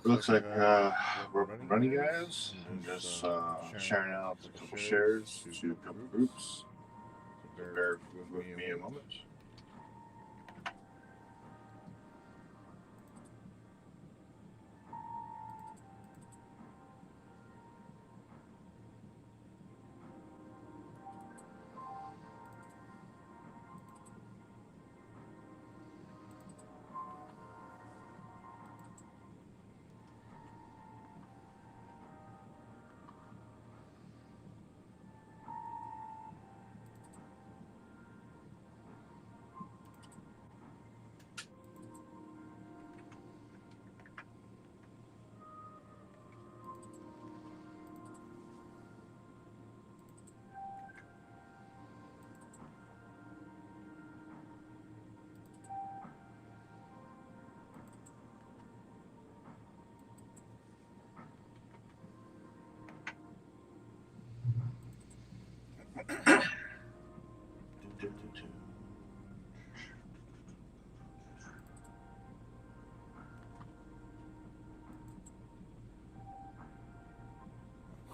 Looks like we're running, guys. I'm just sharing out a couple shares to a couple groups. So bear with me a moment.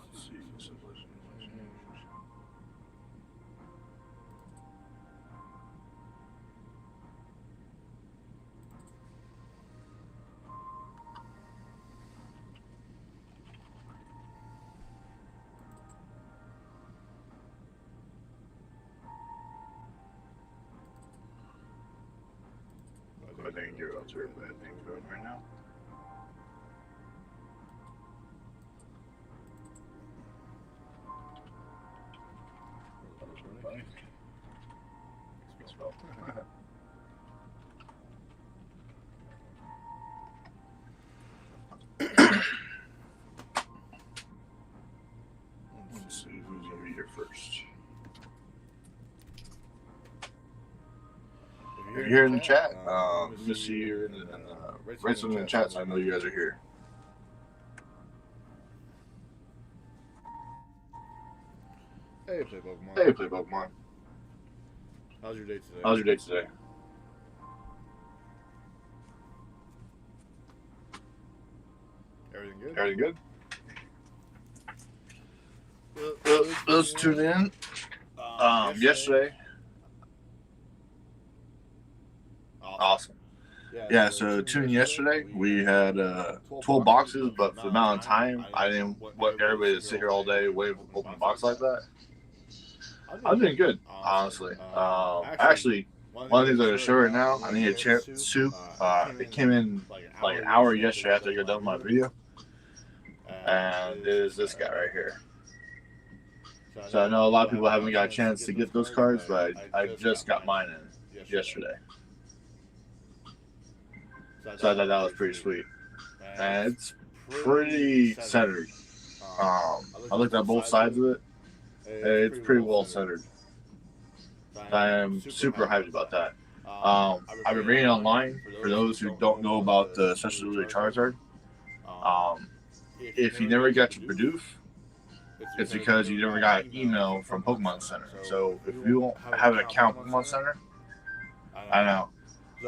Let's see. I think you're out there, bad things going right now. Let's see who's over here first. If you're here in the chat, let me see you write something in the chat so I know you guys are here. Hey, play Pokemon. Hey, play Pokemon. How's your day today? How's your day today? Everything good? Everything good? Let's tune in. Yesterday. Awesome. Yeah, so tune in yesterday. We had 12 boxes, but for the amount of time, I didn't want everybody to sit here all day waiting for open a box like that. I'm doing good, honestly. Actually, one of the things I'm going to show right now, I need a chance to. It came in like an hour yesterday after I got done with my video. And it is this guy right here. So I know a lot of people haven't got a chance to get those cards, but I just got mine in yesterday. So I thought that was pretty sweet. And it's pretty centered. I looked at both sides of it. It's pretty well centered. I am super hyped about that. I've been reading online, for those who don't know about the Special Ability Charizard. If you never got your Bidoof, it's because you never got an email from Pokemon Center. So if you don't have an account Pokemon Center, I know.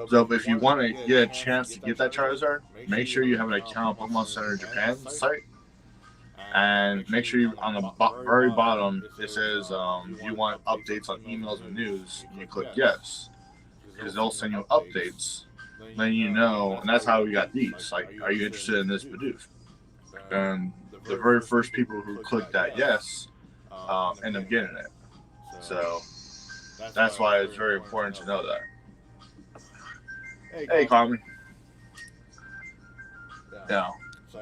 So if you want to get a chance to get that Charizard, make sure you have an account on Pokemon Center Japan site. And make sure you, on the very bottom, it says you want updates on emails and news, and you click yes. Because they'll send you updates, letting you know, and that's how we got these. Like, are you interested in this Bidoof? And the very first people who click that yes end up getting it. So that's why it's very important to know that. Hey, Carmen. Yeah.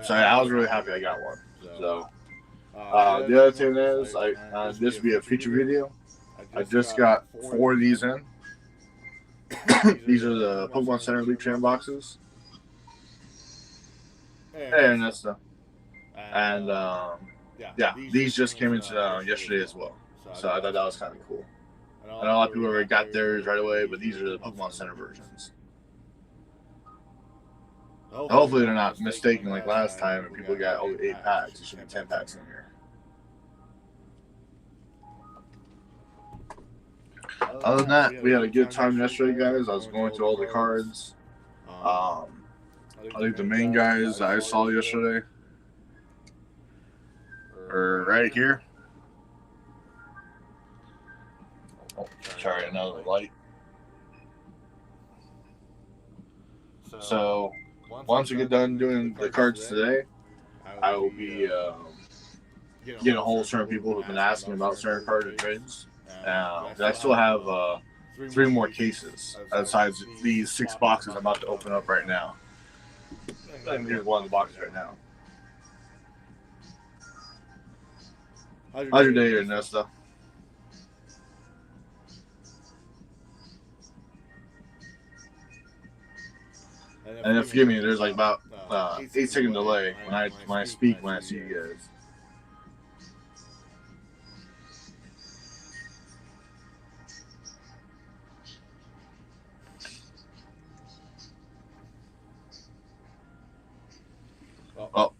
So I was really happy I got one. So the other thing is, this will be a feature video. I just got 4 of these in. These are the Pokemon Center League Train boxes. Hey, Nesta. And yeah, these just came in yesterday as well. So I thought that was kind of cool. I know a lot of people already got theirs right away, but these are the Pokemon Center versions. Hopefully they're not mistaken like last time and people got only 8 packs. There should be 10 packs in here. Other than that, we had a good time yesterday, guys. I was going through all the cards. I think the main guys I saw yesterday are right here. Oh, sorry, another light. So once we get done doing the cards today, I will be getting a hold of certain people who've been asking about certain card trades. I still have 3 more cases besides these 6 boxes I'm about to open up right now. And here's one of the boxes right now. How's your day, Ernesto? And then forgive me, there's like about 8-second delay when I speak when I see you guys. Well,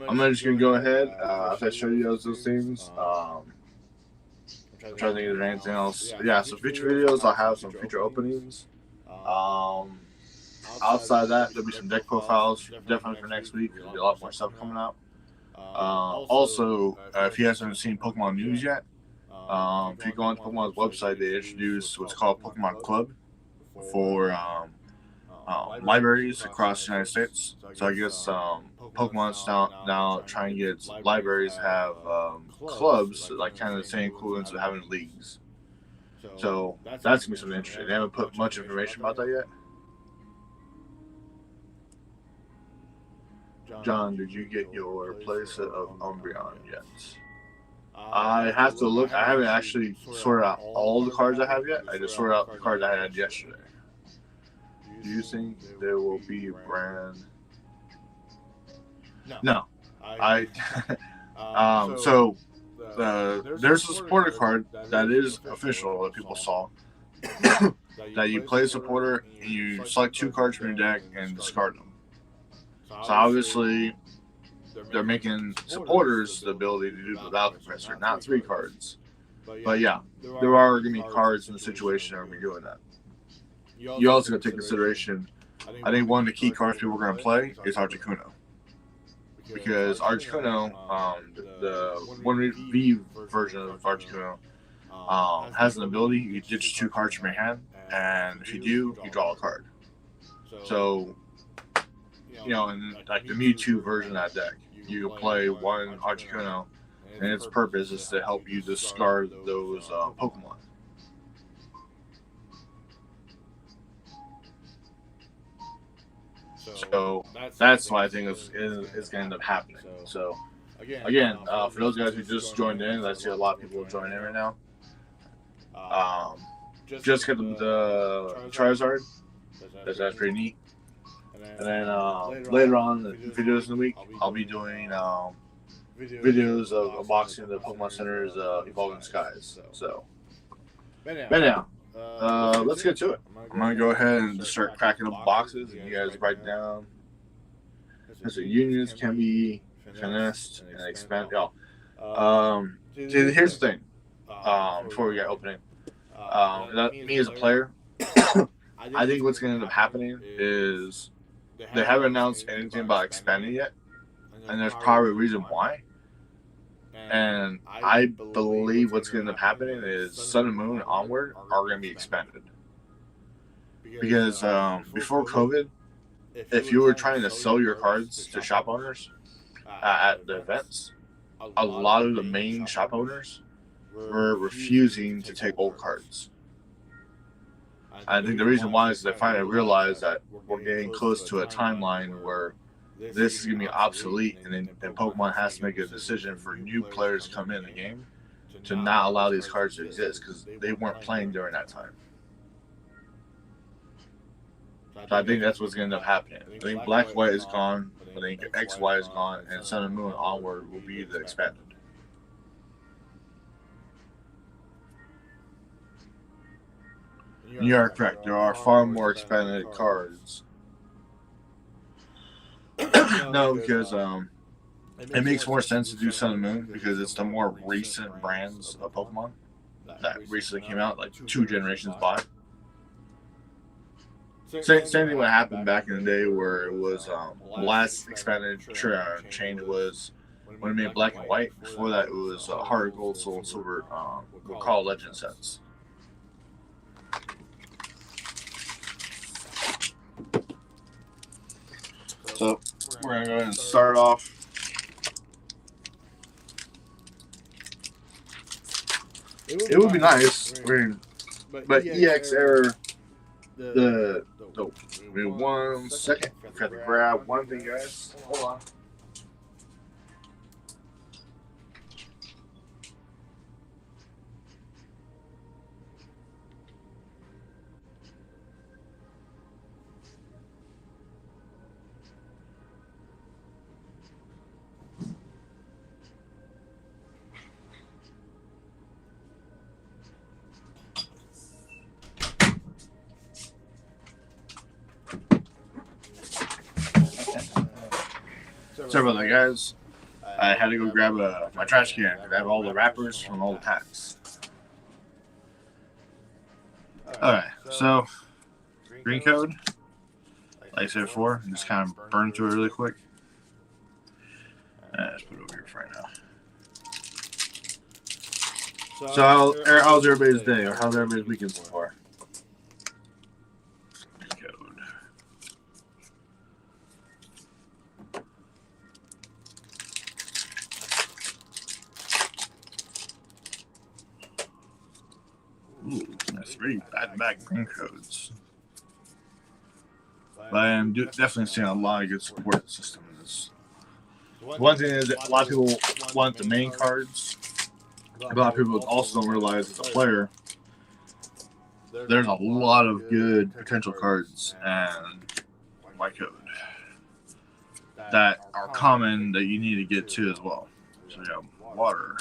I'm just gonna go ahead. If I show you guys those things, I'm trying to think if there's anything else. Yeah, so future videos, I'll have some future openings. Outside of that, there'll be some deck profiles definitely for next week. There'll be a lot more stuff coming out. Also, if you guys haven't seen Pokemon news yet, if you go on Pokemon's website, they introduced what's called Pokemon Club for libraries across the United States. So I guess Pokemon's now trying to get libraries to have clubs, like kind of the same equivalents of having leagues. So that's going to be something interesting. They haven't put much information about that yet. John, did you get your playset of Umbreon yet? I have to look. I haven't actually sorted out all the cards I have yet. I just sorted out the cards I had yesterday. Do you think there will be a brand? No. So there's a supporter card that is official that people saw. That you play a supporter and you select 2 cards from your deck and discard them. So obviously, they're making supporters the ability to do the Battle Compressor, not 3 cards. But yeah, there are going to be cards in the situation that are going to be doing that. You also got to take consideration, I think one of the key cards people are going to play is Articuno. Because Articuno, the 1V version of Articuno, has an ability, you ditch 2 cards from your hand, and if you do, you draw a card. So, in like the Mewtwo version of that deck, you can play 1 Articuno, and its purpose is to help you discard those Pokemon. So that's what I think is going to end up happening. So again, for those guys who just joined in, I see a lot of people joining in right now. Just get the Charizard. That's pretty neat. And then later on, the videos in the week, I'll be doing videos of unboxing the Pokemon Center's Evolving Skies. So, but now, let's get to it. I'm going to go ahead and just start cracking up boxes, and you guys write down. So unions can be finessed and expanded. Here's the thing. Before we get opening, me as a player, I think what's going to end up happening is they haven't announced anything about expanding yet, and there's probably a reason why. And I believe what's going to end up happening is Sun and Moon onward are going to be expanded. Because before COVID, if you were trying to sell your cards to shop owners at the events, a lot of the main shop owners were refusing to take old cards. I think the reason why is they finally realized that we're getting close to a timeline where this is going to be obsolete, and Pokemon has to make a decision for new players to come in the game to not allow these cards to exist because they weren't playing during that time. So I think that's what's going to end up happening. I think Black and White is gone, I think XY is gone, and Sun and Moon onward will be the expanded. You are correct. There are far more expanded cards. No, because it makes more sense to do Sun and Moon because it's the more recent brands of Pokemon that recently came out, like 2 generations by. Same thing what happened back in the day where it was the last expanded change was when it made black and white. Before that, it was hard gold, soul, and silver. We'll call legend sets. So we're gonna go ahead and start off. It would be nice, but EX error. Wait 1 second. I have to grab one thing, guys. Hold on. Sorry about that, guys. I had to go grab my trash can because I have all the wrappers from all the packs. Alright, so green code, like I said before, just kind of burn through it really quick. Let's put it over here for right now. So how's everybody's day, or how's everybody's weekend so far? Ooh, that's 3 back-to-back green codes. But I am definitely seeing a lot of good support system in this. One thing is that a lot of people want the main cards. A lot of people also don't realize as a player, there's a lot of good potential cards and white code that are common that you need to get to as well. So you have water.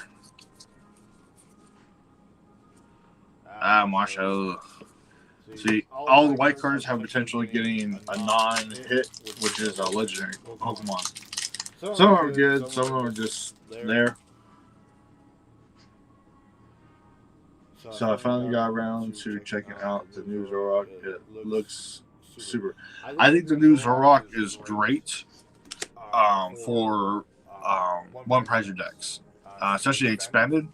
Marshallow. See, all the white cards have potential of getting a non-hit, which is a legendary Pokemon. Some of them are good, some of them are just there. So I finally got around to checking out the new Zoroark. It looks super. I think the new Zoroark is great for one prizer decks, especially expanded.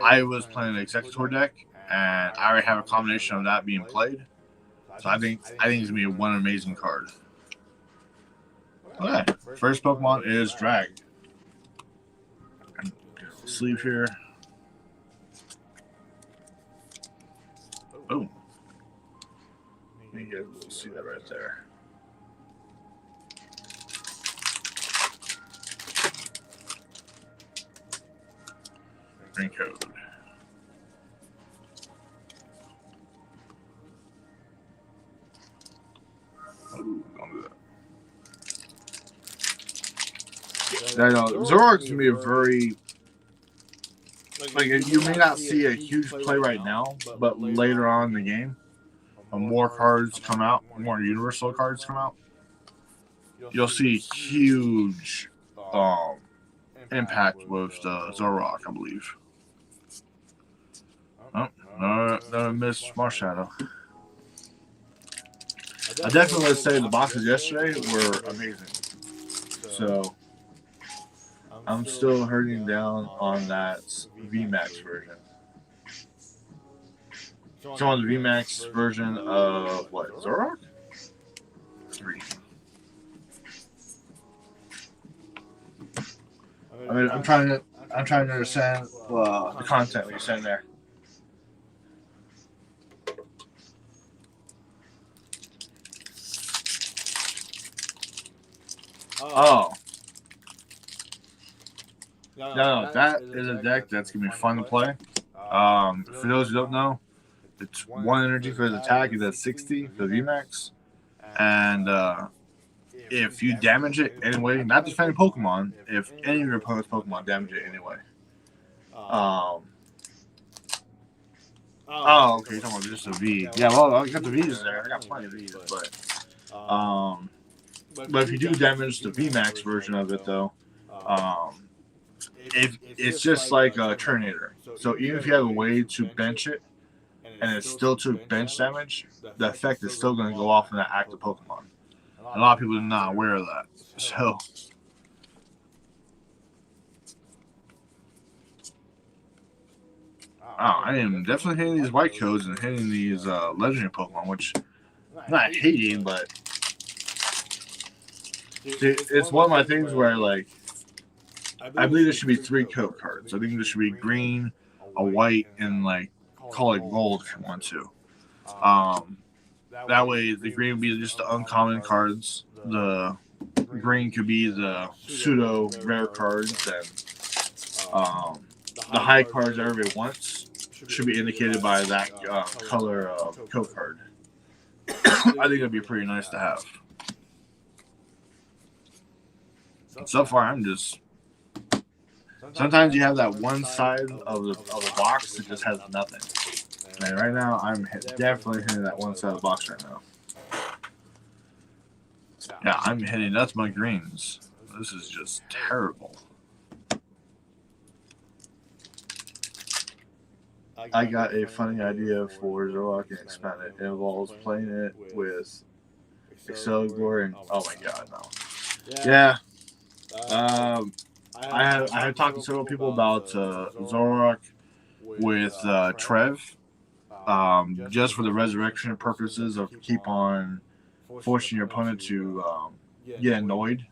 I was playing the Executor deck, and I already have a combination of that being played. So I think it's gonna be one amazing card. Okay, first Pokemon is Drag. Sleeve here. Boom. You can see that right there. Green code. Ooh, don't do that. I know Zoroark's gonna be a very you may not see a huge play right now, but later on in the game, when more cards come out, more universal cards come out, you'll see huge impact with Zoroark, I believe. Oh, no miss Marshadow. I definitely would say the boxes yesterday were amazing. So I'm still hurting down on that VMAX version. So on the VMAX version of what? Zoroark? 3. I mean, I'm trying to understand the content that you're saying there. Oh. No, that is a deck that's going to be fun to play. For those who don't know, it's 1 energy for his attack. It's at 60 for the VMAX. And if you damage it anyway, not defending Pokemon, if any of your opponent's Pokemon damage it anyway. Oh, okay, you're talking about just a V. Yeah, well, I got the V's there. I got plenty of V's, but if you do damage the VMAX version of it, though, it's just like a Turnator. So even if you have a way to bench it and it still took bench damage, the effect is still going to go off in that active Pokemon. A lot of people are not aware of that. So, I am definitely hitting these white codes and hitting these legendary Pokemon, which I'm not hating, but it's one of my things where, like, I believe there should be 3 code cards. I think there should be green, a white, and, like, call it gold if you want to. That way, the green would be just the uncommon cards. The green could be the pseudo rare cards, and the high cards that everybody wants should be indicated by that color code card. I think it'd be pretty nice to have. So far, I'm just. Sometimes you have that one side of the box that just has nothing. And right now, I'm definitely hitting that one side of the box right now. Yeah, I'm hitting nothing but greens. This is just terrible. I got a funny idea for Zoroark and Expanded. It involves playing it with Excelgor and oh my god, no. Yeah. I have talked to several people about Zoroark with Trev, just for the resurrection purposes of keep on forcing your opponent to get annoyed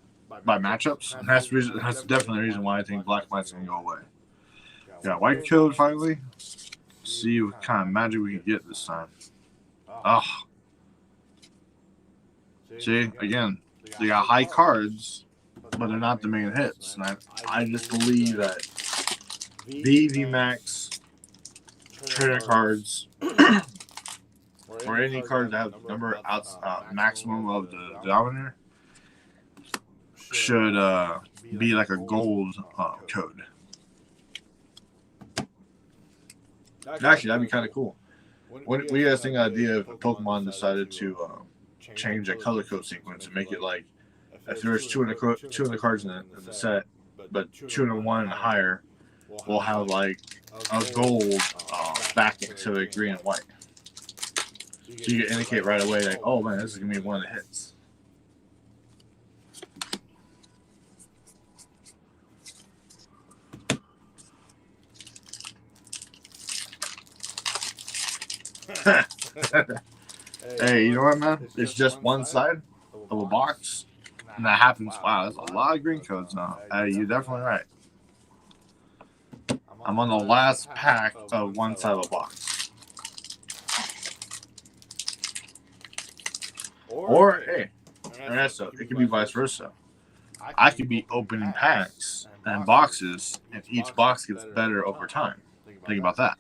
by matchups. And that's definitely the reason why I think Black Knight's going to go away. Got White Code finally. See what kind of magic we can get this time. Oh. See, again, they got high cards, but they're not the main hits. And I just believe that the Max trainer cards or any cards that have the number maximum of the denominator should be like a gold code. Actually, that'd be kind of cool. What do you guys think of the idea if Pokemon decided to change a color code sequence and make it like if there's 200 cards in the set, but 201 and higher, we'll have like a gold backing instead of green and white. So you can indicate right away like, oh man, this is gonna be one of the hits. Hey, you know what, man? It's just one side of a box, and that happens. Wow, there's a lot of green codes now. You're definitely right. I'm on the last pack of one side of a box. Or, hey, Ernesto, it could be vice versa. I could be opening packs and boxes, and each box gets better over time. Think about that.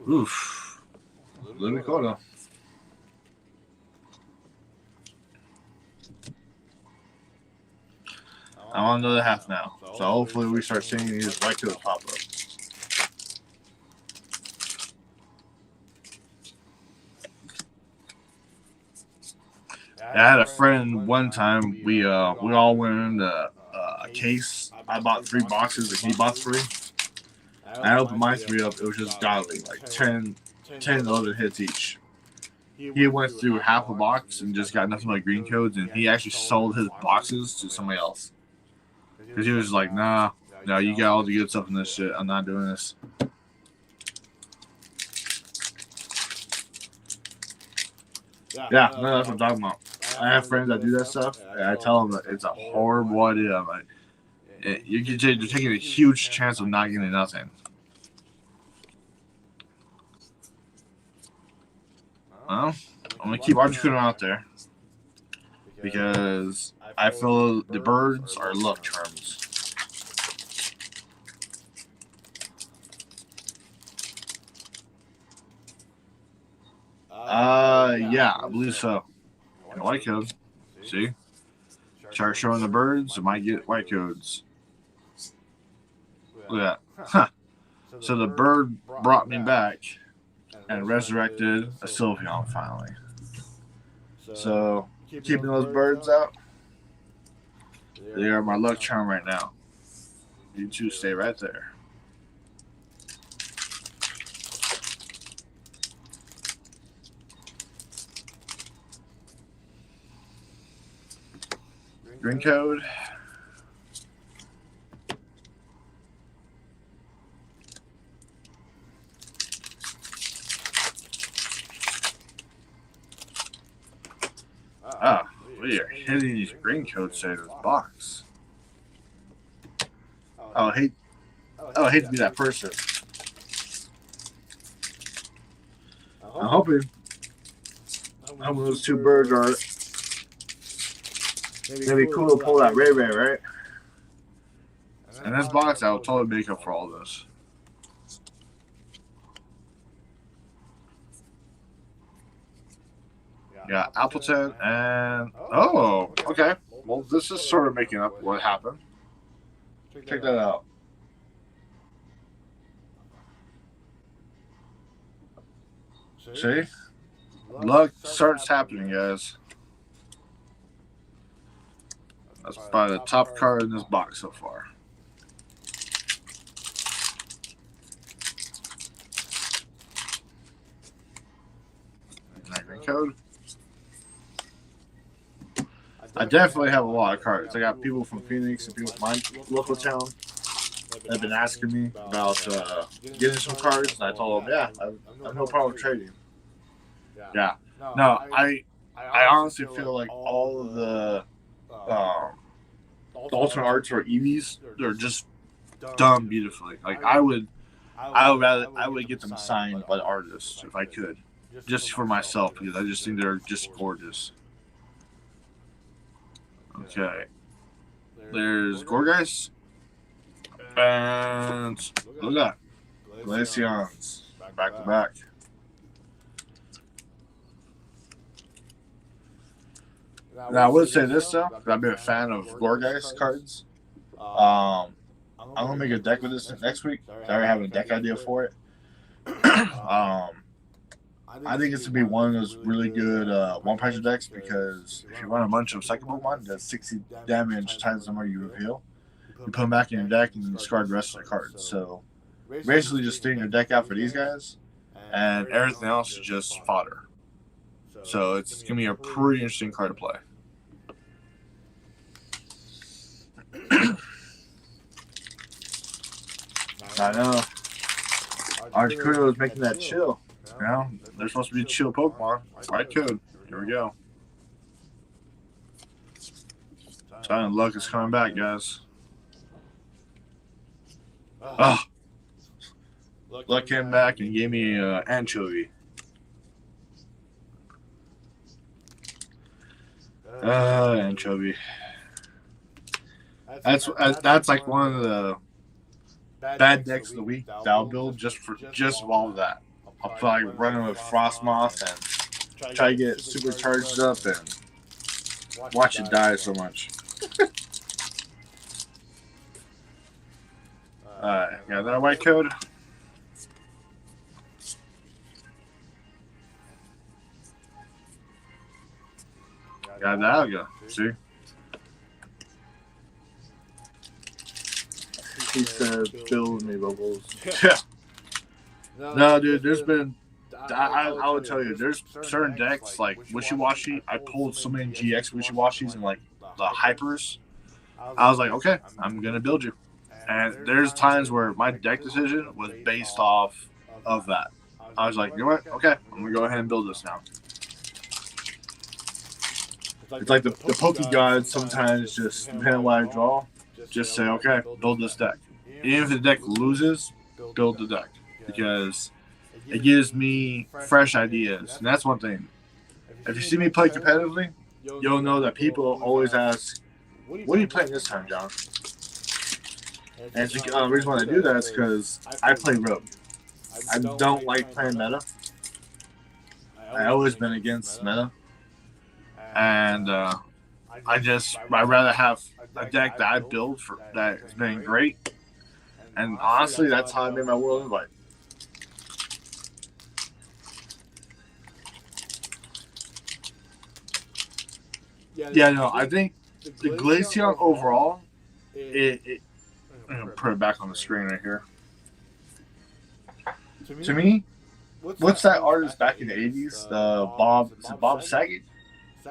Oof. Little coda. I'm on another half now. So hopefully we start seeing these white codes pop up. I had a friend one time. We all went into a case. I bought 3 boxes and he bought 3. I opened my 3 up. It was just godly, like 10, 11 hits each. He went through half a box and just got nothing but green codes, and he actually sold his boxes to somebody else. Because he was like, nah, no, you got all the good stuff in this shit. I'm not doing this. Yeah, no, that's what I'm talking about. I have friends that do that stuff, and I tell them that it's a horrible idea. Like, you're taking a huge chance of not getting nothing. Well, I'm going to keep Articuno out there because I feel the birds are luck charms. Yeah, I believe so. And white codes. See? Start showing the birds, it might get white codes. Look at that. Huh. So the bird brought me back and resurrected a Sylveon finally. So, keeping those birds out, they are my luck charm right now. You two stay right there. Green code. Ah, we are hitting these green codes out of this box. Oh, I hate to be that person. I'm hoping those two birds are maybe cool to pull that Ray Ray, right? In this box, I will totally make up for all this. Yeah, Appleton and okay. Well, this is sort of making up what happened. Check that out. See? Luck starts happening, guys. That's probably the top card in this box so far. Green code. I definitely have a lot of cards. I got people from Phoenix and people from my local town that have been asking me about getting some cards, and I told them, yeah, I have no problem trading. Yeah. No, I honestly feel like all of the alternate arts or EVs, they're just done beautifully. Like I would get them signed by the artists if I could, just for myself, because I just think they're just gorgeous. Okay, there's Gorgeist and look at that, Glaceons back to back. Now I would say this though, I've been a fan of Gorgeist cards. I'm gonna make a deck with this next week. I already have a deck idea for it. I think it's gonna be one of those really good one pressure decks, because if you run a bunch of Psychic Pokemon, that's 60 damage times the number you reveal. You put them back in your deck and you discard the rest of the cards. So basically, just thin your deck out for these guys, and everything else is just fodder. So it's gonna be a pretty interesting card to play. I know. Articuno is making that chill. You know, they're supposed to be chill Pokemon. Right code. Here we go. Silent Luck is coming back, guys. Oh. Luck came back and gave me an anchovy. Anchovy. That's like one of the bad decks of the week that I'll build just all of that. I'll probably run it with Frostmoth and try to get it super charged up and watch it die so much. Alright, got that white code. Got that Alga. See? He said, build me bubbles. Yeah. No, dude, there's been. I would tell you, there's certain decks like Wishy-Washy. I pulled so many GX Wishy-Washis and like the Hypers. I was like, okay, I'm going to build you. And there's times where my deck decision was based off of that. I was like, you know what? Okay, I'm going to go ahead and build this now. It's like the Poke Gods sometimes just, depending on what I draw, just say, okay, build this deck. Even if the deck loses, build the deck. Because it gives me fresh ideas. And that's one thing. If you see me play competitively, you'll know that people always ask, what are you playing this time, John? And the reason why I do that is because I play Rogue. I don't like playing meta. I've always been against meta. And I'd rather have a deck that I build for that has been great. And honestly, that's how I made my World Invite. Yeah, no, I think the Glaceon overall, I'm gonna put it back on the screen right here. To To me, me, what's what's that that artist back in the 80s? Is it Bob Saget?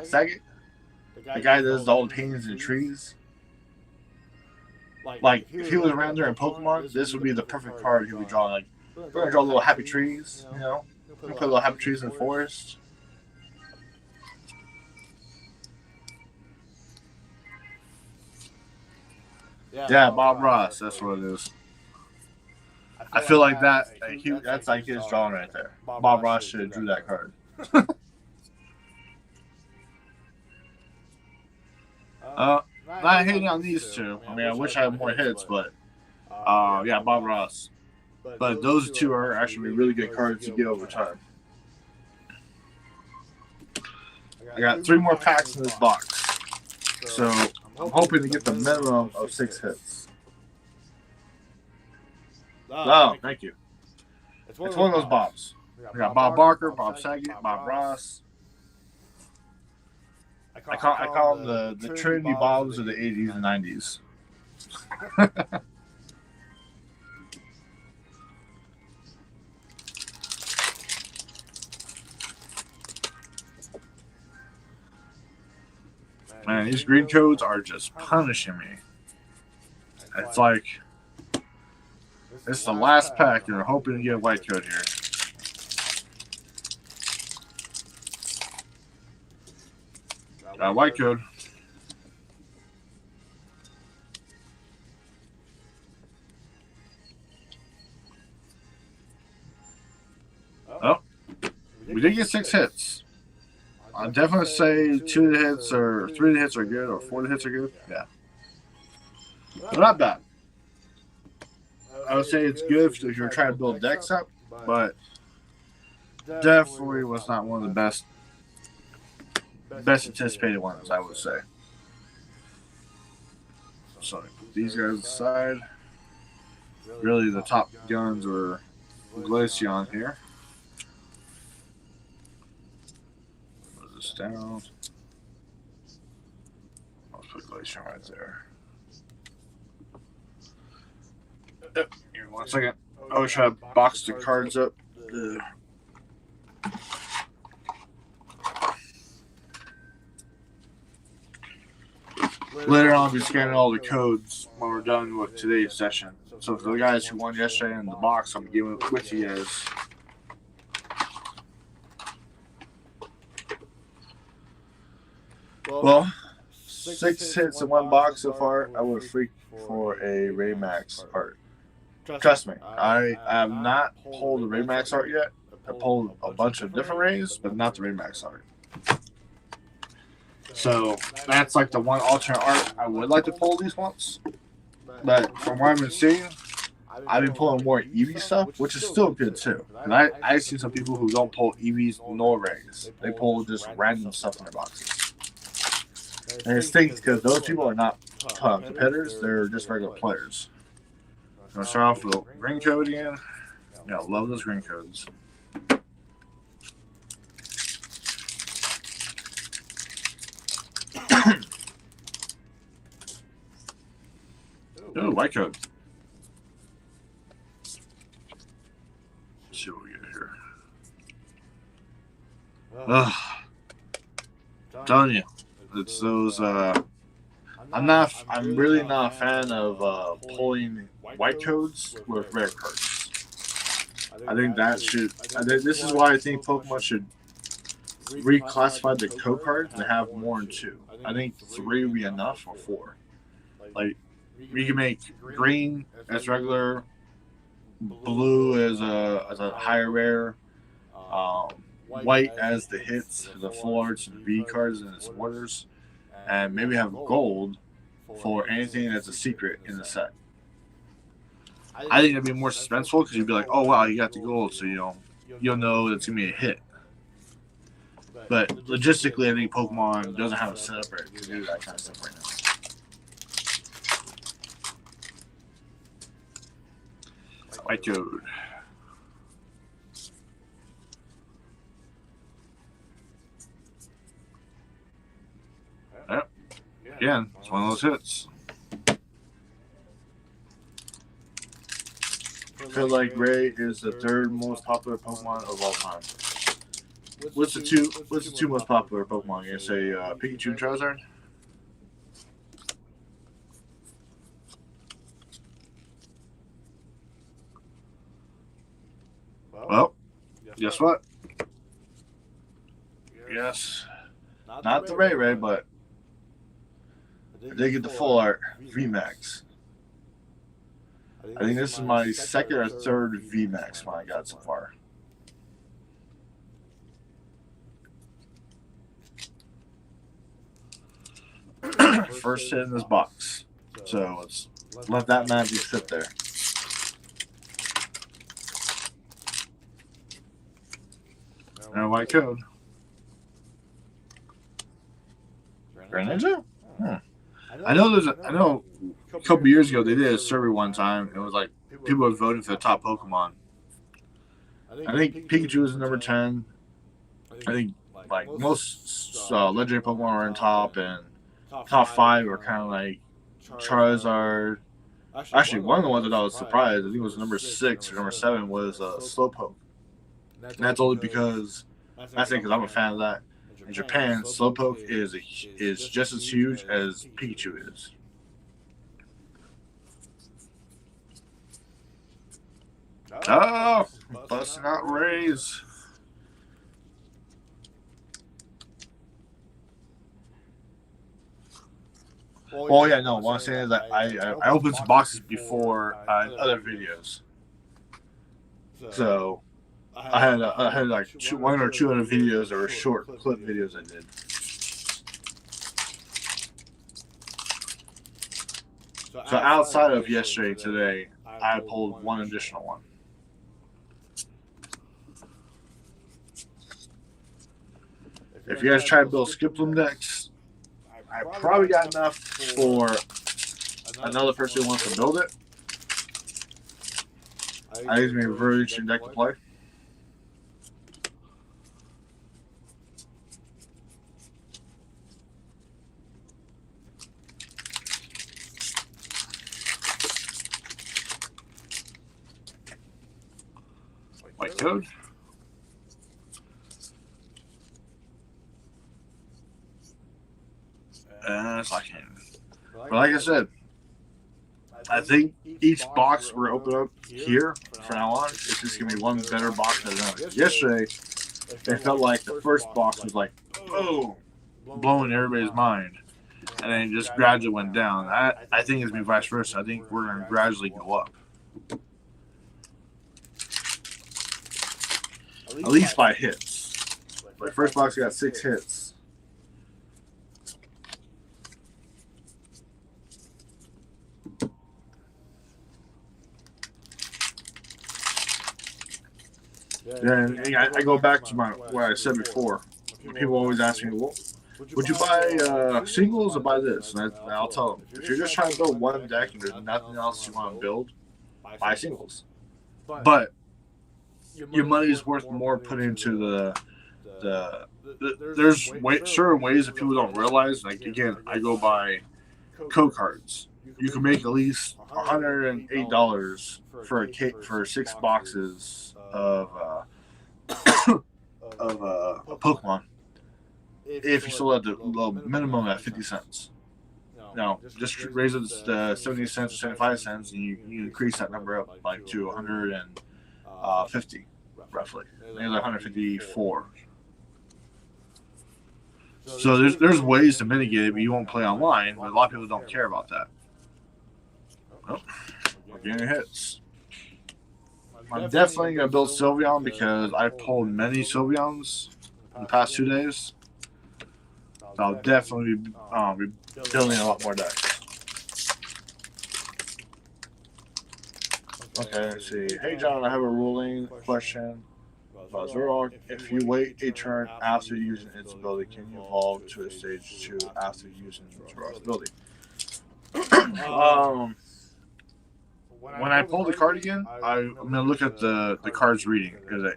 Saget? The guy that does all the paintings and trees. Like, if he was around there in Pokemon, this would be the perfect card he would draw. Like, we're gonna draw little happy trees, you know? We're gonna put little happy trees in the forest. Yeah, Bob Ross, that's what it is. I feel like that's like his drawing right there. Bob Ross should have drew that card. Not hating on these two. I mean, I wish I had more hits, but yeah, Bob Ross. But those two are actually really good cards to get over time. I got 3 more packs in this box, so I'm hoping to get the minimum of 6 hits. Oh, thank you. It's one of those Bobs. We got Bob Barker, Bob Saget, Bob Ross. I call them the Trinity Bobs of the 80s and 90s. Man, these green codes are just punishing me. It's like, it's the last pack and we're hoping to get a white code here. Got a white code. Oh, we did get 6 hits. I'd definitely say 2 of the hits or 3 of the hits are good, or 4 of the hits are good. Yeah. But not bad. I would say it's good if you're trying to build decks up, but definitely was not one of the best anticipated ones, I would say. So these guys aside, really the top guns were Glaceon here. Put this down. I'll put Glaceon right there. Here, 1 second. I was trying to box the cards up. Later on, I'll be scanning all the codes when we're done with today's session. So for the guys who won yesterday in the box, I'm giving it with you guys. Well, 6 hits in 1 box so far. I would freak for a Raymax art. Trust me, I have not pulled the Raymax art yet. I pulled a bunch of different Rays, but not the Raymax art. So that's like the one alternate art I would like to pull these once. But from what I've been seeing, I've been pulling more Eevee stuff, which is still good too. And I've seen some people who don't pull Eevees nor Rays. They pull just random stuff in their boxes. And it stinks because those people are not competitors, they're just regular players. I'm going to start off with a green code again. Yeah, I love those green codes. Oh, white code. Let's see what we get here. I'm telling you, it's those. I'm really not a fan of pulling white codes with rare cards. I think this is why I think Pokemon should reclassify the code cards and have more than 2. I think 3 would be enough, or 4. Like, you can make green as regular, blue as a higher rare, white as the hits, the full arts and V cards and its orders, and maybe have gold for anything that's a secret in the set. I think it'd be more suspenseful because you'd be like, oh wow, you got the gold, so you'll know it's gonna be a hit. But logistically, I think Pokemon doesn't have a setup to do that kind of stuff right now. White code. Yep. Again, it's one of those hits. feel like Ray is the third most popular Pokemon of all time. What's the two most popular Pokemon? You say Pikachu and Charizard? Well, guess what? Yes, not the Ray, but I did get the full art VMAX. I think this is my second or third VMAX one I got so far. First hit in this box. So let's let that magic sit there. And a white code. Greninja? I know a couple years ago they did a survey one time. It was like people were voting for the top Pokemon. I think Pikachu was number 10. I think like most legendary Pokemon were in top, and top 5 were kind of like Charizard. Actually, one of the ones that I was surprised, I think it was number 6 or number 7, was Slowpoke. And that's only because I'm a fan of that. In Japan, Slowpoke is just as huge as Pikachu is. Oh, busting out Rays. Oh yeah, no. What I'm saying is that I opened some boxes before in other videos. So I had like 1 or 2 other videos that were short clip videos I did. So outside of yesterday, today, I pulled one additional one. If you guys try to build Skiploom decks, I probably got enough for another person who wants to build it. I think it's going to be a very interesting deck to play. White code. So I can. But like I said, I think each box we're opening up here from now on is just going to be one better box than another. Yesterday, it felt like the first box was like, boom, blowing everybody's mind. And then it just gradually went down. I think it's going to be vice versa. I think we're going to gradually go up. At least by hits. My first box got 6 hits. Then I go back to what I said before. People always ask me, well, would you buy singles or buy this? And I'll tell them, if you're just trying to build one deck and there's nothing else you want to build, buy singles. But your money is worth more put into there's certain ways that people don't realize. Like, again, I go buy code cards. You can make at least $108 for a cake for 6 boxes of Pokemon if you sold at the low minimum at 50 cents. Now, just raise it to 70 cents or 75 cents, and you increase that number up like to 150, roughly. I think it's 154. So there's ways to mitigate it, but you won't play online. But a lot of people don't care about that. Oh, we're getting hits. I'm definitely going to build Sylveon because I pulled many Sylveons in the past 2 days. So I'll definitely be building a lot more decks. Okay, let's see. Hey John, I have a ruling question about Zoroark. If you wait a turn after using its ability, can you evolve to a stage 2 after using Zoroark's ability? When I pull the card again, I'm going to look at the card's reading. Because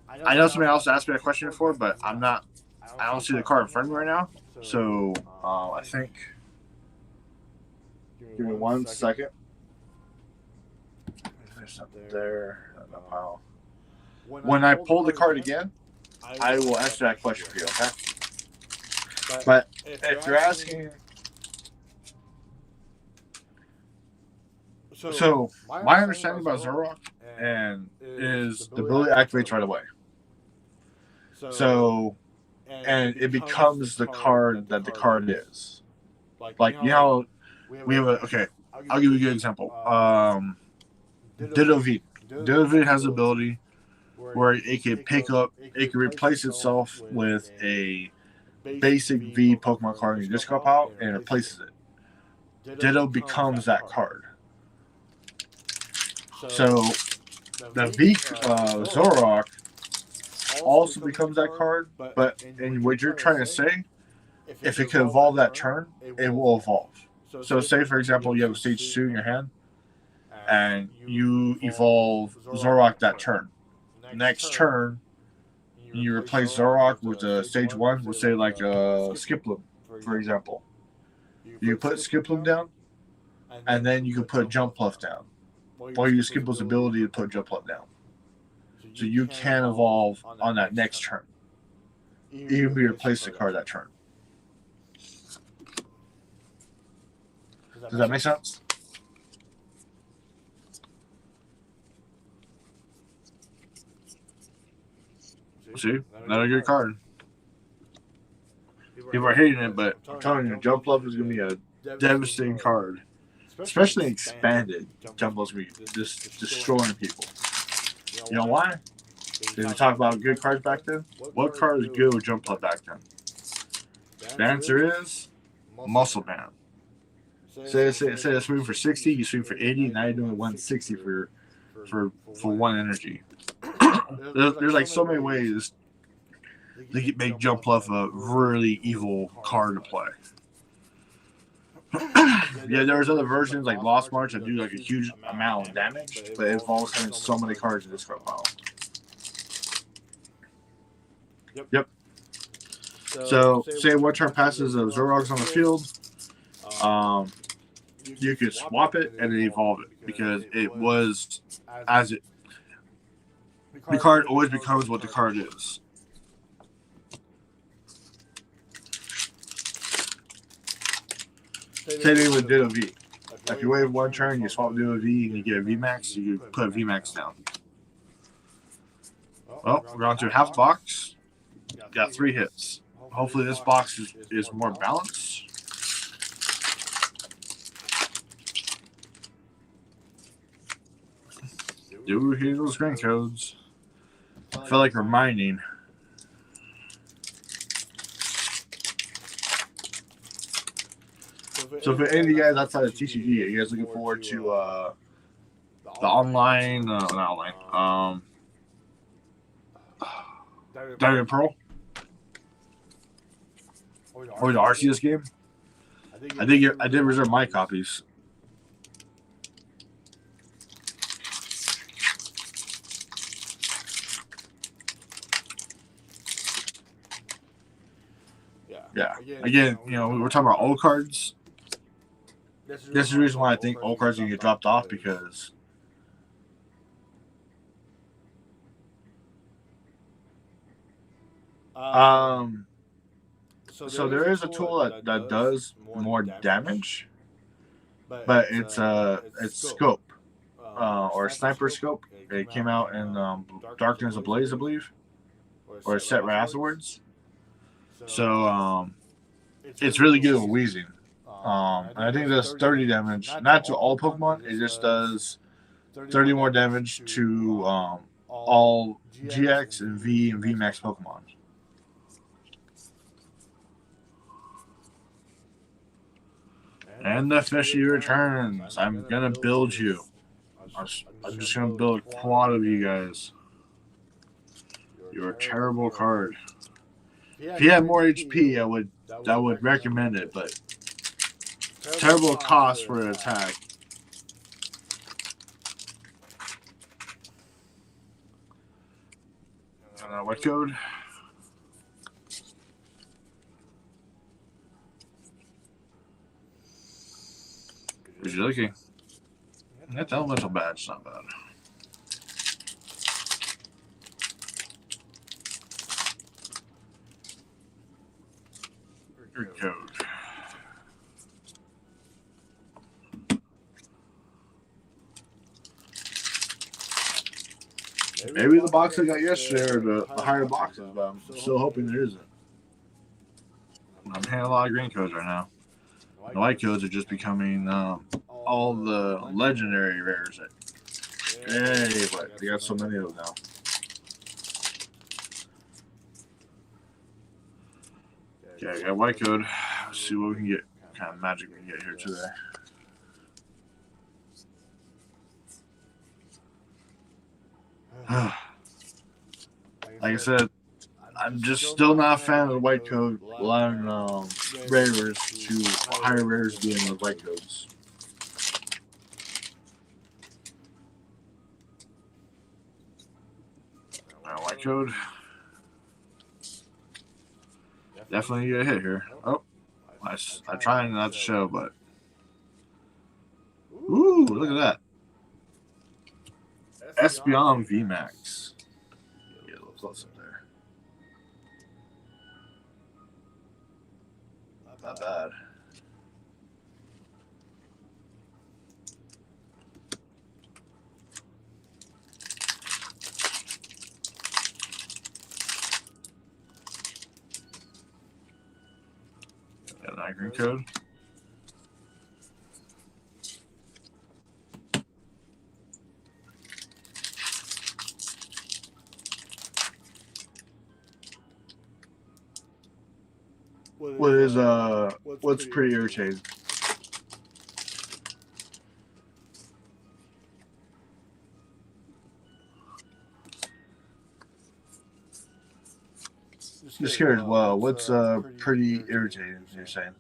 I know somebody else asked me that question before, but I don't see the card in front of me right now. So I think, give me 1 second. There's something there in the pile. When I pull the card again, I will answer that question for you, okay? But if you're asking, so my understanding about Zoroark and is the ability activates right away. So, and it becomes the card that the card is. Like, you know, we have okay, I'll give you a good example. Ditto V. Ditto V has the ability where it can replace itself with a basic V Pokemon card in your discard pile and replaces it. Ditto becomes that card. So the V Zoroark also becomes that card, but in what you're trying to say, if it can evolve that turn, it will evolve. So say, for example, you have a stage 2 in your hand, and you evolve Zoroark that turn. Next turn, you replace Zoroark with a stage 1, let's say like a Skiploom, for example. You put Skiploom down, and then you can put Jumpluff down. Or you use Skiploom's ability to put Jumpluff down. So you can evolve on that next turn. Even if you replace the card that turn. Does that make sense? See? Not a good card. People are hating it, but I'm telling you, Jumpluff is going to be a devastating card. Especially expanded. Jumpluff's going to be just destroying people. You know why? Did we talk about good cards back then? What card is good with Jumpluff back then? The answer is Muscle Band. Say a swing for 60, you swing for 80, now you're doing 160 for 1 energy. There's like so many ways they can make Jumpluff a really evil card to play. Yeah, there's other versions like Lost March that do like a huge amount of damage, but it involves having so many cards in this card pile. Yep. So, say one turn passes of Zoroark's on the field, you could swap it and then evolve it because it was as it. The card always becomes what the card is. Same thing with Ditto V. If you wait one turn, you swap Ditto V and you get a VMAX, you put a VMAX down. Well, we're on to half box. Got 3 hits. Hopefully this box is more balanced. Do we hear those screen codes? I feel like reminding. So for any of you guys outside of TCG, are you guys looking forward to the online, not online, Diamond Pearl? Or the Arceus game? I did reserve my copies. Yeah. Again, you know, we're talking about old cards. This is the reason why I think old cards are going to get dropped off because so there is a tool that does more damage, but it's scope or sniper scope. It came out in Darkness Ablaze, I believe, or it's set right afterwards. So it's really good with wheezing. And I think it does 30 damage, not to all Pokemon. It just does 30 more damage to all GX and V and VMAX Pokemon. And the fishy returns. I'm gonna build you. I'm just gonna build a quad of you guys. You're a terrible card. If you had more HP, I would recommend it, but terrible cost for an attack. What code? Who's you looking? That elemental badge, not bad. Green code. Maybe the box I got yesterday are the higher boxes, but I'm still hoping there isn't. I'm hitting a lot of green codes right now. The white codes are just becoming all the legendary rares. Hey, but they got so many of them now. Okay, I got white code. Let's see what we can get. What kind of magic we can get here today. Like I said, I'm just still not a fan of the white code, allowing rares to higher rares being the white codes. White code. Definitely get a hit here. Oh, I try not to show, but ooh, look at that. Espeon VMAX. Get a little close up there. Not bad. Got an green code. What's pretty irritating? Just curious. Well, what's pretty irritating? You're saying?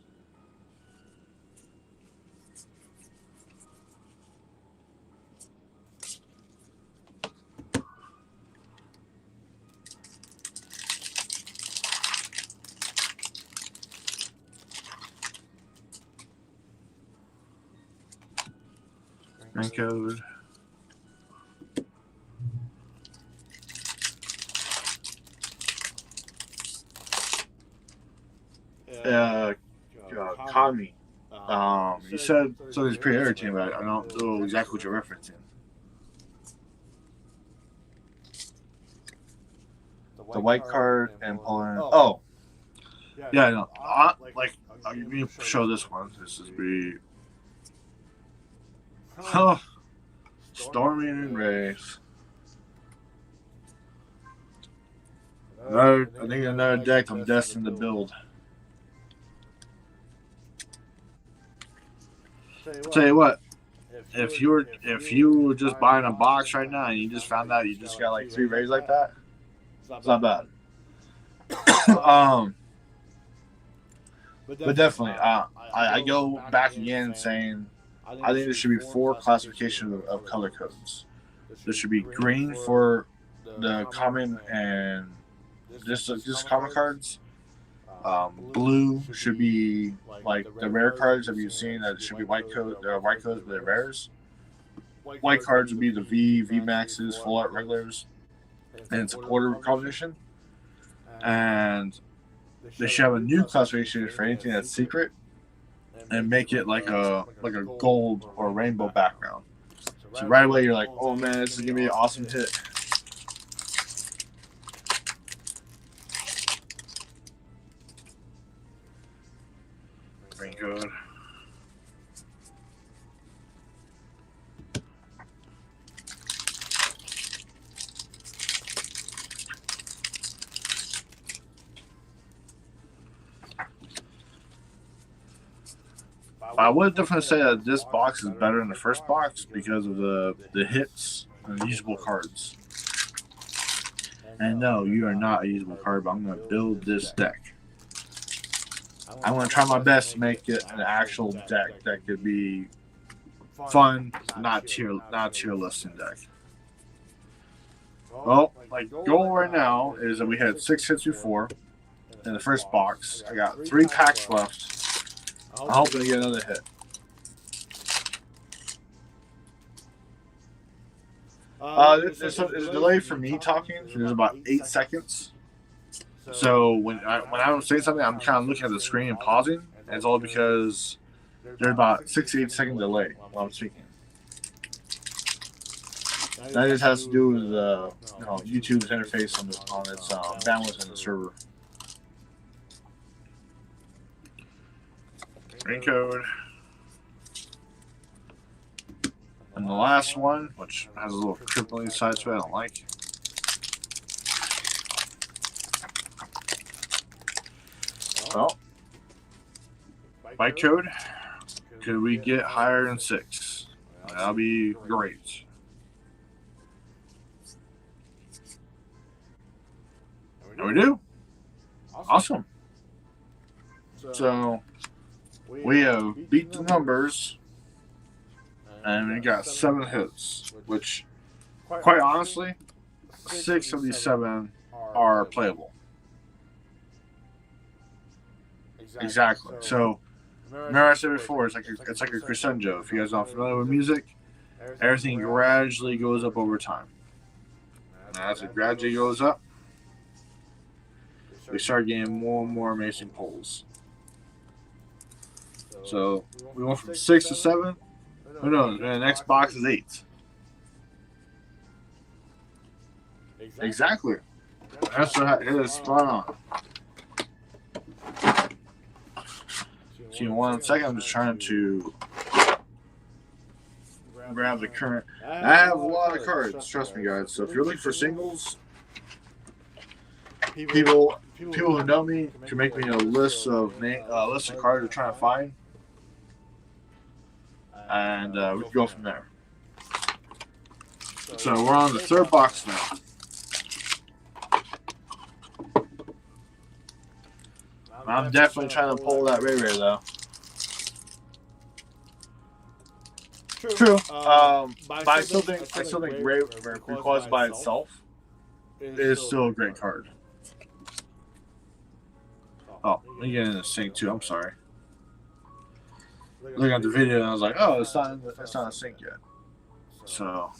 Green code. Kami. You said something's pretty irritating, but I don't know exactly what you're referencing. The white card and pulling. Oh, yeah, no. Let me show this one. This is be. Huh. Storming and Rays. I think another deck I'm destined to build. Tell you what, if you were just buying a box right now and you just found out you just got like 3 Rays like that, it's not bad. But definitely, I go back again saying I think there should be 4 classifications of color codes. There should be green for the common and just common cards. Blue should be like the rare cards. Have you seen that? It should be white codes. There are white codes, but they're rares. White cards would be the V Maxes, full art regulars, and it's a quarter combination. And they should have a new classification for anything that's secret, and make it like a gold or rainbow background. So right away you're like, oh man, this is gonna be an awesome hit. Green code. I would definitely say that this box is better than the first box because of the hits and usable cards. And no, you are not a usable card, but I'm going to build this deck. I'm going to try my best to make it an actual deck that could be fun, not tier listing deck. Well, my goal right now is that we had 6 hits before in the first box. I got 3 packs left. I'm hoping to get another hit. There's a delay for me talking. So there's about 8 seconds. So when I'm saying something, I'm kind of looking at the screen and pausing, and it's all because there's about 6 to 8 second delay while I'm speaking. That just has to do with YouTube's interface on its bandwidth in the server. Green code. And the last one, which has a little crippling side to it, I don't like. Well, bytecode. Could we get higher than 6? That'll be great. And we do. Awesome. So we have beat the numbers, and we got 7 hits, which, quite honestly, 6 of these 7 are playable. Exactly. So, remember I said before, it's like a crescendo. If you guys aren't familiar with music, everything gradually goes up over time. And as it gradually goes up, we start getting more and more amazing pulls. So we went from 6 to 7. Oh no, the next box is 8. Exactly. That's what it is. Spot on. See, in 1 second, I'm just trying to grab the current. I have a lot of cards, trust me, guys. So if you're looking for singles, people who know me can make me a list of cards they're trying to find, and we can go from there. So we're on the 3rd box now. I'm definitely trying to pull that Ray Ray though. True. But I still think Ray Rayquaza by itself is still a great card. Oh, let me get in the sync too. I'm sorry. Looking at the video and I was like, oh, it's not in sync yet. So.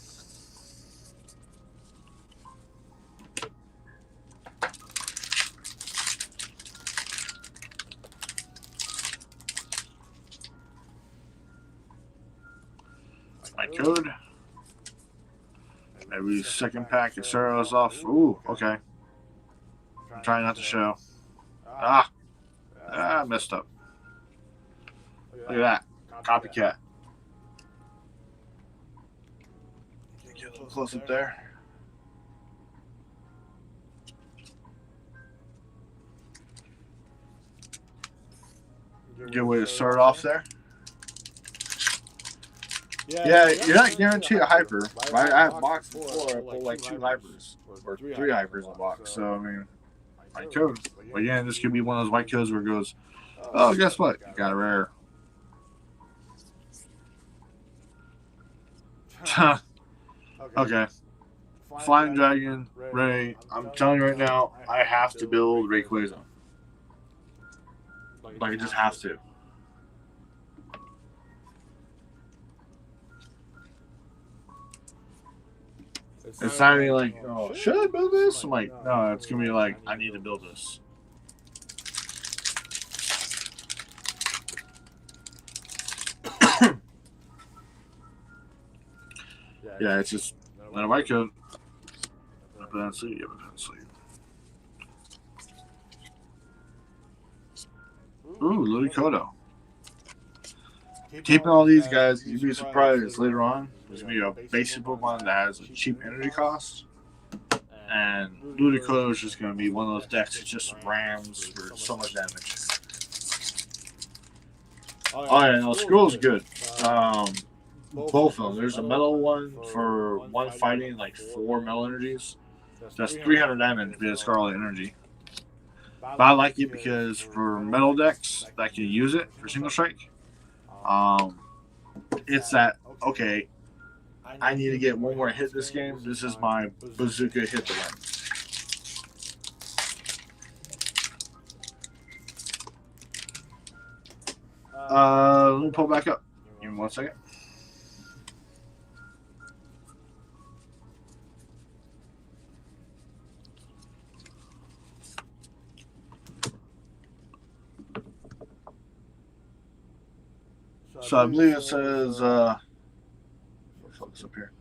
My code. Maybe 2nd pack, etc. is off. Ooh, okay. I'm trying not to show. I messed up. Look at that. Copycat. Get a little close up there. Good way to start off there. Yeah, you're not guaranteed a hyper. I have boxed before. I pulled like 2 hypers or 3 hypers in a box. So I mean, white code. But yeah, this could be one of those white codes where it goes, oh, guess what? You got a rare. Okay. Flying Dragon, Ray. I'm telling you right now, I have to build Rayquaza. Like, I just have to. It's not even like, oh, should I build this? I'm like, no, it's going to be like, I need to build this. Yeah, it's just a white coat. Put on sleeve. Ooh, Ludicolo. Keeping all these guys, you'd be surprised later on. There's going to be a basic Pokemon that has a cheap energy cost. And Ludicolo is just going to be one of those decks that just rams for so much damage. Oh yeah, no, Squirrel's good. Both of them. There's a metal one for one fighting like 4 metal energies. That's 300 damage via Scarlet Energy. But I like it because for metal decks that can use it for single strike, it's that, okay, I need to get one more hit this game. This is my bazooka hit the win. Let me pull back up. Give me 1 second. So I believe it says, focus up here.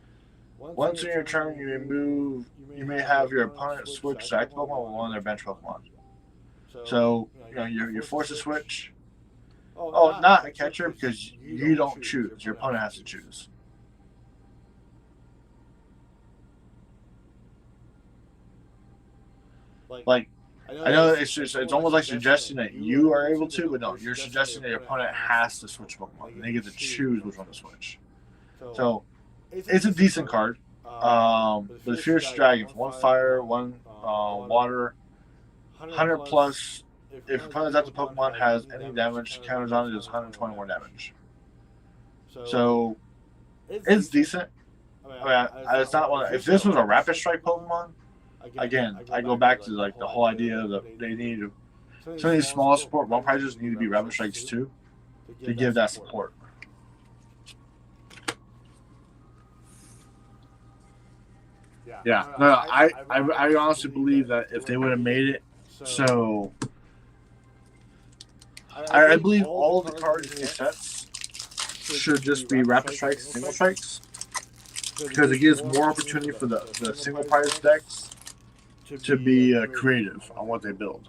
Once in your turn, you may have your opponent switch to active Pokemon with one of their bench Pokemon. So, you're forced to switch. Oh, not a catcher because you don't choose. Your opponent has to choose. Like, I know it's almost like suggesting that you are able to, but no, you're suggesting that your opponent has to switch Pokemon. And they get to choose which one to switch. So, it's a decent card. But the Fierce Dragon, 1 fire, 1 water, 100 plus. If your opponent's active Pokemon has any damage, counters on it does 120 more damage. So, it's decent. I mean, it's not one. If this was a Rapid Strike Pokemon, again, I go back to like the whole idea that they need some of these small support one prizes need to be Rapid Strikes too to give that support. Yeah, no, I honestly believe that if they would have made it so, I believe all of the cards in these sets should just be Rapid Strikes, Single Strikes, because it gives more opportunity for the single prize decks to be creative on what they build.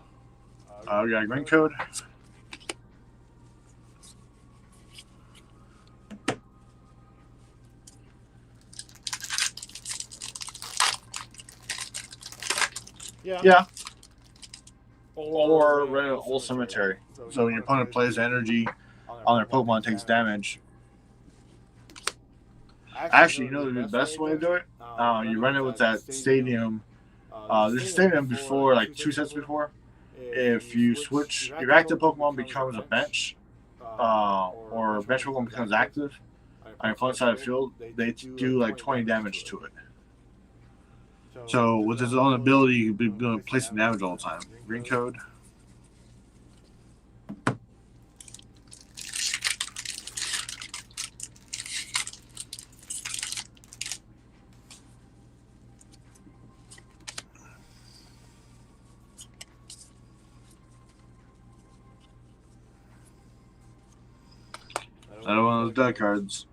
We got a green code. Yeah. Or run an Old Cemetery. So when your opponent plays energy on their Pokemon takes damage. Actually, the best way to do it? You run it with that stadium. There's a stadium before, like 2 sets before. If you switch, your active Pokemon becomes a bench, or bench Pokemon becomes active on your opponent's side of the field, they do like 20 damage to it. So with his own ability, you can be placing damage all the time. Green code. Another one of those deck cards.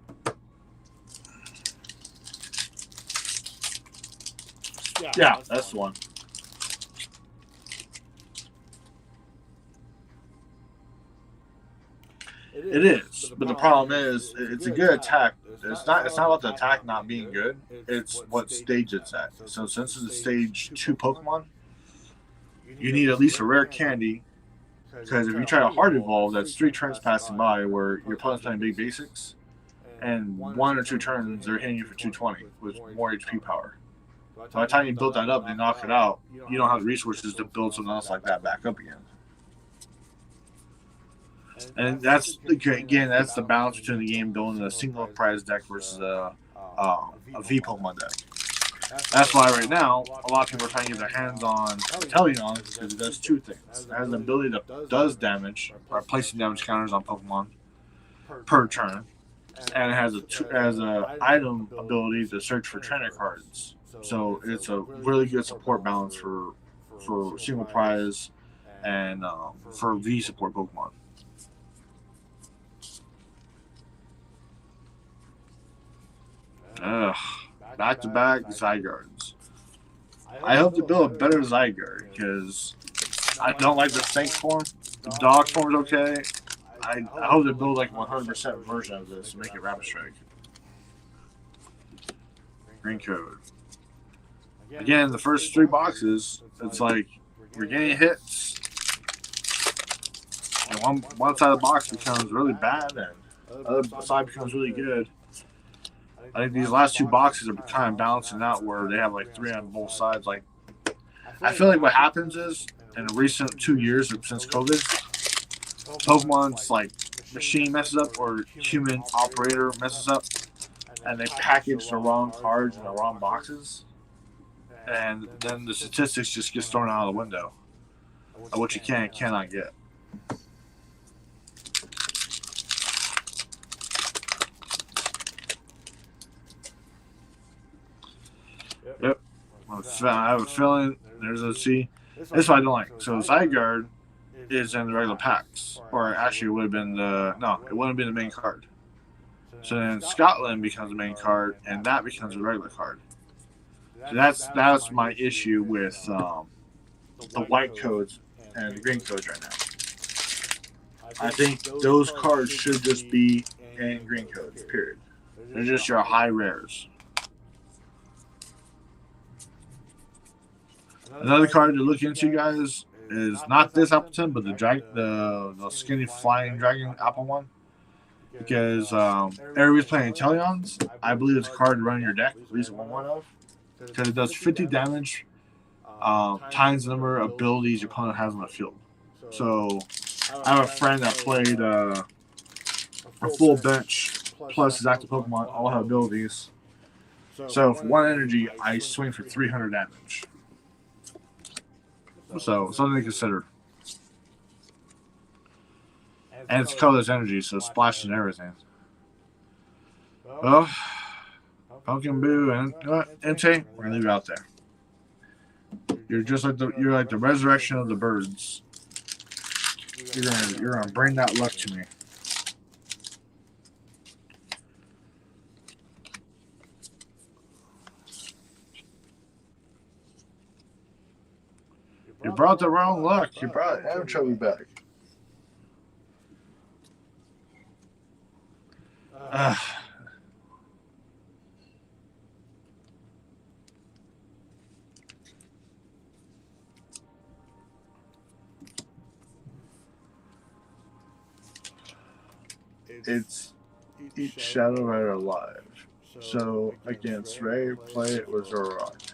Yeah, that's the one. It is, but the problem is, it's a good attack. It's not about the attack not being good. It's what stage it's at. So since it's a stage 2 Pokemon, you need at least a rare candy. Because if you try a hard evolve, that's 3 turns passing by where your opponent's playing big basics, and 1 or 2 turns they're hitting you for 220 with more HP power. By the time you build that up and knock it out, you don't have the resources to build something else like that back up again. And that's the balance between the game building a single prize deck versus a V Pokemon deck. That's why right now a lot of people are trying to get their hands on Teleon because it does 2 things. It has the ability that does damage by placing damage counters on Pokemon per turn, and it has a item ability to search for trainer cards. So it's a really good support balance for single prize and for V support Pokemon. Back-to-back Zygardes. I hope to build a better Zygarde because I don't like the snake form. The dog form is okay. I hope to build like a 100% version of this and make it Rapid Strike. Green code. Again, the first 3 boxes, it's like we're getting hits. And one side of the box becomes really bad, and the other side becomes really good. I think these last 2 boxes are kind of balancing out where they have like 3 on both sides. Like, I feel like what happens is in the recent 2 years since COVID, Pokemon's like machine messes up or human operator messes up, and they package the wrong cards in the wrong boxes, and then the statistics just get thrown out of the window of what you can and cannot get. Yep. I have a feeling there's a C. This is what I don't like. So Zygarde is in the regular packs, or actually it would have been it wouldn't have been the main card. So then Scotland becomes the main card, and that becomes a regular card. So that's my issue with the white codes and the green codes right now. I think those cards should just be in green codes, period. They're just your high rares. Another card to look into, guys, is not this Appleton, but the skinny flying dragon Apple one. Because everybody's playing Inteleons. I believe it's a card to run in your deck, at least one of. Because it does 50 damage times the number of abilities your opponent has on the field. So I have a friend that played a full bench plus his active Pokemon, all have abilities. So for one energy, I swing for 300 damage. So something to consider. And it's colorless energy, so splashes and everything. Well, Pumpkin Boo and Entei, we're gonna leave it out there. You're just like the resurrection of the birds. You're gonna bring that luck to me. You brought the wrong luck. You brought Anchovy back. It's each Shadow Rider alive. So against Ray, play it with Zoroark.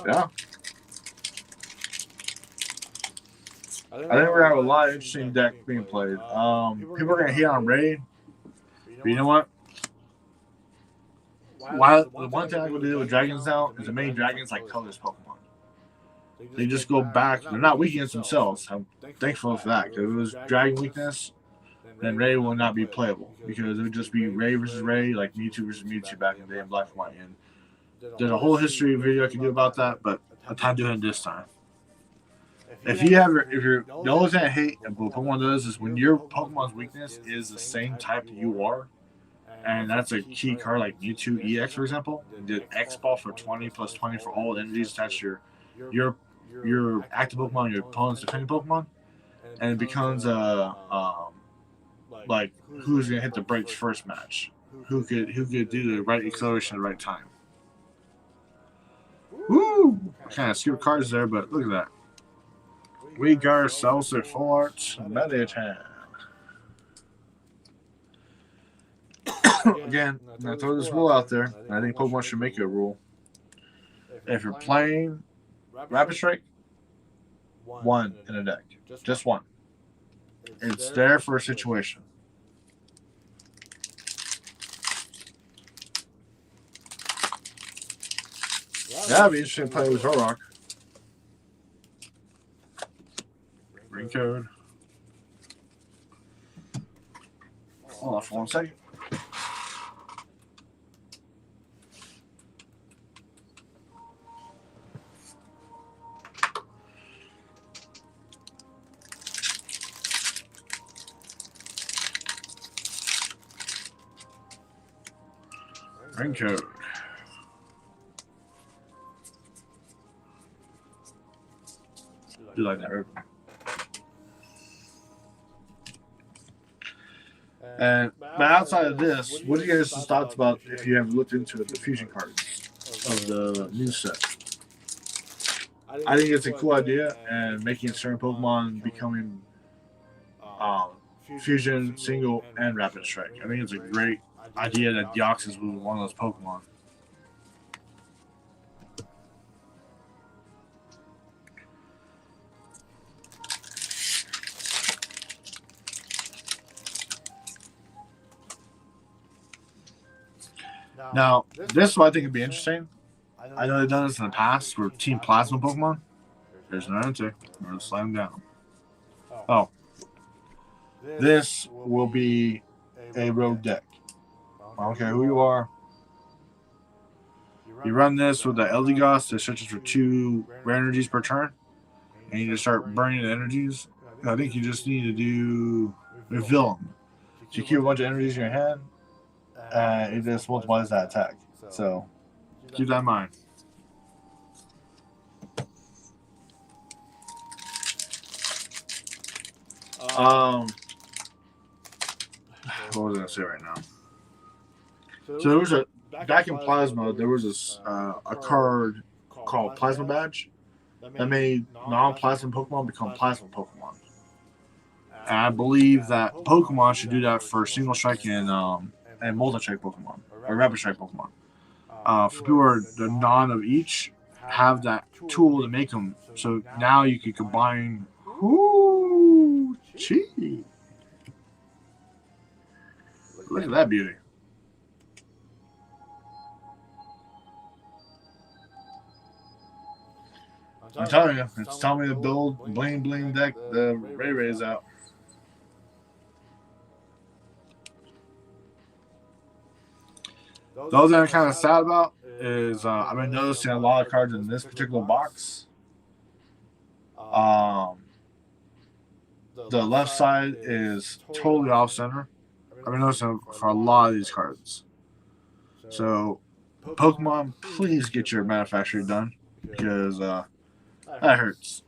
Yeah. I think we're gonna have a lot of interesting deck being played. People are gonna hate on Ray, but you know what? The one thing I would do with dragons now is the main dragons like colorless Pokemon. They just go back. They're not weak against themselves. I'm thankful for that. Because if it was dragon weakness, then Ray will not be playable. Because it would just be Ray versus Ray, like Mewtwo versus Mewtwo back in the day in Black and White. And there's a whole history video I can do about that, but I'm not doing it this time. If you're the only thing I hate about Pokemon does is when your Pokemon's weakness is the same type that you are, and that's a key card like Mewtwo EX, for example. You did X Ball for 20 plus 20 for all energies attached to your active Pokemon, your opponent's defending Pokemon, and it becomes like who's gonna hit the brakes first match, who could do the right acceleration at the right time. Woo! Kind of skip cards there, but look at that. We got ourselves a full art Mediatan. Again, I'm going to throw this rule out there. I think Pokemon should make it a rule. If you're playing Rapid Strike, one in a deck. Just one. It's there for a situation. That'd be interesting to play with Zoroark. Green code. Hold on for 1 second. Green code. Do like that, right? But outside of this, what do you guys' thoughts about if you have looked into it, the fusion cards of the new set? I think it's a cool idea, and making certain Pokemon becoming fusion, single, and rapid strike. I think it's a great idea that Deoxys was one of those Pokemon. Now, this is what I think would be interesting. I know they've done this in the past for Team Plasma Pokemon. There's another two. We're going to slide them down. Oh. This will be a rogue deck. I don't care who you are. You run this with the Eldegoss that searches for 2 rare energies per turn. and you just start burning the energies. I think you just need to do reveal them. So you keep a bunch of energies in your hand, and it just multiplies that attack. So keep that in mind. What was I gonna say right now? So there was a back in Plasma. There was this a card called Plasma Badge that made non-plasma Pokemon become plasma Pokemon. And I believe that Pokemon should do that for Single Strike and Multi Strike Pokemon or Rapid Strike Pokemon. For people who are the non of each, have that tool to make them. So now you can combine. Ooh, gee. Look at that beauty. I'm telling you, it's telling me to build bling bling deck the Ray-Rays out. The other thing I'm kind of sad about is I've been noticing a lot of cards in this particular box. The left side is totally off center. I've been noticing for a lot of these cards. So, Pokemon, please get your manufacturer done because that hurts.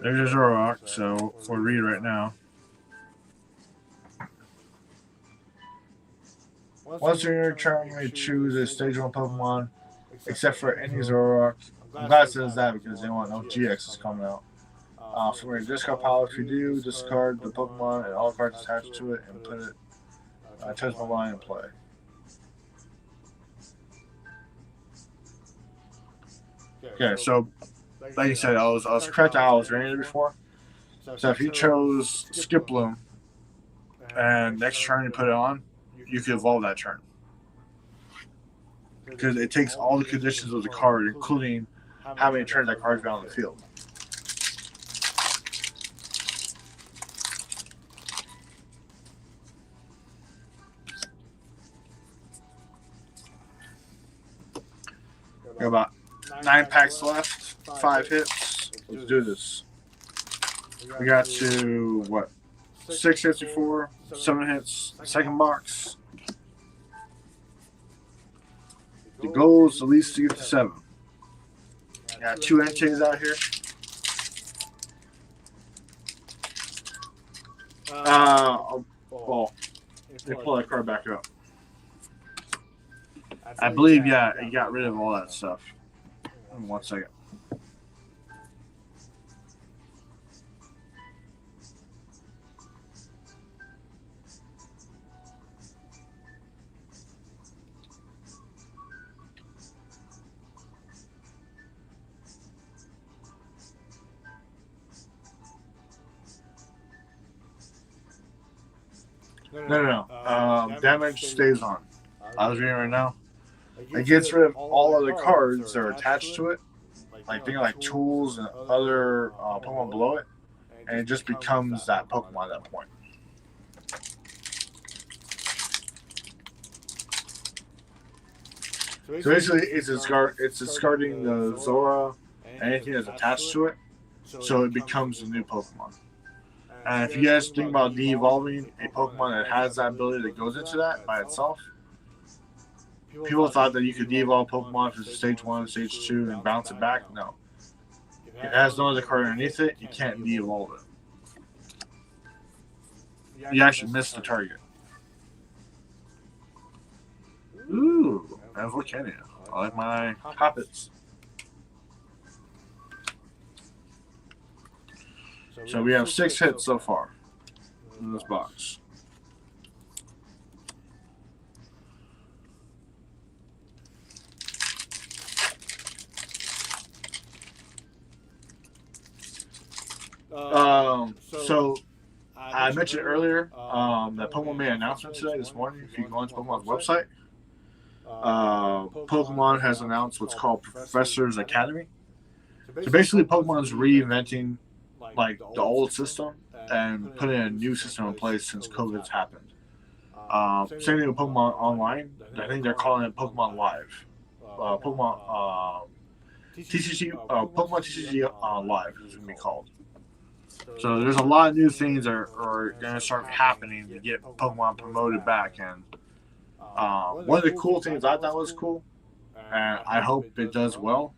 There's a Zoroark, so we'll read right now. Once in your turn, you may choose a stage 1 Pokemon, except for any Zoroark. I'm glad it says that because they want no GXs coming out. From your discard pile, if you do, discard the Pokemon and all cards attached to it and put it touch my line in play. Okay, so like you said, I was correct. I was reading it before. So if you chose Skip Bloom and next turn you put it on, you can evolve that turn because it takes all the conditions of the card, including how many turns that card's been on the field. Got about 9 packs left, 5 hits. Let's do this. We got to what? 6 hits before, 7 hits, second box. The goal is at least to get to 7. Got 2 NKs out here. Well, they pull that card back up. I believe, yeah, it got rid of all that stuff. 1 second. No. Damage stays on. I was reading right now. It gets rid of all other cards that are attached to it, like things like tools and other Pokemon below it, and it just becomes that Pokemon at that point. So basically, it's discarding the Zora, anything that's attached to it, so it becomes a new Pokemon. And if you guys think about de-evolving a Pokemon that has that ability that goes into that by itself, people thought that you could de-evolve Pokemon from stage 1 to stage 2 and bounce it back. No. If it has no other card underneath it, you can't de-evolve it. You actually missed the target. Ooh, that's Volcania. I like my Hoppets. So we have 6 hits so far in this box. So I mentioned earlier that Pokemon made an announcement today, this morning. If you go onto Pokemon's website, Pokemon has announced what's called Professor's Academy. So basically, Pokemon's reinventing like the old system and put in a new system in place since COVID's happened. Same thing with Pokemon Online. I think they're calling it Pokemon Live. TCG, Pokemon TCG Live is going to be called. So there's a lot of new things that are going to start happening to get Pokemon promoted back. And one of the cool things I thought was cool, and I hope it does well,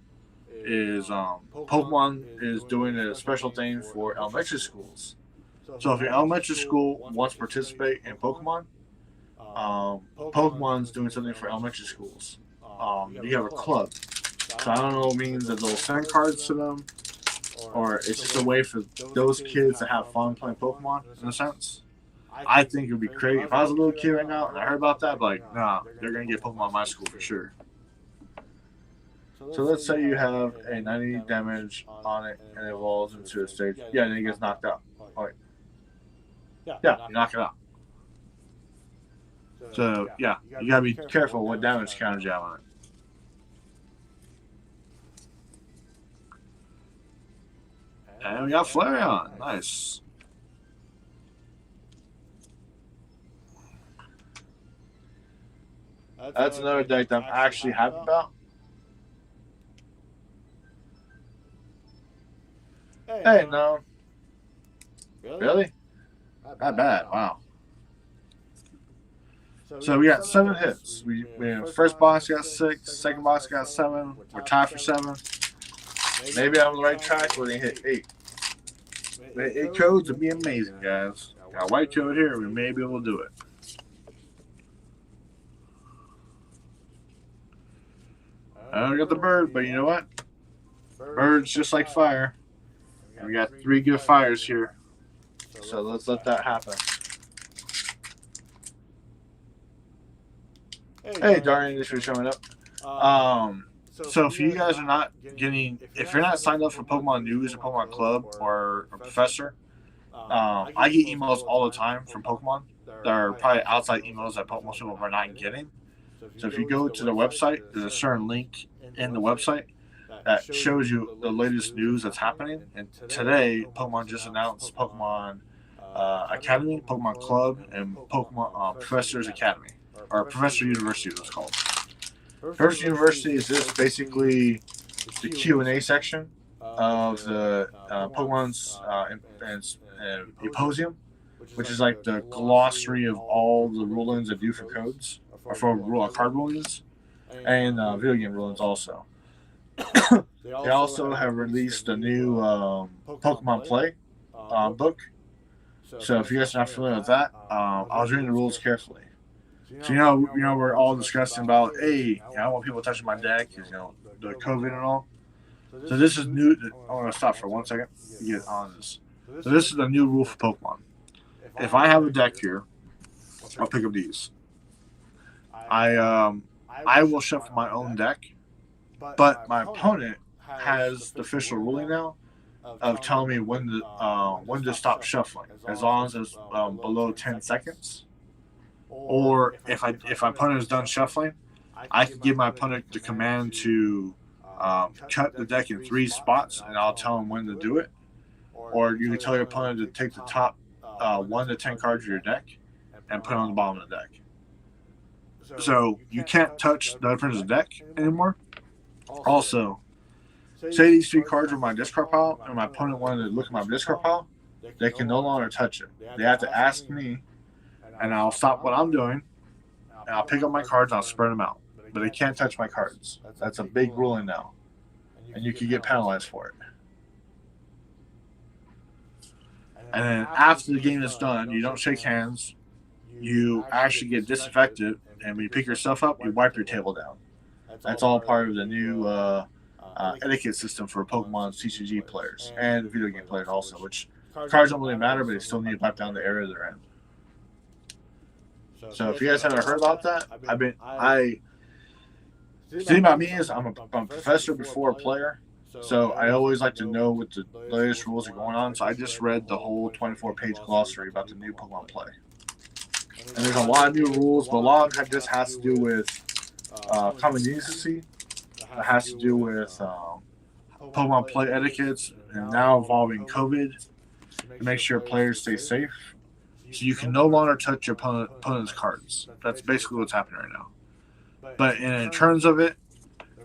is Pokemon is doing a special thing for elementary schools. So if your elementary school wants to participate in Pokemon, Pokemon's doing something for elementary schools. You have a club. So I don't know if it means that they'll send cards to them, or it's just a way for those kids to have fun playing Pokemon, in a sense. I think it would be great. If I was a little kid right now and I heard about that, I'd be like, nah, they're going to get Pokemon in my school for sure. So let's say you have a 90 damage on it and it evolves into a stage. Yeah, and then it gets knocked out. Oh, wait. Yeah, you knock it out. So, yeah, you got to be careful what damage counters you have on it. And we got Flareon. Nice. That's another deck that I'm actually happy about. Hey, no. Really? Not bad. Wow. So we got 7 hits. We first box got 6, second box got 7. We're tied for 7. Maybe I'm on the right track. We're going to hit 8. 8 codes would be amazing, guys. Got a white code here. We may be able to do it. I don't got the bird, but you know what? Bird's just like fire. And we got 3 good fires here. So let's let that happen. Hey, Darn, thanks for showing up. So if you guys are not if you're not signed up for Pokemon News or Pokemon Club or Professor, I get emails all the time from Pokemon. There are probably outside emails that most people are not getting. So if you go to the website, there's a certain link in the website that shows you the latest news that's happening. And today, Pokemon just announced Pokemon Academy, Pokemon Club, and Pokemon Professor's Academy, or Professor University, it's called. Professor University is just basically the Q&A section of the Pokemon's Imposium, which is like the glossary of all the rulings that do for codes, or for card rulings, and video game rulings also. They also have released a new Pokemon Play book. So if you guys are not familiar with that, I was reading the rules carefully. So we're all discussing about, hey, I don't want people touching my deck because the COVID and all. So this is new. I want to stop for 1 second to get on this. So this is the new rule for Pokemon. If I have a deck here, I'll pick up these. I will shuffle my own deck, but my opponent has the official ruling now of telling me when to stop shuffling, as long as it's below 10 seconds. Or if my opponent is done shuffling, I can give my opponent the command to cut the deck in 3 spots, and I'll tell him when to do it. Or you can tell your opponent to take the top 1 to 10 cards of your deck and put it on the bottom of the deck. So you can't touch the other person's deck anymore. Also, say these 3 cards are in my discard pile, and my opponent wanted to look at my discard pile, they can no longer touch it. They have to ask me, and I'll stop what I'm doing, and I'll pick up my cards and I'll spread them out. But they can't touch my cards. That's a big ruling now, and you can get penalized for it. And then after the game is done, you don't shake hands. You actually get disinfected, and when you pick yourself up, you wipe your table down. That's all part of the new etiquette system for Pokemon TCG players and video game players also, which cards don't really matter, but they still need to wipe down the area they're in. So if you guys haven't heard about that, the thing about me is I'm a professor before a player, so I always like to know what the latest rules are going on. So I just read the whole 24-page glossary about the new Pokemon Play. And there's a lot of new rules, but a lot of it just has to do with common decency. It has to do with Pokemon Play etiquettes and now involving COVID to make sure players stay safe. So you can no longer touch your opponent's cards. That's basically what's happening right now. But in terms of it,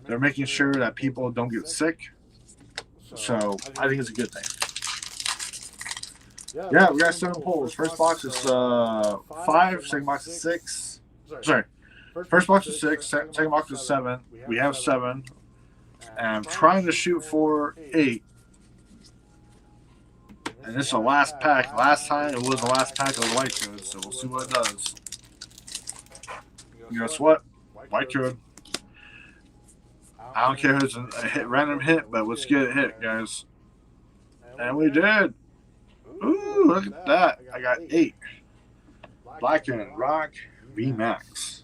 they're making sure that people don't get sick. So I think it's a good thing. Yeah, we got 7 pulls. First box is 5. Second box is 6. Sorry. First box is 6. Second box is 7. We have 7. And I'm trying to shoot for 8. And this is the last pack. Last time it was the last pack of the white code, so we'll see what it does. And guess what? White code. I don't care if it's a random hit, but let's get it hit, guys. And we did. Ooh, look at that. I got 8. Black and Rock VMAX.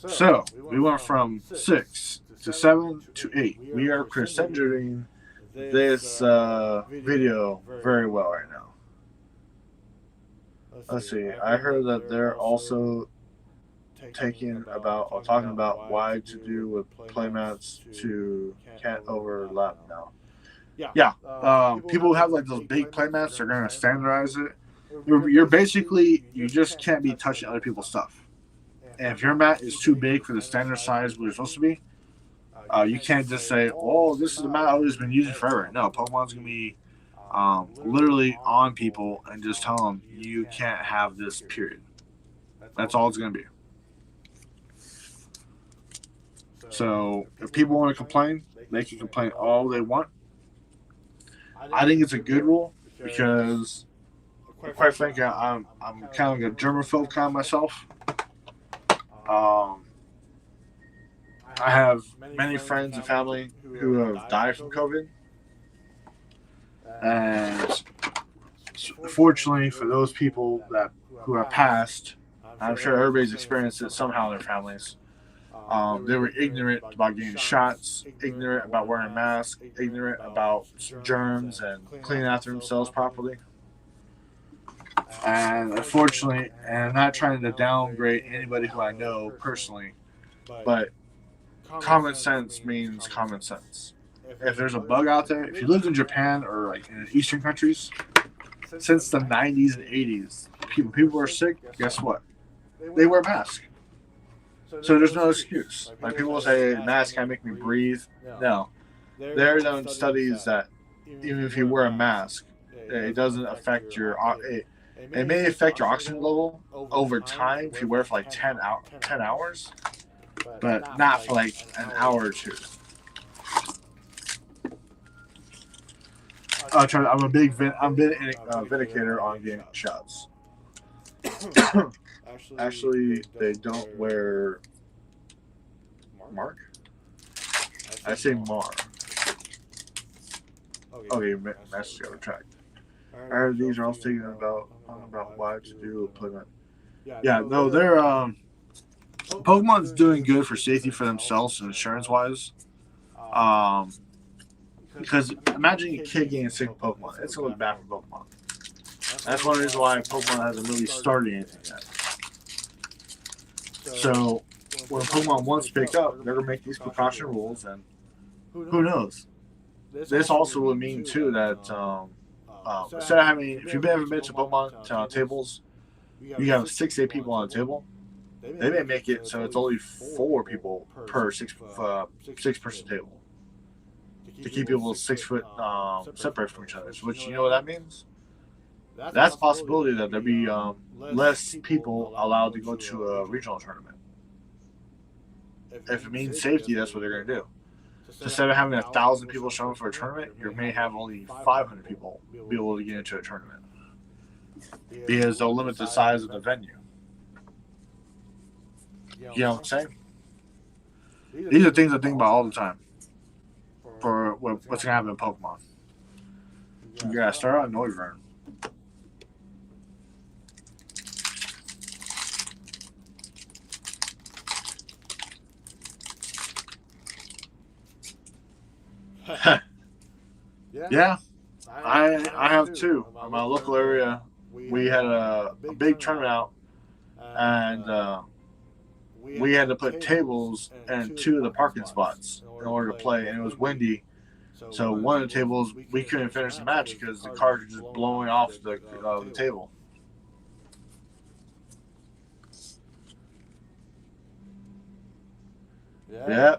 So, we went from 6 to 7 to 8. We are considering this video very well right now. Let's see. I heard that they're also talking about why to do with playmats to can't overlap now. Yeah. People who have like those big playmats are going to standardize it. You're basically, you just can't be touching other people's stuff. And if your mat is too big for the standard size where it's supposed to be, you can't just say, "Oh, this is the mat I've always been using forever." No, Pokemon's gonna be literally on people and just tell them you can't have this. Period. That's all it's gonna be. So if people want to complain, they can complain all they want. I think it's a good rule because, quite frankly, I'm kind of like a germaphobe kind of myself. I have many friends and family who have died from COVID. And fortunately for those people who have passed, I'm sure everybody's experienced it somehow in their families. They were ignorant about getting shots, ignorant about wearing masks, ignorant about germs and cleaning after themselves properly. And unfortunately, and I'm not trying to downgrade anybody who I know personally, but common sense means common sense. If there's a bug out there, if you lived in Japan or like in Eastern countries, since the 90s and 80s, people are sick, guess what? They wear masks. So there's no excuse. Like people will say, masks can't make me breathe. No. There are done studies that even if you wear a mask, it doesn't affect your... It may affect your oxygen level over time if you wear it for like 10 hours, but not for like an hour or two. I'm a big vindicator on getting shots. Actually, they don't wear Mark. I say Mar. Okay, message got retract. I heard these are all thinking about why to do a playmat. Yeah, no, they're Pokemon's doing good for safety for themselves and insurance wise. Because imagine a kid getting sick with Pokemon. It's gonna look bad for Pokemon. That's one reason why Pokemon hasn't really started anything yet. So when Pokemon wants to pick up, they're gonna make these precaution rules, and who knows? This also would mean too that instead of having, if you've ever been to Pokemon tables, you have 6 to 8 people on a table. They may make it so it's only 4 people per 6-person table to keep people 6 foot separate from each other. Which, you know what that means? That's a possibility that there'll be less people allowed to go to a regional tournament. If it means safety, that's what they're going to do. So instead of having 1,000 people showing for a tournament, you may have only 500 people be able to get into a tournament because they'll limit the size of the venue. You know what I'm saying? These are things I think about all the time for what's going to happen in Pokemon. You got to start out Noivern. Yeah, I have 2. In my local area, we had a big tournament out, and we had to put tables in 2 of the parking spots in order to play, and it was windy. So one of the tables we couldn't finish the match because the cars were just blowing off the table. Yeah,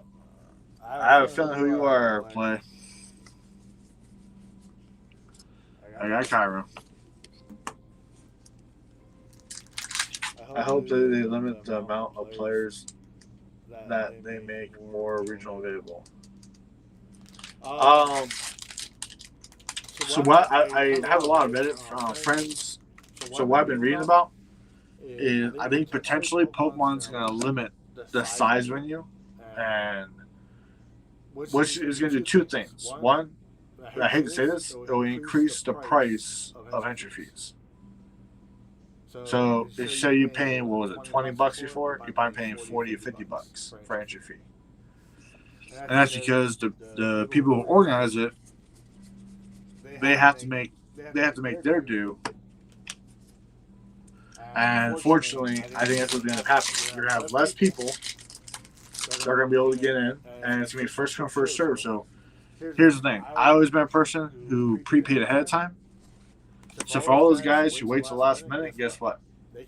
I have a feeling who you are, Play. I got Cairo. I hope that they limit the amount of players that they make more regional available. So what I have a lot of Reddit friends. So what I've been reading about is I think potentially Pokemon's going to limit the size menu, and which is going to do 2 things. One, I hate to say this, it will increase the price of entry fees. So if say you're paying, what was it, $20 before, you're probably paying $40 or $50 for entry fee. And that's because the people who organize it, they have to make their due. And unfortunately, I think that's what's going to happen. You're going to have less people that are going to be able to get in, and it's going to be first come, first serve. So here's the thing. I've always been a person who prepaid ahead of time. So for all those guys who wait till the last minute, guess what?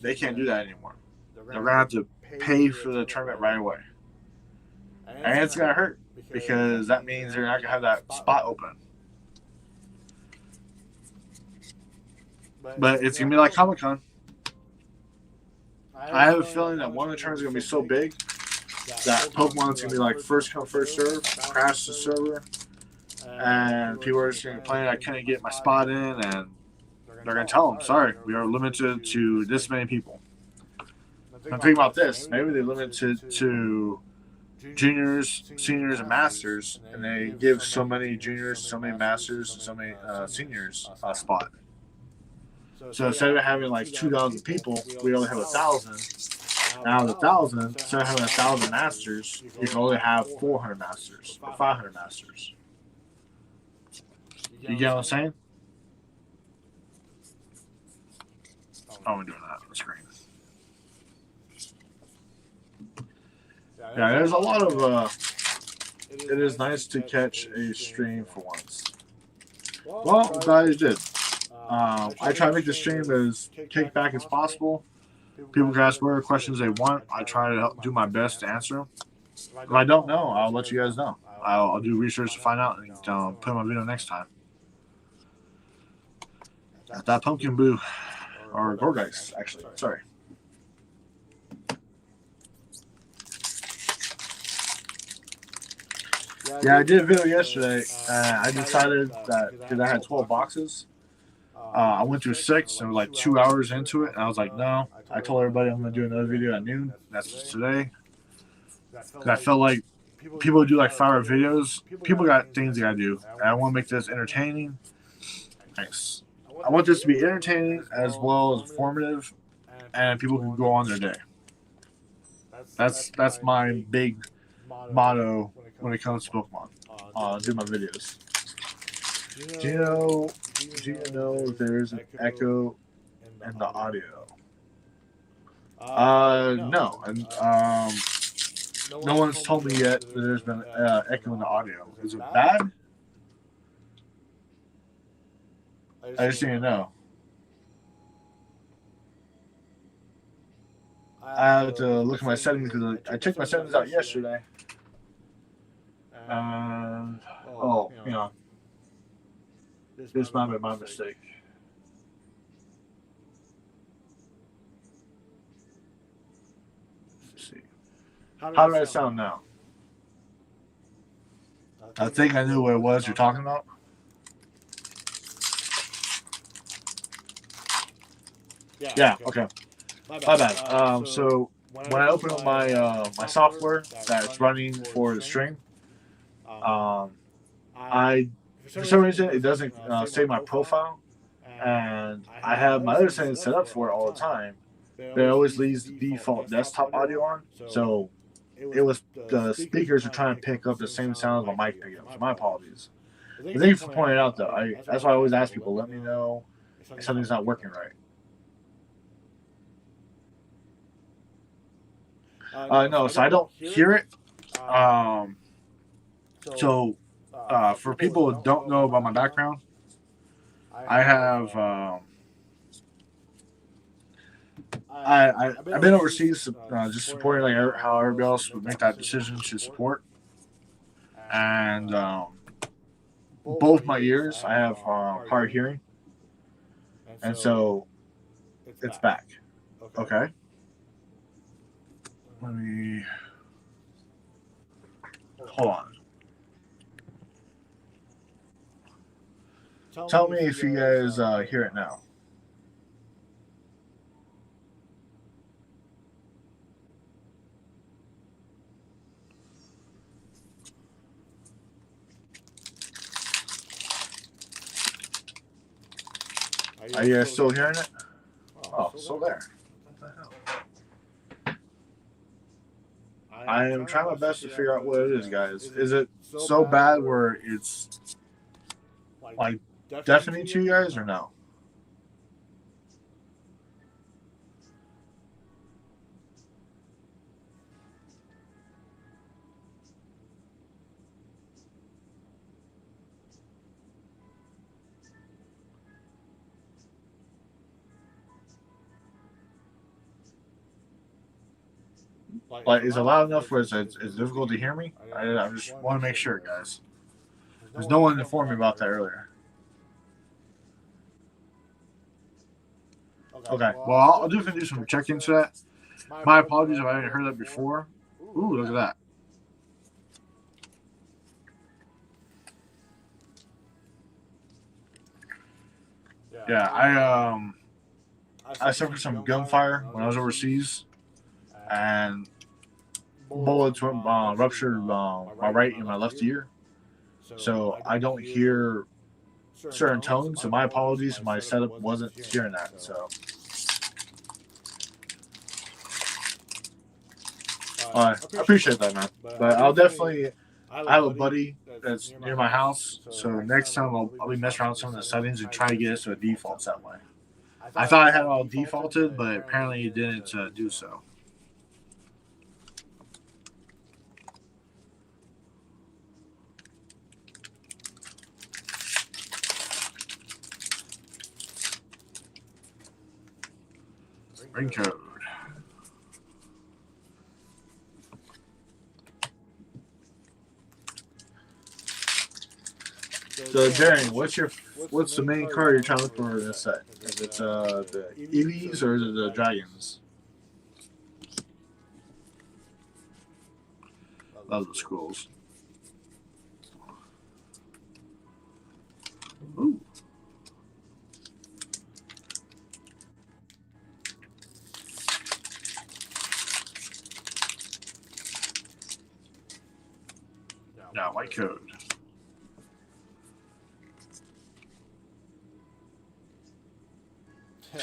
They can't do that anymore. They're going to have to pay for the tournament right away. And it's going to hurt because that means they're not going to have that spot open. But it's going to be like Comic-Con. I have a feeling that one of the tournaments is going to be so big that Pokemon's going to be like first come, first serve, crash the server, and people are just going to complain I couldn't get my spot in, and they're going to tell them, sorry, we are limited to this many people. Now think about this. Maybe they limit it to juniors, seniors, and masters, and they give so many juniors, so many masters, so many seniors a spot. So instead of having like 2,000 people, we only have 1,000. Now the 1,000, instead of having 1,000 masters, you can only have 400 masters or 500 masters. You get what I'm saying? Oh, I'm doing that on the screen. Yeah, there's a lot of. It is nice to catch a stream for once. Well, I'm glad you did. I try to make the stream as kickback as possible. People can ask whatever questions they want. I try to do my best to answer them. If I don't know, I'll let you guys know. I'll do research to find out and put in my video next time. That pumpkin blue, or Gorgeist, actually. Sorry. Yeah, I did a video yesterday. I decided that because I had 12 boxes, I went through 6 and was like 2 hours into it. And I was like, no. I told everybody I'm going to do another video at noon. That's today. Because I felt like people who do like 5-hour videos, people got things they got to do. And I want to make this entertaining. Thanks. I want this to be entertaining as well as informative, and people can go on their day. That's my big motto when it comes to Pokemon. Do my videos. Do you know if there's an echo in the audio? No. And, no one's told me yet that there's been echo in the audio. Is it bad? I just didn't know. I have to look at my settings because I checked my settings out yesterday. This might be my mistake. Let's see. How do I sound now? I think I knew what it was you're talking about. Yeah, okay. My bad. So when I open up my my software that's running for the stream, I for some reason it doesn't save my profile, and I have my other settings set up for it all the time. But it always leaves the default desktop audio on, so it was the speakers are trying to pick up the same sound as my mic picking up. So my apologies. But thank you for pointing it out, though. That's why I always ask people, let me know if something's not working right. No, so I don't hear it. So for people who don't know about my background, I have I've been overseas just supporting like how everybody else would make that decision to support, and both my ears I have hard hearing, and so it's back. Okay, let me hold on. Tell me if you guys hear it now. Are you guys still hearing it? Oh, still there. What the hell? I am trying my best to figure out what it is, guys. Is it so bad where it's like deafening to you guys or no? Like, is it loud enough where it's difficult to hear me? I just want to make sure, guys. There's no one informed me about that earlier. Okay, well, I'll definitely do some check into that. My apologies if I hadn't heard that before. Ooh, look at that. Yeah, I suffered some gunfire when I was overseas, and bullets ruptured my right and my left ear, so I don't hear certain tones. So my apologies, my setup wasn't hearing that. So I appreciate that, man. But I'll definitely. I have a buddy that's near my house, so next time I'll be messing around with some of the settings and try to get us to a default that way. I thought I had it all defaulted, but apparently it didn't do so. Ring code. So, Darren, what's the main card you're trying to look for in this set? Is it the Eevees or is it the Dragons? Love the scrolls. Ooh. Now, white code.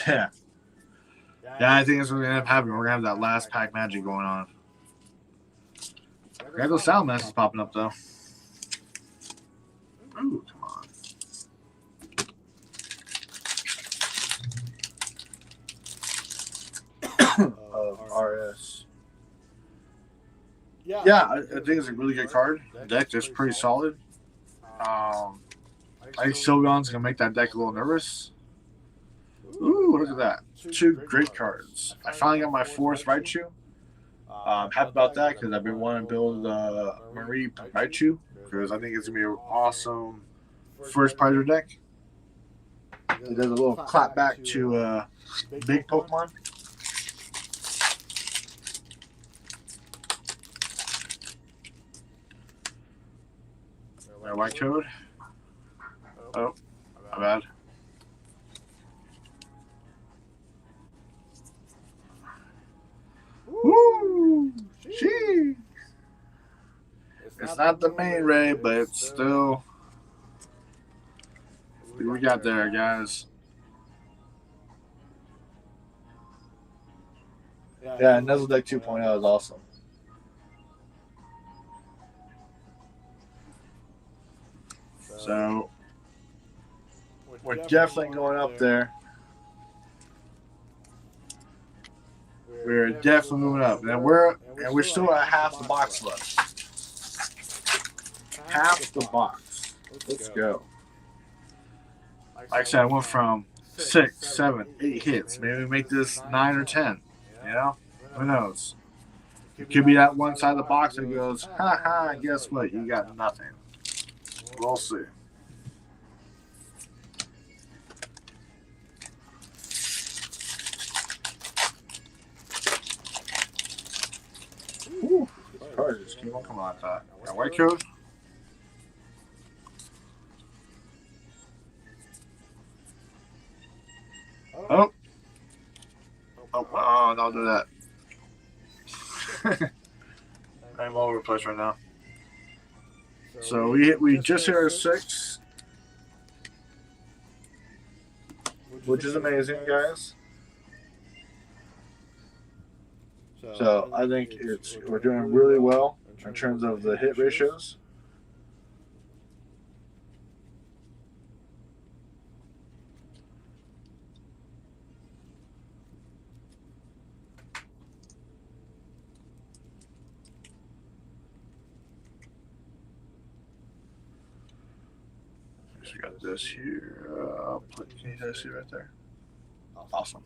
Yeah. Yeah, I think that's what's going to end up happening. We're going to have that last pack magic going on. We got those sound messages popping up, though. Ooh, come on. RS. Yeah, I think it's a really good card. The deck is pretty solid. I think Sylveon's going to make that deck a little nervous. Ooh, look at that. Two great cards. I finally got my fourth Raichu. I'm happy about that because I've been wanting to build Marie Raichu because I think it's going to be an awesome first prizer deck. It does a little clap back to big Pokemon. White code. Oh, my bad. Woo! Gee! It's not the main raid, but it's still. What we got there, guys? Yeah, Nuzzle Deck 2.0 is awesome. So, we're definitely going up there. We're definitely moving up. And we're still at half the box left. Half the box. Let's go. Like I said, I went from 6, 7, 8 hits. Maybe we make this 9 or 10. You know? Who knows? It could be that one side of the box that goes, ha ha, guess what? You got nothing. We'll see. Whew. Cards just keep on coming out that. Got white code. Oh. Oh, don't do that. I'm all over the place right now. So we just hit our 6, which is amazing, guys. So I think we're doing really well in terms of the hit ratios. So we got this here. Can you guys see right there? Awesome.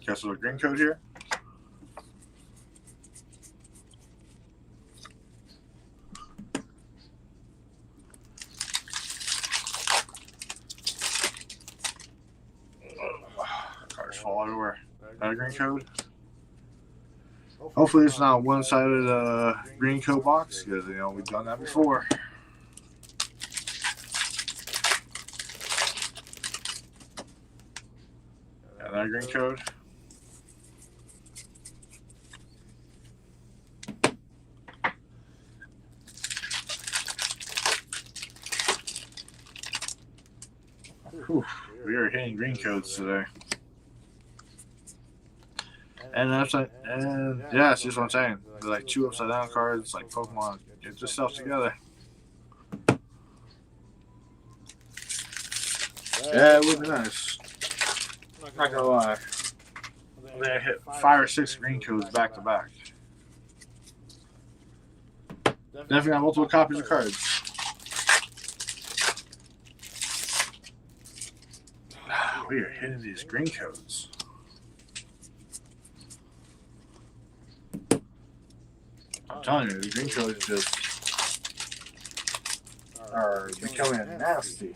Guess there's a green code here. Cards fall everywhere. Got a green code. Hopefully it's not a one-sided green code box because we've done that before. Got that green code. Whew, we are hitting green codes today. And that's like, and yeah, that's just what I'm saying. They're like 2 upside down cards, like Pokemon. Get this stuff together. Yeah, it would be nice. Not gonna lie. They hit 5 or 6 green codes back to back. Definitely got multiple copies of cards. We are hitting these green codes. I'm telling you, the green codes just are becoming nasty.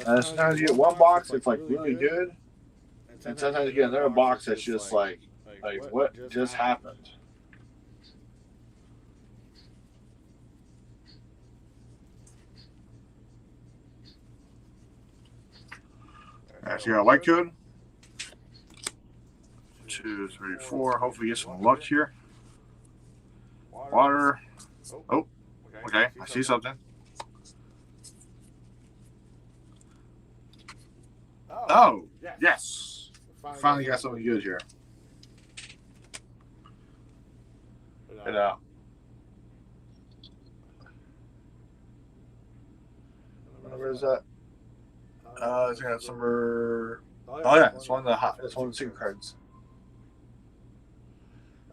Sometimes you get one box that's like really good, and sometimes you get another box that's just like what just happened? Alright, so you got a white code. 2, 3, 4. Hopefully get some luck here. Water. Oh, okay. I see something. Oh, yes. Finally got something good here. Get out. Where is that? I think that's number. Oh yeah, it's one of the secret cards.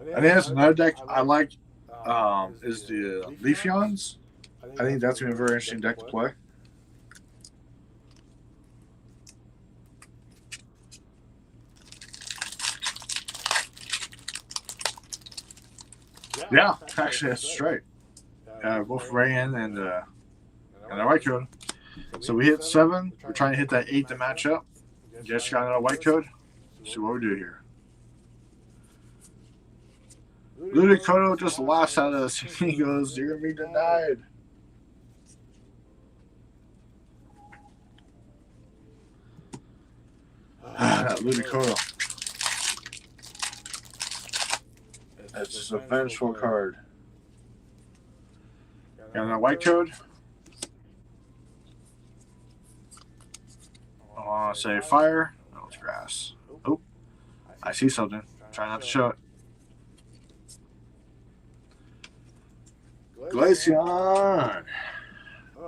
I think that's another deck I like. Is the Leafeons. I think that's gonna be a very interesting deck to play. Yeah, actually that's straight. Both Rayan and the white code. So we hit 7. We're trying to hit that 8 to match up. Just got another white code. See what we do here. Ludicolo just laughs at us. He goes, "You're gonna be denied." That Ludicolo. That's a vengeful card. Got another white code. I want to say fire. No, it's grass. Oh, I see something. Try not to show it. Glaceon.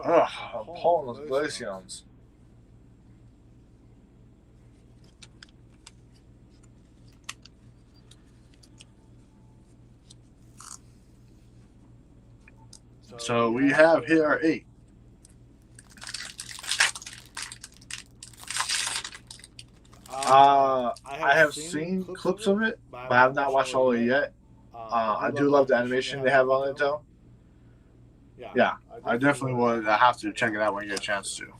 Ugh, I'm pulling those Glaceons. So we have here our 8. I have seen clips of it, but I have not watched all of it yet. I do love the animation they have on it, though. Yeah, I definitely would have to check it out when you get a chance to.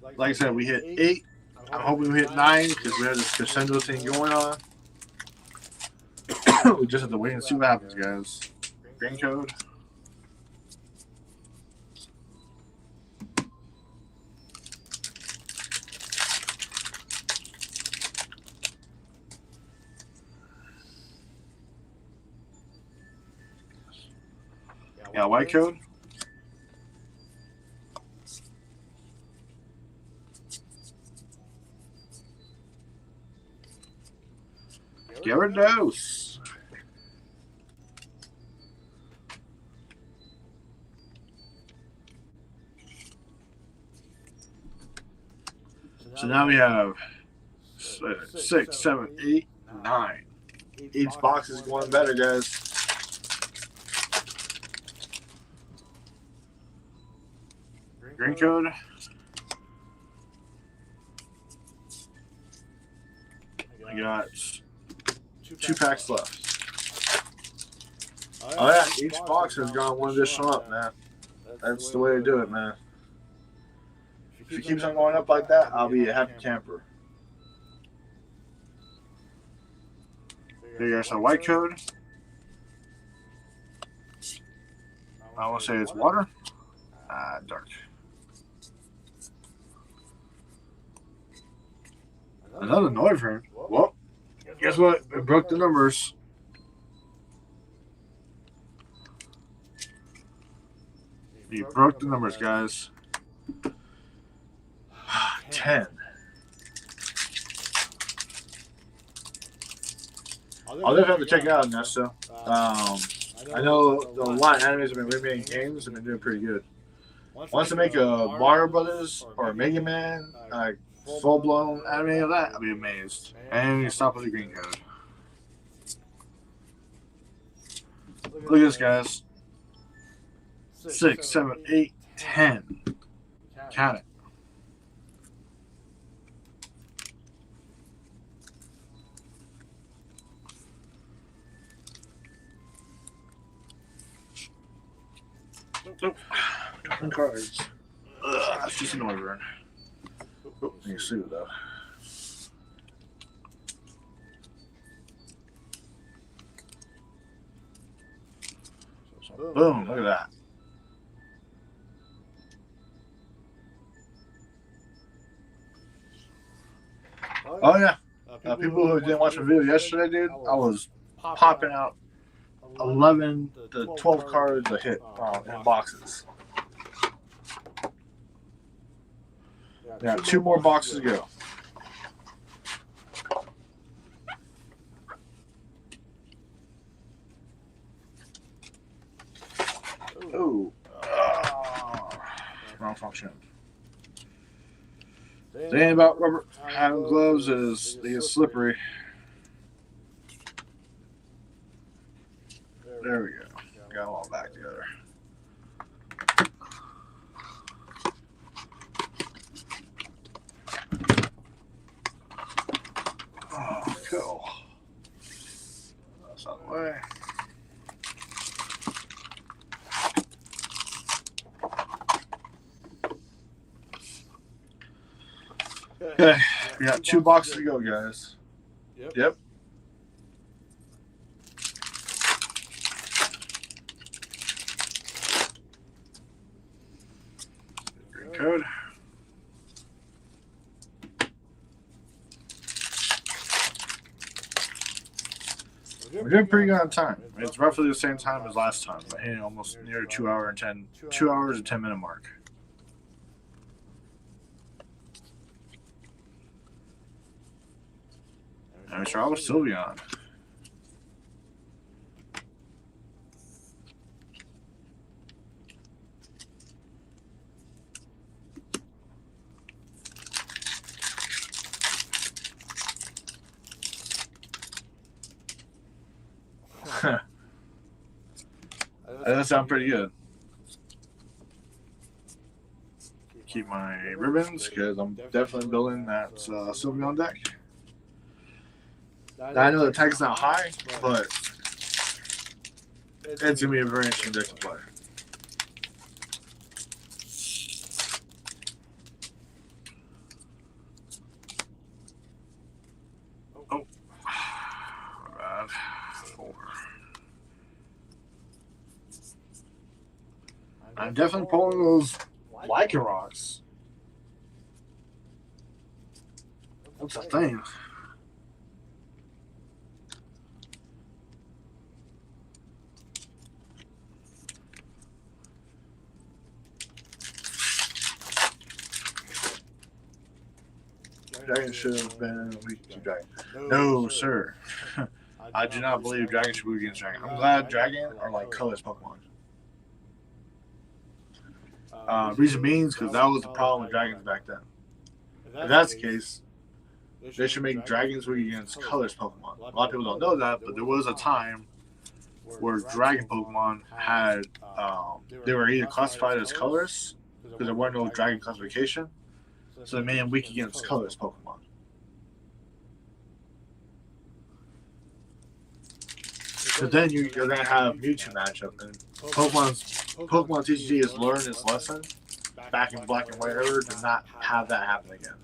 Like I said, we hit 8. I'm hoping we hit 9 because we have this crescendo thing going on. We just have to wait and see what happens, guys. Green code. Yeah, white code. Gyarados. So now we have 6, 7, 8, 9. Each box is going better, guys. Green code. I got 2 packs left. Oh yeah, each box has gone one additional up, man. That's the way to do it, man. If it keeps on going up like that, I'll be a happy camper. Here you guys have white code. I want to say it's water. Dark. Another Noivern. Well, guess what? It broke the numbers. You broke the numbers, guys. 10. I'll definitely have to check it out, Nesta. I know a lot of animes have been remaking games and been doing pretty good. Wants to make a Mario Brothers or a Mega Man, full-blown anime of that, I'll be amazed. And you stop with the green code. Look at this, guys. 6, 7, 8, 10. Count it. Nope. Different cards. That's just an Noivern. Oh, you see it though. Boom, look at that. Oh yeah. People who didn't watch my video yesterday, dude, I was popping out 11 to 12 cards a hit in boxes. Yeah, 2 more boxes to go. Oh, wrong function. The thing about rubber hand gloves is they get slippery. There we go. Got them all back together. Oh, cool. That's out of the way. Okay, we got 2 boxes to go, guys. Yep. Green code. We're doing pretty good on time. It's roughly the same time as last time, but hitting almost near 2 hours and 10 minute mark. Let me try with Sylveon. That does sound pretty good. Keep my ribbons because I'm definitely building that Sylveon deck. I know the tech is not high, but it's going to be a very interesting deck to play. Oh, bad. 4. I'm definitely pulling those Lycanrocs. What's the thing? Dragon should have been weak to Dragon. No, sir. I do not believe Dragon should be weak against Dragon. I'm glad Dragon are like colorless Pokemon. Reason being because that was the problem with Dragons back then. If that's the case, they should make Dragons weak against colorless Pokemon. A lot of people don't know that, but there was a time where Dragon Pokemon had they were either classified as colorless because there weren't no Dragon classification, so they made them weak against colorless Pokemon. So then you're going to have Mewtwo matchup, and Pokemon TCG has learned its lesson back in Black and White era to not have that happen again.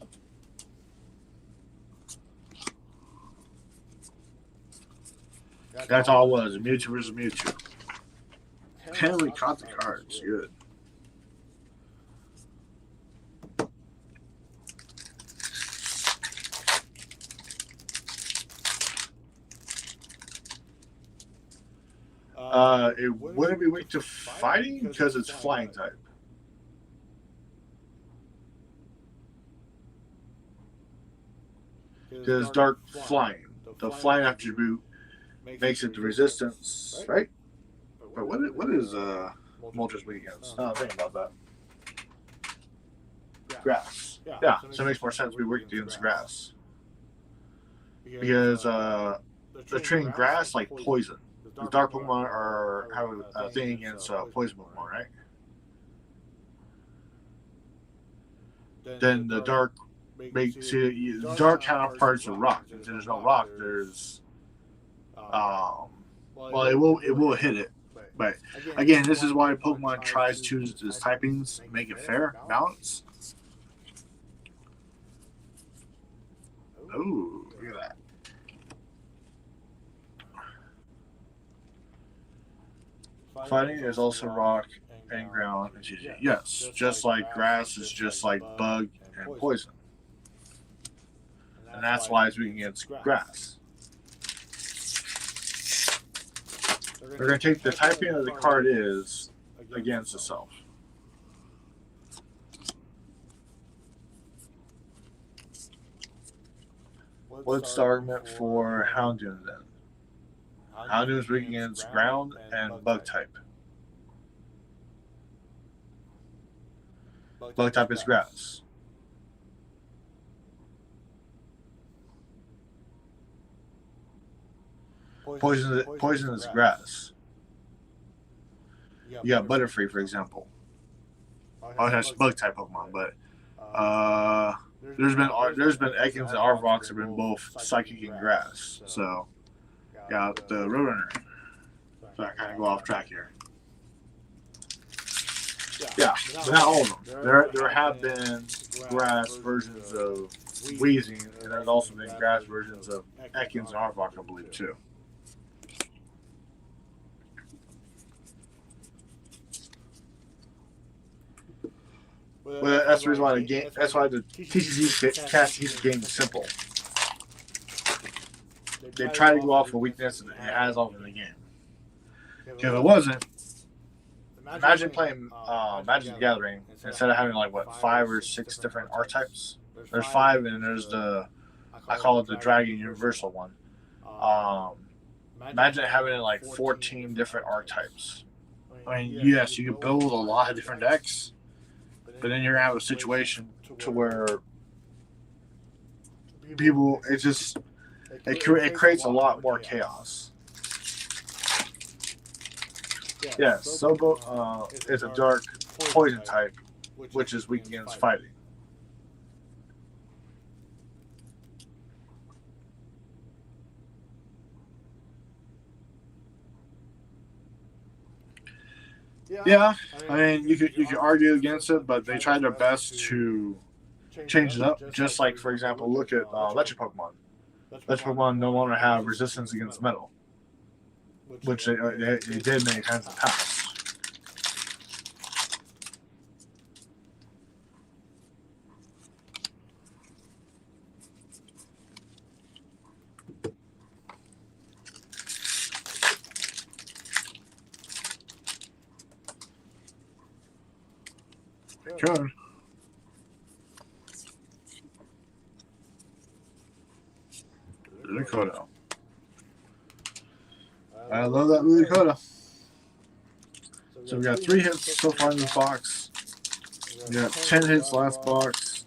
That's all it was, Mewtwo versus Mewtwo. And we caught the cards, good. It wouldn't be weak to fighting because it's flying type. Because dark flying. The flying attribute makes it the resistance, right? But what is Moltres weak against? No, think about that. Grass. Yeah, so it makes more sense to be weak against grass. Because they're treating grass like poison. The dark Pokemon have a thing against poison Pokemon, right? Then the dark dark counterparts of rock. If there's no rock, there's well, it will hit it. But again, this is why Pokemon tries to choose its typings, make it fair, balance. Oh, look at that. Fighting is also rock and ground and GG. Yes, just like grass is just like bug and poison. And that's why it's weak against grass. They're going to take the typing of the card is against itself. What's the argument for Houndoom then? Houndoom is weak against ground and bug type. Bug type is grass. Poison is grass. You got Butterfree, for example. Oh, that's bug type Pokemon, but there's been Ekans and Arvox have been both psychic and grass. So got the Roadrunner. So I kind of go off track here. Yeah, but not all of them. There have been grass versions of Weezing, and there's also been grass versions of Ekans and Arvox, I believe, too. Well, that's the reason why the game. That's why the TCG cast each game is simple. They try to go off a weakness and it has all in the game. If it wasn't, imagine playing Magic the Gathering instead of having like 5 or 6 different archetypes. There's 5, and there's the I call it the Dragon Universal one. Imagine having like 14 different archetypes. I mean, yes, you can build a lot of different decks, but then you're gonna have a situation to where people, it creates a lot more chaos. Yes, Sobo is a dark poison type, which is weak against fighting. Yeah, I mean you could argue against it, but they tried their best to change it up. Just like, for example, look at electric Pokemon. Electric Pokemon no longer have resistance against metal, which they did many times in the past. Good. Ludicolo. I love that Ludicolo. So we got 3 hits so far in this box. We got 10 hits last box.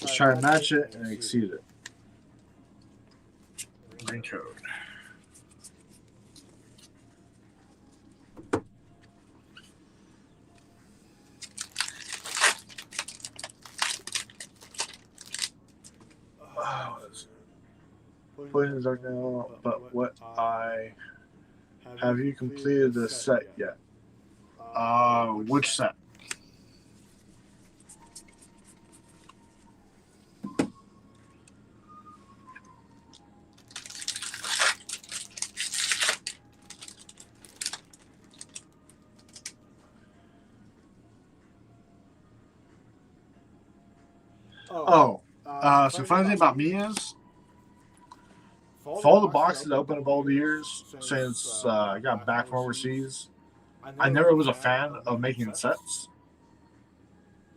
Let's try and match it and exceed it. Green code. Poison is dark now, but what have you completed the set yet? Which set? So funny thing about me is, for all the boxes I opened up all the years since I got back from overseas, I never was a fan of making sets.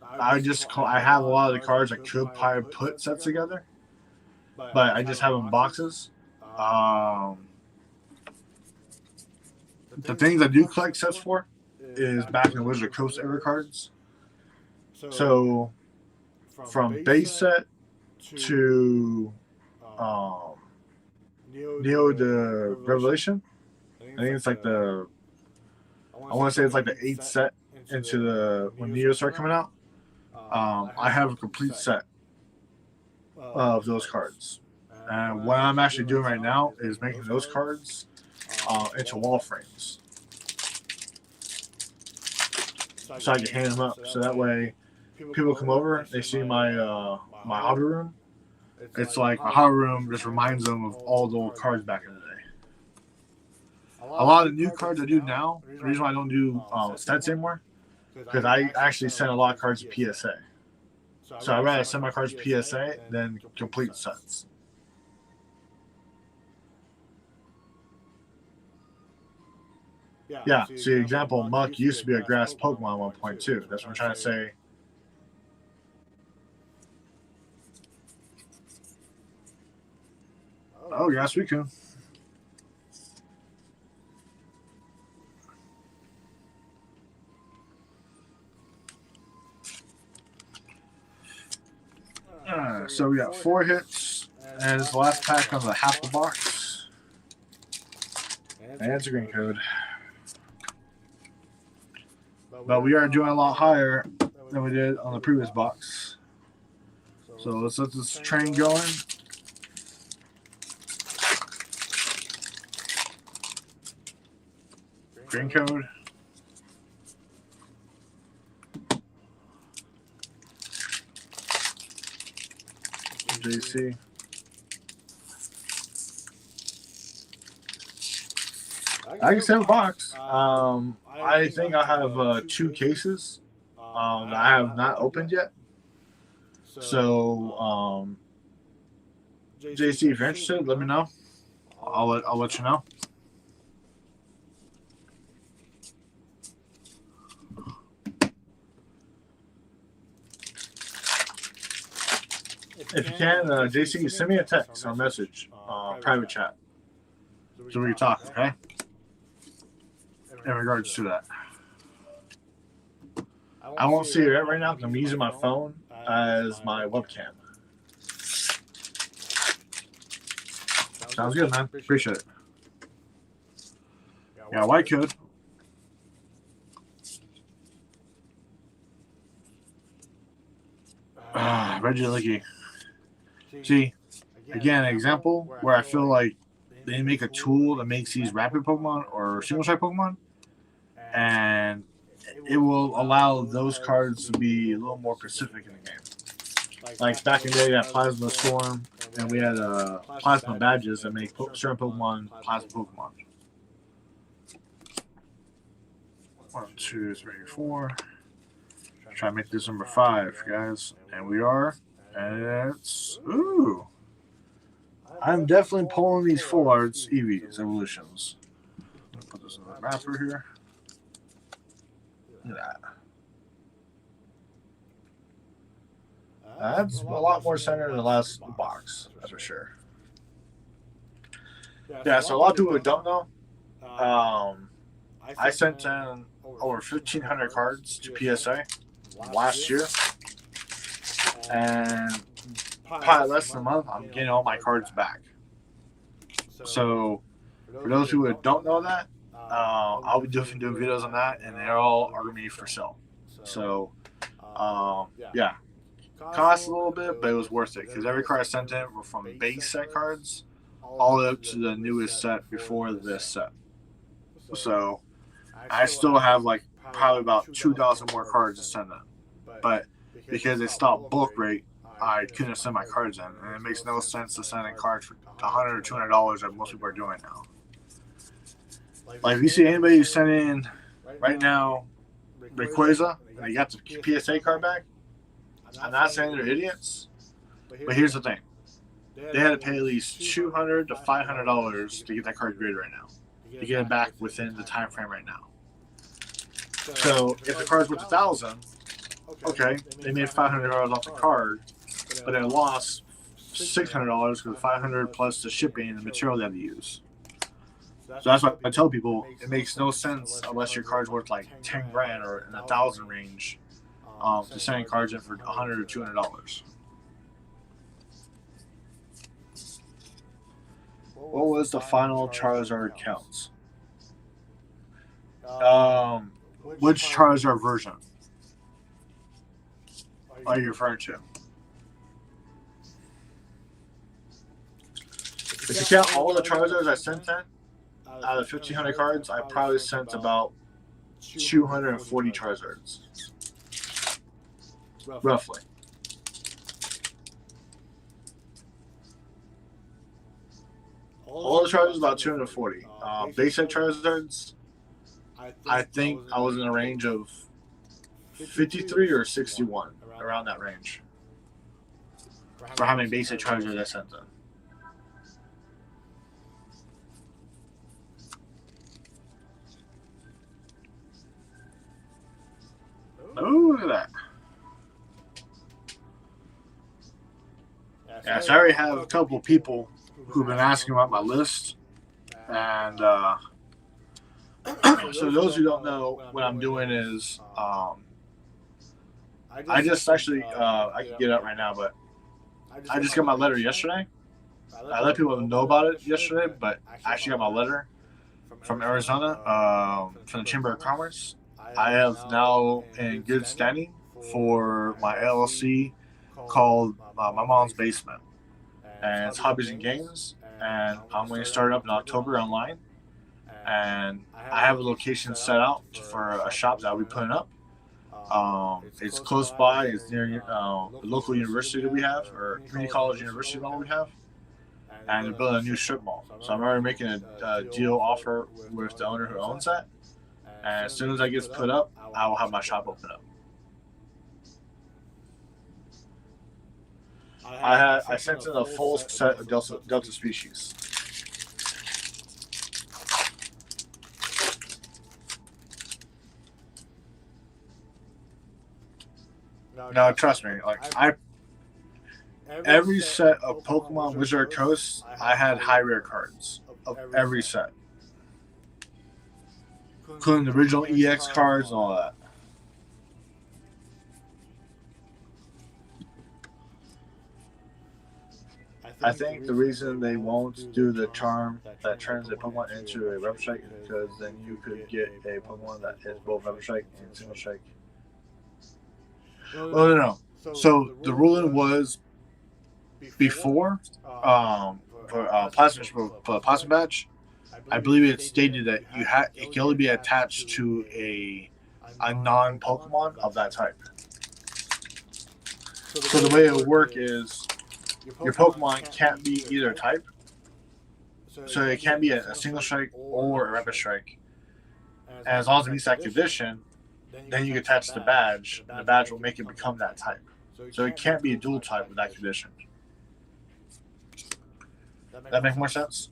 I have a lot of the cards I could probably put sets together, but I just have them in boxes. The things I do collect sets for is back in the Wizard Coast era cards. So from base set to Neo the Revelation, I think it's like I want to say it's like the 8th set into the when Neo started coming out. I have a complete set of those cards, and what I'm actually doing right now is making those cards into wall frames, so I can hand them up. So that way, people come over, they see my my hobby room. It's like my hobby room just reminds them of all the old cards back in the day. A lot of the new cards I do now, the reason why I don't do sets anymore, because I actually send a lot of cards to PSA. So I'd rather send my cards to PSA than complete sets. Yeah, see, example, Muck used to be a grass Pokemon 1.2. That's what I'm trying to say. Oh, yes, we can. So we got 4 hits, and it's the last pack on the half the box. And it's a green code. But we are doing a lot higher than we did on the previous box. So let's let this train going. Green code. JC. I can send a box. I think I have 2 cases that I have not opened yet. So, JC, if you're interested, let me know. I'll let you know. If you can, JC, send me a text or message, private chat, so we can talk, okay? In regards to that. I won't see it right now because I'm using my phone as my webcam. Sounds good, man. Appreciate it. Yeah, white code. Reggie Licky. See, again, an example where I feel like they make a tool that makes these rapid Pokemon or single strike Pokemon, and it will allow those cards to be a little more specific in the game. Like back in the day, you had Plasma Storm, and we had Plasma Badges that make certain Pokemon Plasma Pokemon. 1, 2, 3, 4. Try to make this number 5, guys. And we are. And it's. Ooh. I'm definitely pulling these full arts EVs, evolutions. Let me put this in the wrapper here. Look at that. That's a lot more center than the last box, that's for sure. Yeah, so a lot of people who don't know, I sent in over 1,500 cards to PSA last year, and probably less than a month, I'm getting all my cards back. So, for those who don't know that, I'll be definitely doing videos on that, and they're all are going to be for sale. So, yeah. Cost a little bit, but it was worth it because every card I sent in were from base set cards all the way up to the newest set before this set. So I still have like probably about 2,000 more cards to send in, but because they stopped bulk rate, I couldn't send my cards in, and it makes no sense to send in cards for $100 or $200 that most people are doing now. Like if you see anybody who's sending in right now Rayquaza and they got the PSA card back, I'm not saying they're idiots, but here's the thing. They had to pay at least $200 to $500 to get that card graded right now, to get it back within the time frame right now. So if the card's worth $1,000, okay, they made $500 off the card, but they lost $600 because $500 plus the shipping and the material they had to use. So that's why I tell people it makes no sense unless your card's worth like 10 grand or in the 1,000 range. To sending cards in for $100 or $200. What was the final Charizard counts? Which Charizard version are you referring to? If you count all the Charizards I sent in, out of 1,500 cards, I probably sent about 240 Charizards. Roughly. All the Charizards about 240. Basic Charizards, I think I was in the range of 53 or 61, around that range. For how many basic Charizards I sent in. Oh, look at that. Yeah, so I already have a couple people who've been asking about my list. And so those who don't know, what I'm doing is I just actually, I can get it out right now, but I just got my letter yesterday. I let people know about it yesterday, but I actually got my letter from Arizona, from the Chamber of Commerce. I have now in good standing for my LLC called My Mom's Basement, and it's Hobbies and Games, and I'm going to start it up in October online, and I have a location set out for a shop that I'll be putting up. It's close by, it's near the local university that we have, or community college university that we have, and they're building a new strip mall. So I'm already making a deal offer with the owner who owns that, and as soon as that gets put up, I will have my shop open up. I sent in a full set of Delta species. No, trust me. Like every set of Pokemon Wizard Coast, I had high rare cards of every set, including the original EX cards and all that. I think the reason they won't do the charm that turns a Pokemon into a Reptar Strike is because then you could get a Pokemon that is both Reptar Strike and Single Strike. Oh, no. So the ruling was before for Plasma Badge, I believe it stated that it can only be attached to a non-Pokemon of that type. So the way it would work is your Pokemon can't be either type. So it can't be a Single Strike or a Rapid Strike. And as long as it meets that condition, then you can attach the badge, and the badge will make it become that type. So it can't be a dual type with that condition. That make more sense?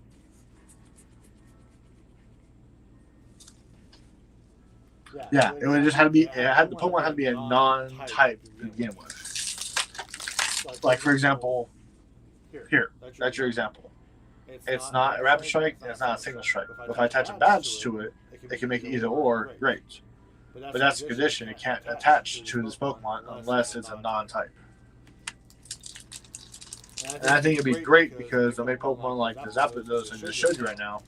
Yeah, it would just had to be. The Pokemon had to be a non-type to begin with. Like for example, here, that's your example. It's not a Rapid Strike and it's not a Single Strike. But if I attach a badge to it, it can make it either or. Great. But that's the condition. It can't attach to this Pokemon unless it's a non-type. And I think it'd be great because they'll make Pokemon like the Zapdos I just showed you right now,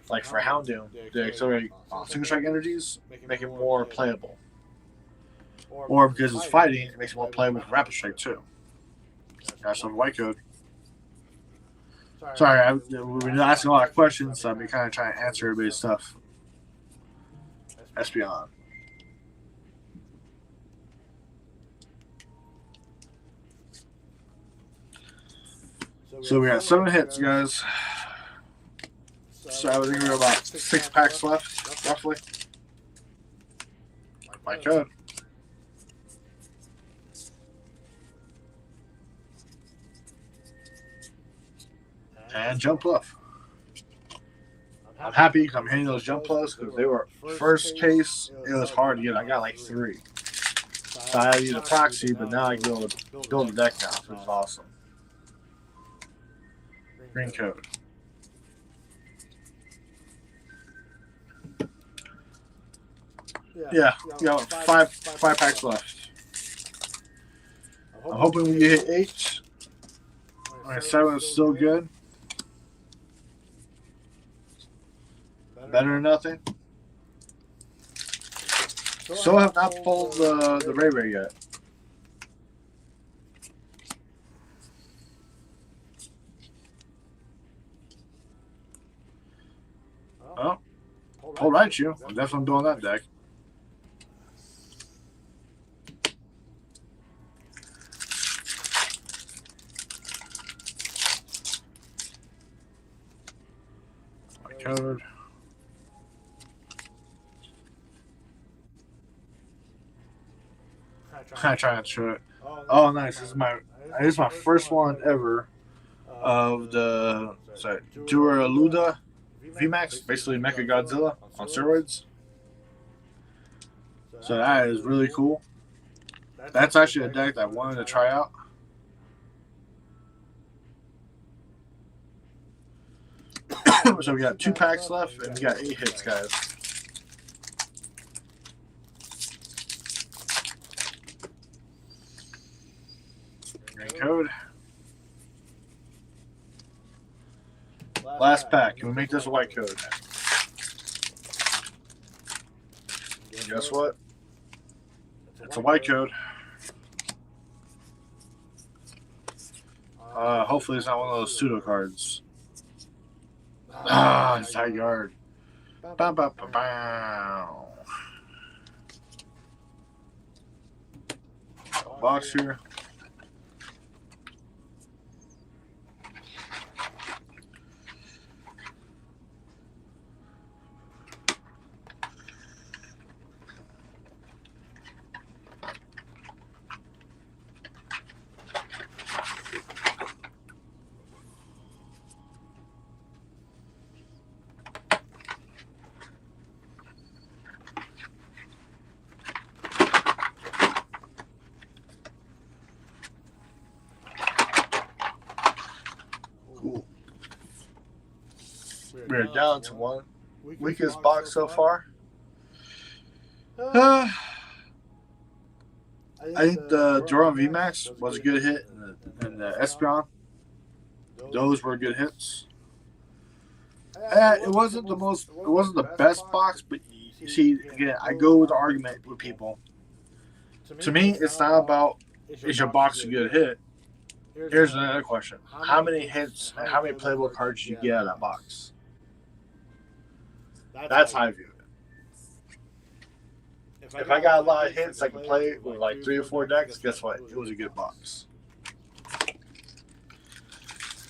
like for Houndoom, they accelerate Single Strike energies, make it more playable. Or because it's fighting, it makes it more playable with Rapid Strike too. That's some white code. Sorry, we've been asking a lot of questions, so I've been kind of trying to answer everybody's stuff. Espeon. So we got 7 hits, guys. So I think we have about 6 packs left, roughly. My code. And Jump Bluff. I'm happy because I'm hitting those Jump Bluffs because they were first case. It was hard to get. I got like 3. So I had to use a proxy, but now I can build the deck now, which is awesome. Green code. Yeah, we got 5 packs left. I'm hoping we hit 8. My 7 is still good. Better than nothing. Still have not pulled the Ray Ray yet. Oh, all right, you. I'm definitely doing that deck. My code. I'm trying to show it. Oh, nice. This is my first one ever of the Duraluda VMAX, basically Mecha Godzilla on steroids. So that is really cool. That's actually a deck that I wanted to try out. So we got 2 packs left and we got 8 hits, guys. Green code. Last pack. Can we make this a white code? Guess what? It's a white code. Hopefully it's not one of those pseudo cards. Ah, it's Tight Guard. Bow, bow, bow, bow. Box here. we're down to one. Weakest box so far. I think the Durham VMAX was a good hit, and the Espion. Those were good hits. It wasn't the best box, but you see, again, I go with the argument with people. To me, it's not about is your box a good hit. Here's another question: how many hits and how many playable cards did you get out of that box? That's how I view it. If I got a lot of hits I can play with like 3 or 4 decks, guess what? It was a good box.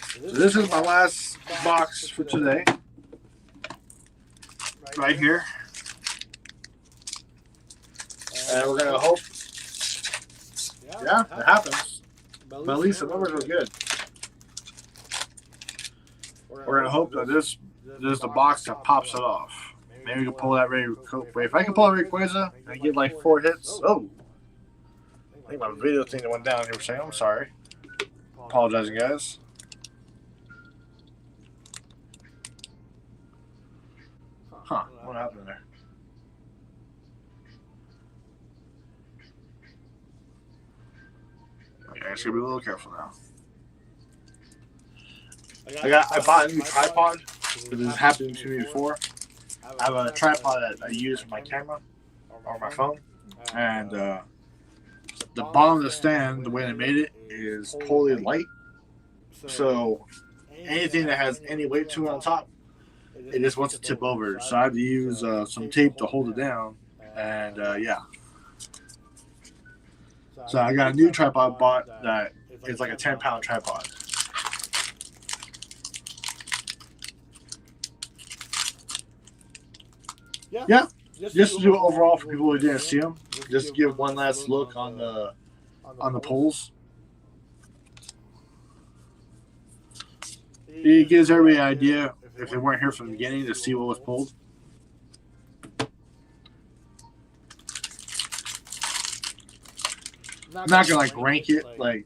So this is my last box for today. Right here. And we're going to hope. Yeah, it happens. But at least the numbers were good. We're going to hope that this is the box that pops it off. Maybe we can pull that if I can pull a Rayquaza and get like 4 hits. Oh. I think my video thing that went down here was saying, I'm sorry. Apologizing, guys. Huh, what happened there? Okay, I just gotta be a little careful now. I bought a new tripod because this happened to me before. I have a tripod that I use for my camera or my phone, and the bottom of the stand, the way they made it, is totally light. So anything that has any weight to it on top, it just wants to tip over. So I have to use some tape to hold it down, and yeah. So I got a new tripod bought that is like a 10-pound tripod. Yeah, just to do it overall for people who didn't see them. Just to give one last look on the polls. It gives everybody an idea, if they weren't here from the beginning, to see what was pulled. I'm not gonna like rank it like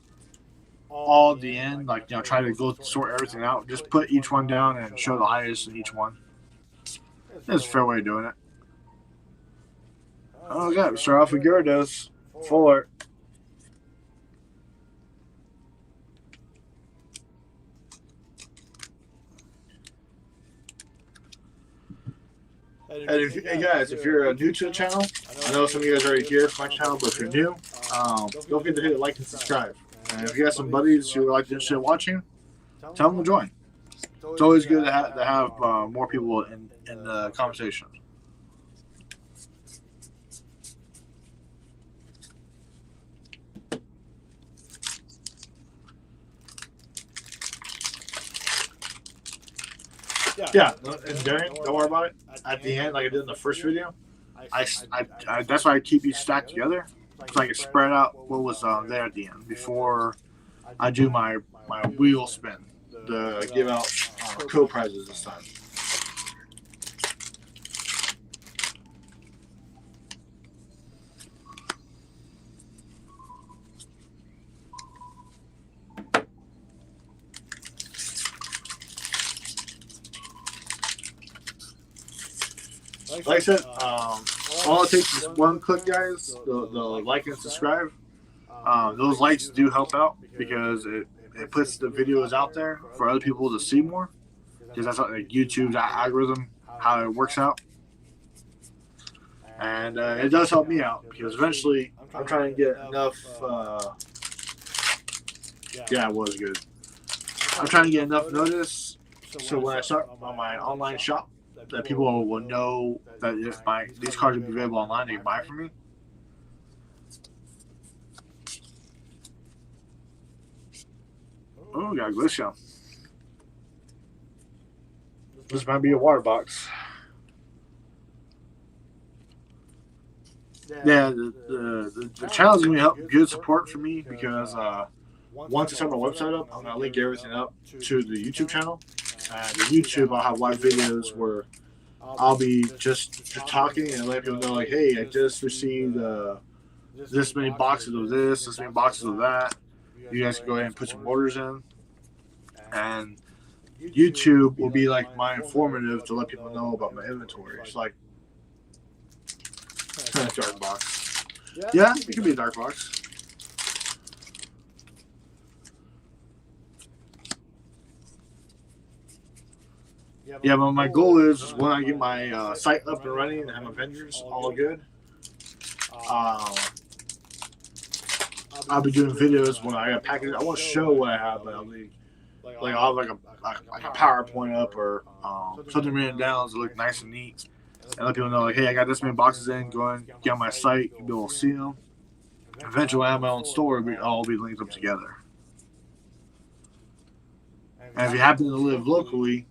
all at the end, like try to go sort everything out. Just put each one down and show the highest in each one. That's a fair way of doing it. Oh, yeah, we start off with Gyarados. Full art. And hey guys, if you're new to the channel, I know some of you guys are already here for my channel, but if you're new, don't forget to hit like and subscribe. And if you have some buddies who are like interested in watching, tell them to join. It's always good to have more people in the conversation. Yeah, and Darren, don't worry about it. At the end, like I did in the first video, that's why I keep these stacked together, so I can spread out what was there at the end before I do my wheel spin to give out co-prizes this time. Like I said, all it takes is one click, guys. The like and subscribe. Those likes do help out because it puts the videos out there for other people to see more. Because that's like YouTube's algorithm, how it works out. And it does help me out because eventually I'm trying to get enough. Yeah, it was good. I'm trying to get enough notice so when I start on my online shop, that people will know that if these cards will be available online, they can buy from me. Oh, we got Glaceon. This might be a water box. Yeah, the channel is going to help good support for me because once I set my website up, I'm going to link everything up to the YouTube channel. The YouTube, I'll have live videos where I'll be just talking and let people know, like, hey, I just received this many boxes of this many boxes of that. You guys can go ahead and put some orders in. And YouTube will be like my informative to let people know about my inventory. It's like dark box. Yeah, it could be a dark box. Yeah, but my goal is when I get my site up and running and have my vendors all good, I'll be doing videos when I got packages. I want to show what I have, but I'll be I'll have like a PowerPoint up or something written down to look nice and neat, and let people know like, hey, I got this many boxes in. Go and get on my site, you'll be able to see them. Eventually, when I have my own store, I'll be linked up together. And if you happen to live locally,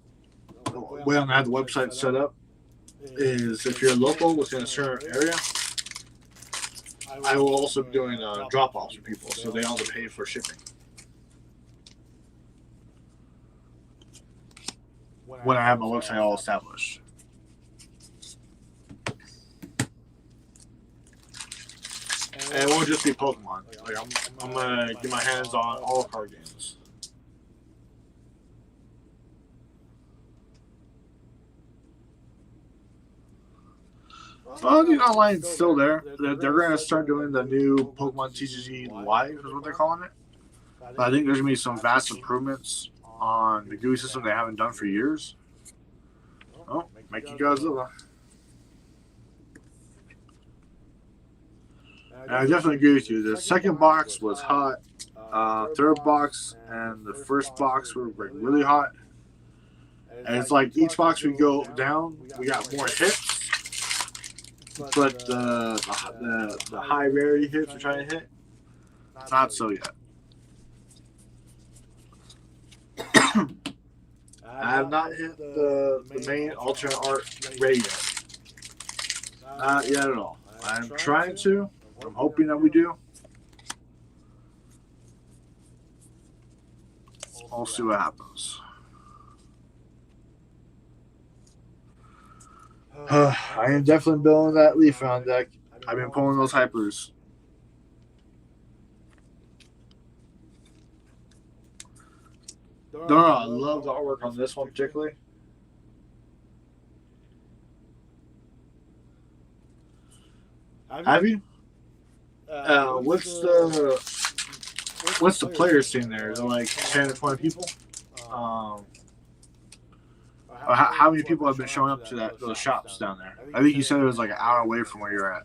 the way I'm gonna have the website set up is if you're local within a certain area, I will also be doing drop-offs for people, so they don't have to pay for shipping. When I have my website all established. And it won't just be Pokemon. Like I'm gonna get my hands on all card games. Well, the online's still there. They're gonna start doing the new Pokemon TCG Live, is what they're calling it. But I think there's gonna be some vast improvements on the GUI system they haven't done for years. Oh, Mikey Godzilla. And I definitely agree with you. The second box was hot. Third box and the first box were like really hot. And it's like each box we go down, we got more hits. But the high rarity hits we're trying to hit, not so yet. I have not hit the main alternate art raid yet. Not yet at all. I'm trying to. I'm hoping that we do. I'll see what happens. I am definitely building that Leaf Round deck. I've been pulling those hypers. No, I love the artwork on this one particularly. Have you? What's the players scene there? Is it like 10 or 20 people? How many people have been showing up to those shops down there? I think you said it was like an hour away from where you're at.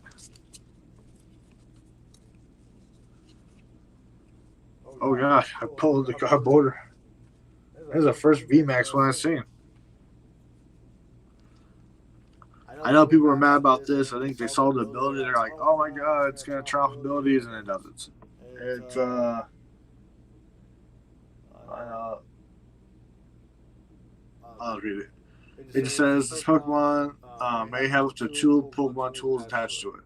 Oh gosh, I pulled the car border. This is the first VMAX one I've seen. I know people were mad about this. I think they saw the ability. They're like, "Oh my god, it's gonna turn off abilities," and it doesn't. It's I'll read it. It just says this Pokemon may have up to 2 Pokemon tools attached to it.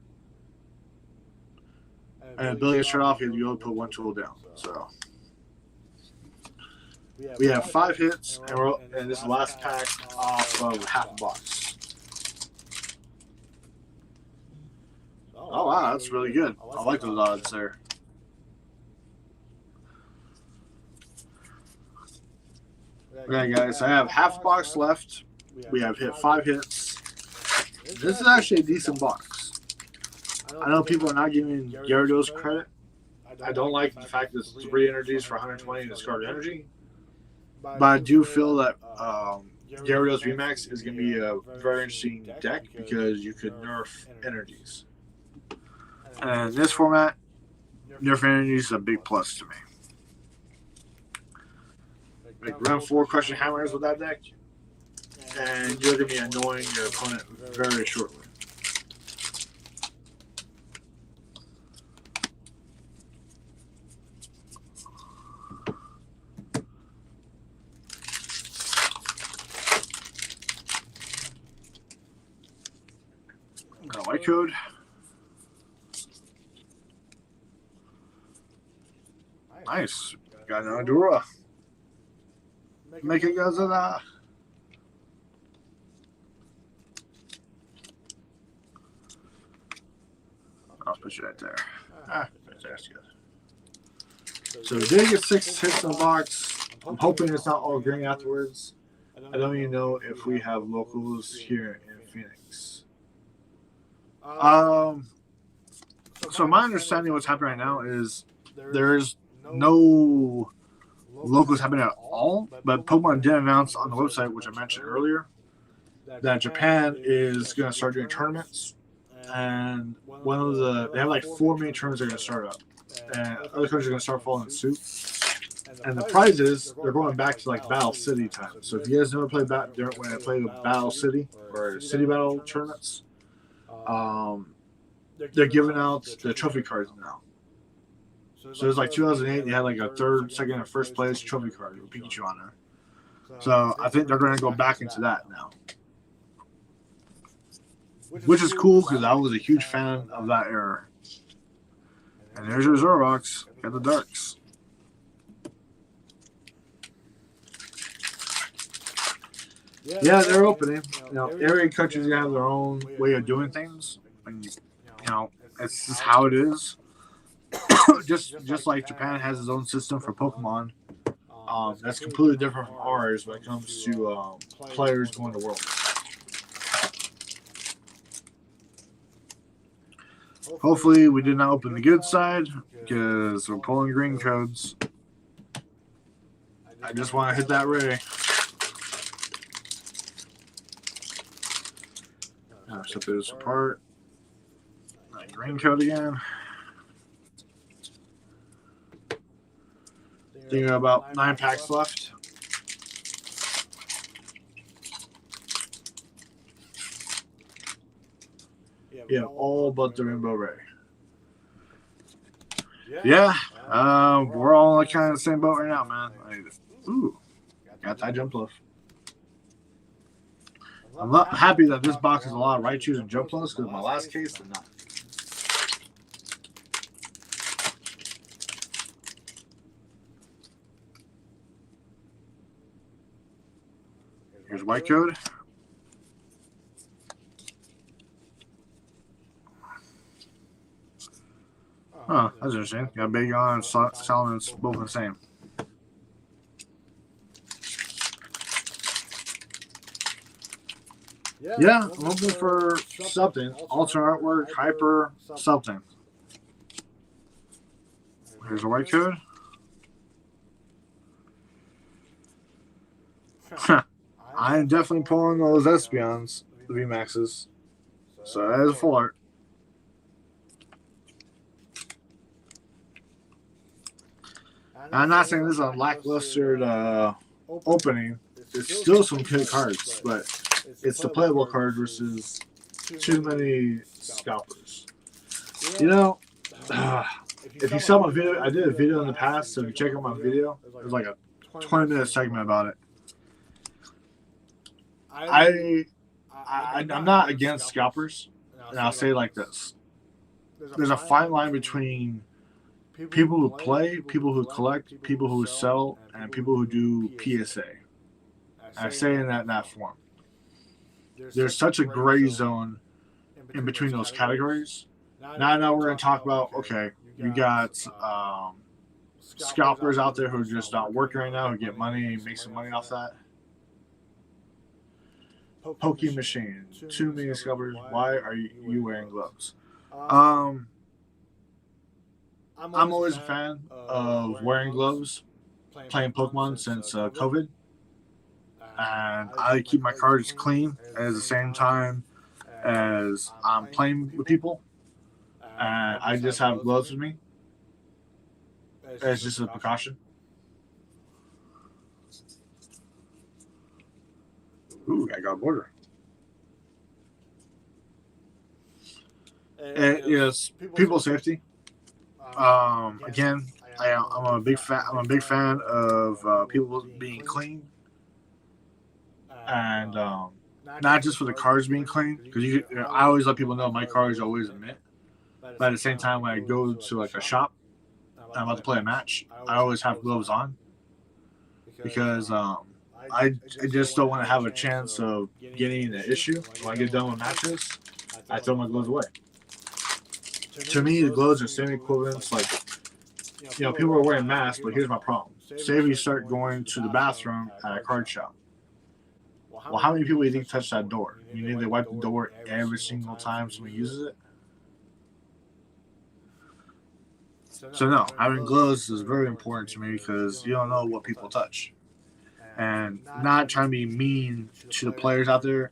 And the ability to turn off, you only put 1 tool down. So we have 5 hits, and this is the last pack off of half a box. Oh wow, that's really good. I like those odds there. Okay, guys, I have half box left. We have hit 5 hits. This is actually a decent box. I know people are not giving Gyarados credit. I don't like the fact that it's 3 energies for 120 and discard energy. But I do feel that Gyarados VMAX is going to be a very interesting deck because you could nerf energies. And in this format, nerf energies is a big plus to me. Like run 4 Crushing Hammers with that deck, and you're going to be annoying your opponent very shortly. Got a white code. Nice. Got an Adura. Make it go to that. I'll put you right there. Fantastic. So we did get 6 hits in the box. I'm hoping it's not all green afterwards. I don't even know if we have locals here in Phoenix. So my understanding of what's happening right now is there's no locals happening at all, but Pokemon did announce on the website, which I mentioned earlier, that Japan is going to start doing tournaments, and they have like 4 main tournaments they're going to start up, and other countries are going to start following suit. And the prizes, they're going back to like Battle City time. So if you guys never played when I played Battle City or City Battle tournaments, they're giving out the trophy cards now. So it's like 2008, they had like a third, second, and first place trophy card with Pikachu on there. So I think they're going to go back into that now, which is cool because I was a huge fan of that era. And there's your Zoroarks. Got the Darks. Yeah, they're opening. Every country's gonna have their own way of doing things, and it's just how it is. just like Japan has its own system for Pokemon, that's completely different from ours when it comes to players going to Worlds. Hopefully, we did not open the good side because we're pulling green codes. I just want to hit that ray. Set this apart. Green code again. Thinking about 9 packs left. Yeah, all but the Rainbow Ray. Yeah, we're all in kind of the same boat right now, man. Ooh, got that jump left. I'm not happy that this box has a lot of Raichus and Jumplos because my last case did not. Here's white code. Huh, that's interesting. Got Bagon and Solomon's both the same. Yeah, I'm looking for something. Alternate artwork, hyper, something. Here's a white code. I'm definitely pulling those Espeons, the VMAXs. So that is a full art. I'm not saying this is a lackluster opening. There's still some good cards, but it's the playable card versus too many scalpers. If you saw my video, I did a video in the past, so if you check out my video, there's like a 20-minute segment about it. I'm not against scalpers, and I'll say it like this. There's a fine line between people who play, people who collect, people who sell, and people who do PSA. I say in that form. There's such a gray zone in between those categories. Now we're going to talk about, okay, you got scalpers out there who are just not working right now, who get money and make some money off that. Pokémon machine, 2 million scalpers. Why are you wearing gloves? I'm always a fan of wearing gloves, playing Pokemon since COVID. And I keep my cards clean at the same time as I'm playing with people. And I just have gloves with me. It's just a precaution. Ooh, I got a border. And yes, people safety. Again, I'm a big fan of people being clean, and not just for the cards being clean. Because I always let people know my cards are always a mint. But at the same time, when I go to like a shop and I'm about to play a match, I always have gloves on because I just don't want to have a chance of getting an issue. When I get done with matches, I throw my gloves away. To me, the gloves are same equivalents. Like, people are wearing masks, but here's my problem. say if you start going to the bathroom at a card shop. Well, how many people do you think touch that door? You need to wipe the door every single time someone uses it? So no, having gloves is very important to me because you don't know what people touch. And not trying to be mean to the players out there.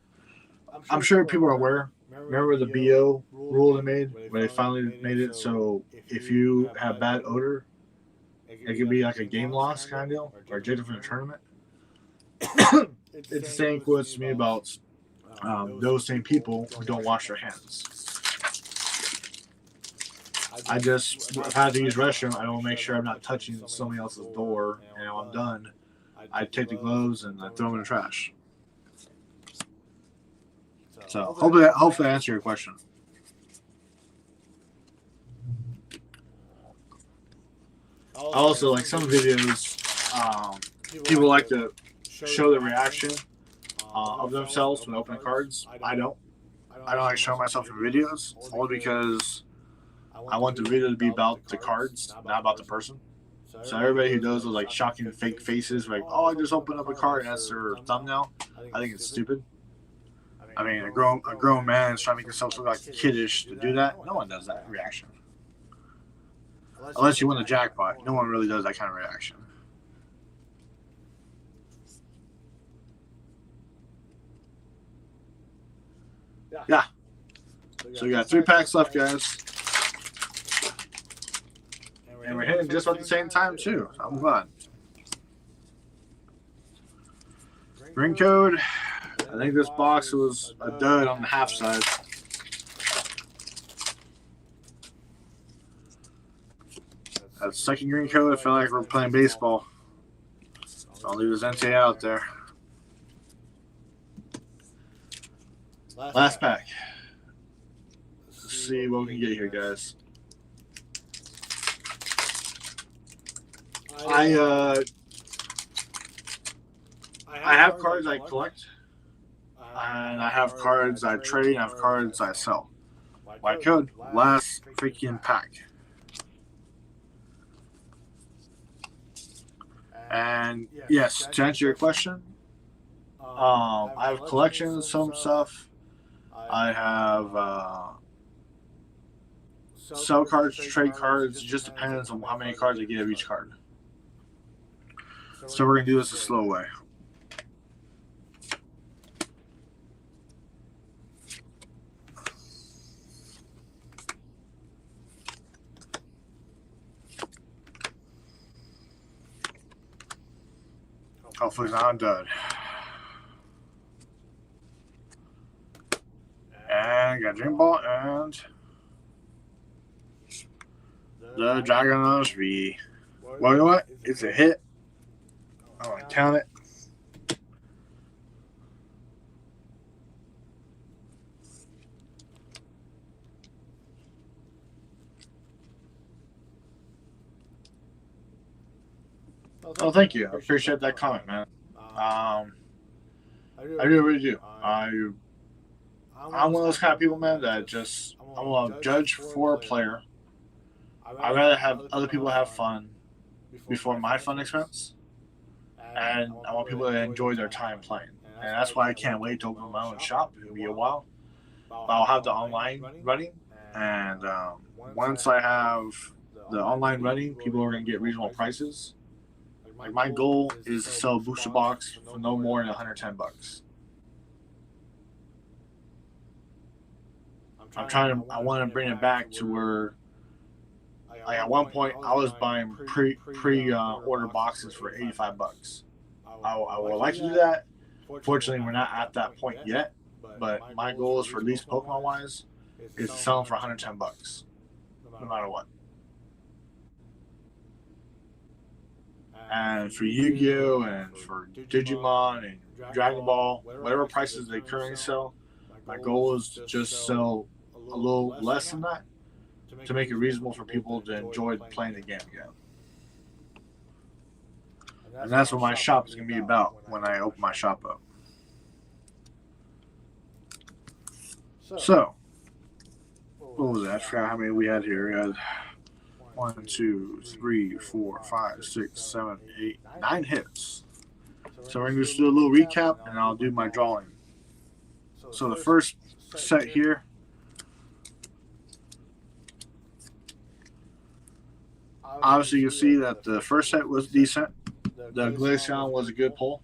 I'm sure people are aware. Remember the BO rule they made when they finally made it so if you have bad odor, it could be like a game loss kind of deal or ejected from the tournament. It's the same quotes to me about those same people who don't wash their hands. I just, if I have to use restroom, I don't make sure I'm not touching somebody else's door, and when I'm done, I take the gloves and I throw them in the trash. So hopefully I answer your question. Also, like some videos, people like to show the reaction of themselves when opening cards. I don't like showing myself in videos, only because I want the video to be about the cards, not about the person. So everybody who does those like shocking fake faces, like, oh, I just opened up a card and that's their thumbnail, I think it's stupid. I mean, a grown man is trying to make himself look like kiddish to do that. No one does that reaction. Unless you win the jackpot. No one really does that kind of reaction. Yeah. So we got 3 packs left, guys. And we're hitting just about the same time, too. I'm glad. Green code. I think this box was a dud on the half side. That second green code, I feel like we're playing baseball. I'll leave this NTA out there. Last pack. Let's see what we can get here, guys. I have cards I collect, and I have cards I trade, and I have cards I sell. White code, last freaking pack. And yes, to answer your question, I have collections of some stuff. I have sell cards, trade cards. It just depends on how many cards I get of each card. So we're going to do this a slow way. Hopefully it's not done. And got Dream Ball and the Dragon V. Well, you know what? It's a hit. I want to count it. Oh, thank you. I appreciate that comment, man. I really do. I'm one of those kind of people, man, that just I'm gonna judge for a player. I'd rather have other people have fun before my fun expense, and I want people to enjoy their time playing. And that's why I can't wait to open my own shop. It'll be a while. But I'll have the online running, and once I have the online running, people are gonna get reasonable prices. Like my goal is to sell a booster box for no more than $110. I want to bring it back to where, like at one point, I was buying pre-order boxes for $85. I would like to do that. Fortunately, we're not at that point yet. But my goal is, for at least Pokemon wise, is to sell them for $110, no matter what. And for Yu-Gi-Oh! And for Digimon and Dragon Ball, whatever prices they currently sell, my goal is to just sell a little less than that to make it reasonable for people to enjoy playing the game again. And that's what my shop is going to be about when I open my shop up. So, what was that? I forgot how many we had here. We had 1, 2, 3, 4, 5, 6, 7, 8, 9 hits. So we're going to just do a little recap, and I'll do my drawing. So the first set here, obviously you see that the first set was decent. The Glaceon was a good pull.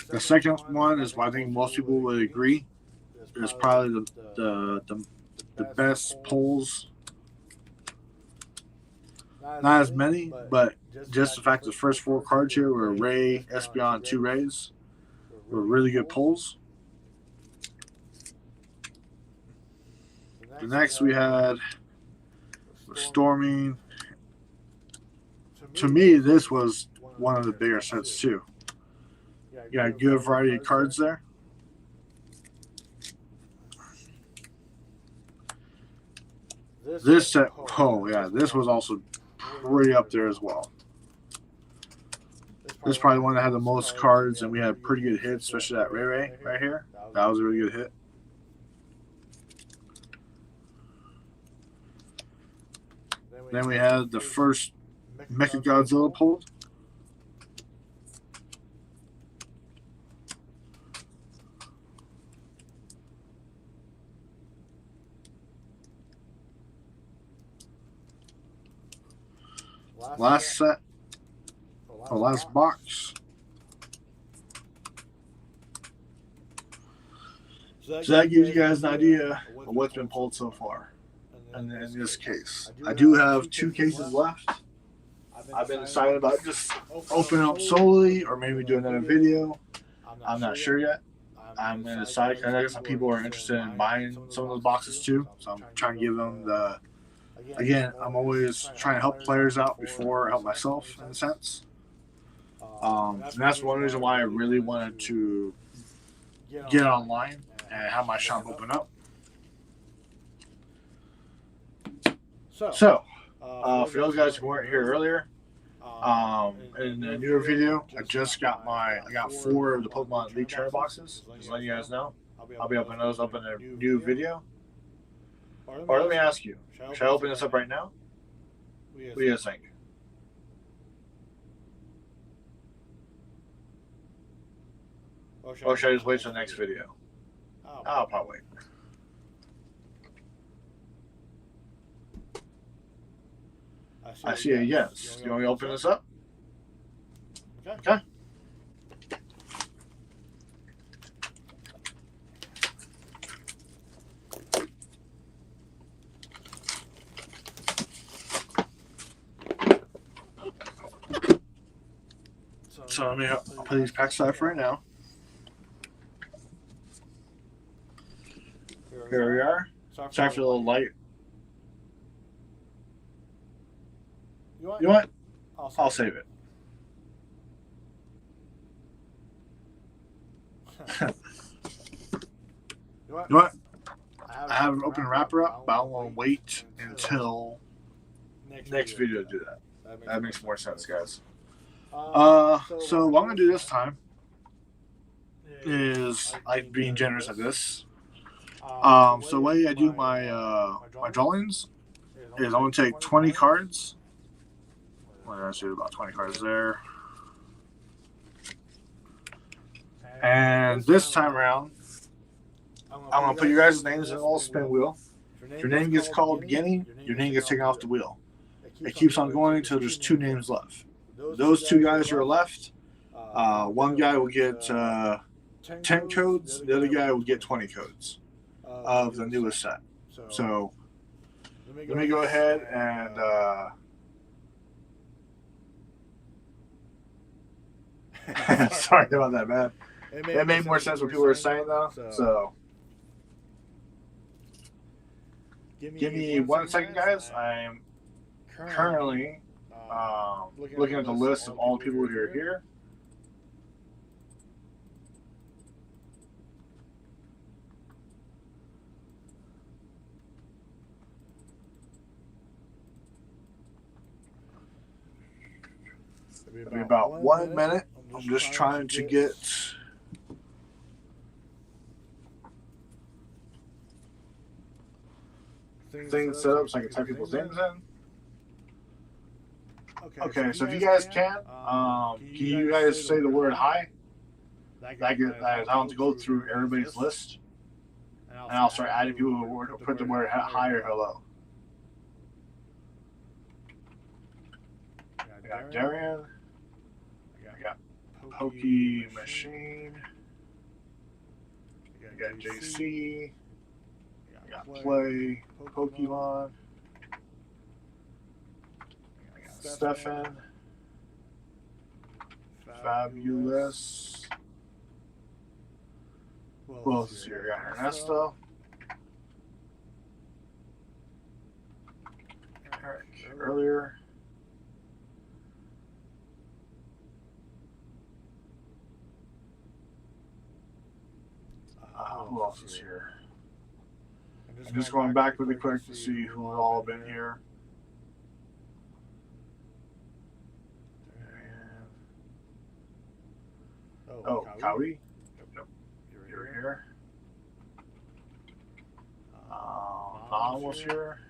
The second one is what I think most people would agree is probably the best pulls. Not as many, but just the fact the first 4 cards here were Ray, Espeon, and 2 Rays were really good pulls. The next we had Storming. To me, this was one of the bigger sets too. You got a good variety of cards there. This set, oh yeah, this was also pretty up there as well. This is probably one that had the most cards, and we had pretty good hits, especially that Ray right here. That was a really good hit. Then we had the first Mechagodzilla pulled. Last set, or last box. So that gives you guys an idea of what's been pulled so far. And in this case, I do have 2 cases left. I've been deciding about just opening up solely or maybe do another video. I'm not sure yet. I'm going to decide because I guess some people are interested in buying some of those boxes too. So I'm trying to give them the... Again, I'm always trying to help players out before I help myself, in a sense. And that's one reason why I really wanted to get online and have my shop open up. So, for those guys who weren't here earlier, in the newer video, I got 4 of the Pokemon Elite Trainer boxes. Just letting you guys know. I'll be opening those up in a new video. Or let me ask you, should I open this up right now? What do you guys think? Or should I just wait till the next video? I'll probably wait. I see a yes. You want me to open this up? Okay. So let me I'll put these packs aside for right now. Here we are. Sorry for the little light. You know what? I'll save it. You know what? I have an open wrapper up, but I want to wait until next video to do that. That makes more sense, guys. So what I'm going to do this time is like being generous at this. So the way I do my drawings is I'm going to take 20 cards. Well, I see about 20 cards there. And this time around, I'm going to put your guys' names in a little spin wheel. If your name gets called beginning, your name gets taken off the wheel. It keeps on going until there's 2 names left. Those 2 guys who are left, one guy will get 10 codes, the other guy will get 20 codes of the newest set. So let me go ahead and sorry about that, man. It made more sense what people were saying, though. So give me 1 second, guys. I'm currently looking at the list of all the people who are here. It'll be about 1 minute. I'm just trying to get things set up so I can type people's names in. Okay, so if you guys can you guys say the word hi? That is how to go through everybody's list, and I'll start adding people who put the word hi or hello. I got Darian. I got Pokey Machine. I got JC. I got Play Pokemon. I got Stefan. Fabulous. Who else is here? I got Ernesto. Eric earlier. Who else is here? I'm just going back really quick to see who all been here. Oh, Kawi? Nope. You're here. Nam was here.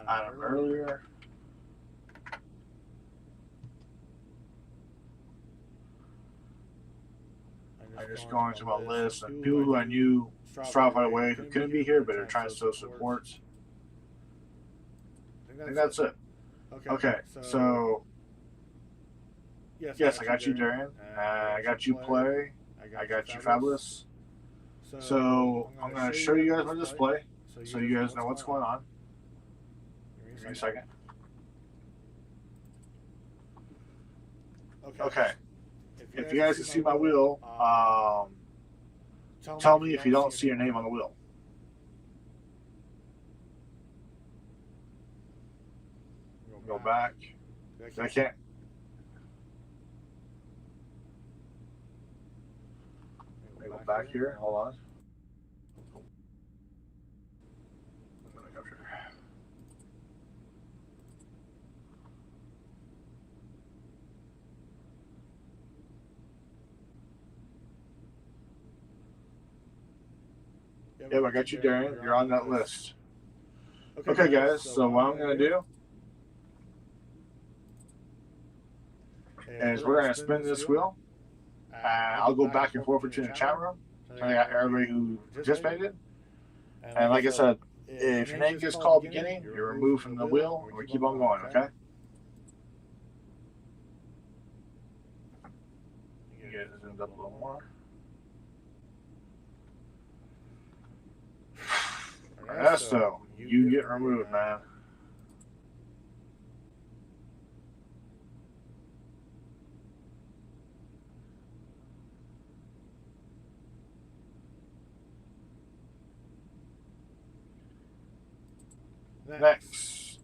Adam earlier. I'm just going to my list of people who I knew straight right away who couldn't be here, but are trying to show support. I think that's it. Okay, so yes, I got you, Darian. I got you, Play. I got you, Fabulous. So I'm going to show you guys my display so you guys know what's going on. Give me a second. Okay. If you guys can see my wheel, tell me if you don't see your name on the wheel. Go back. I can't. Go back here. Hold on. Yep, I got you, Darian. You're on that list. Okay, guys. So what I'm going to do is we're going to spin this wheel. I'll go back and forth between the chat room. So I got everybody who participated. And like I said, if your name gets called beginning, you're removed from the wheel, and we keep on going, okay? You guys zoomed up a little more. Ernesto, you get removed, man. Next,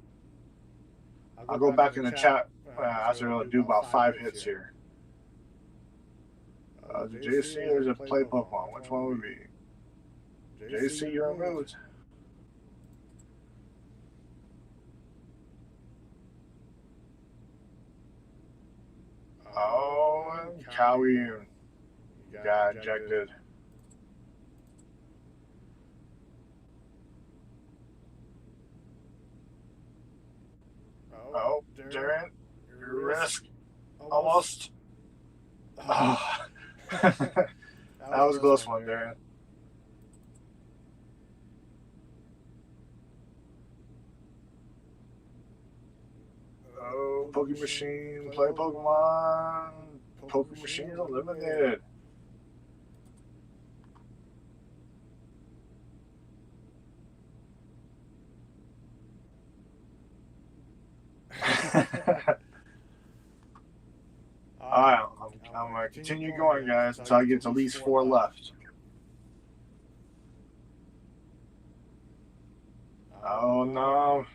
I'll go back in the chat as I'll do about 5 hits here. JC, there's a play Pokemon. Which one would be? JC, you're removed. Oh, and Kawi got ejected. Oh, Darren, your risk almost. Oh. That was a close one, Darren. Oh, Pokemon Machine, play Pokemon. Pokemon Machine eliminated. Alright, I'm going to continue going, guys, until I get to at least 4 left. Oh no.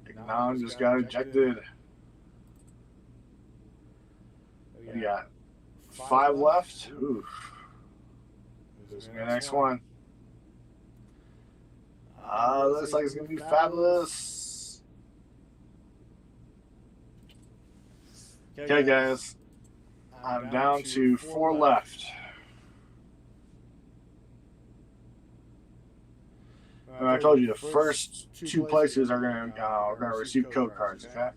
Ignon just got ejected. We got 5 left. Oof. This is the next one. Looks like it's going to be Fabulous. Okay, guys. I'm down to 4 left. And I told you the first 2 places are gonna receive code cards. Okay.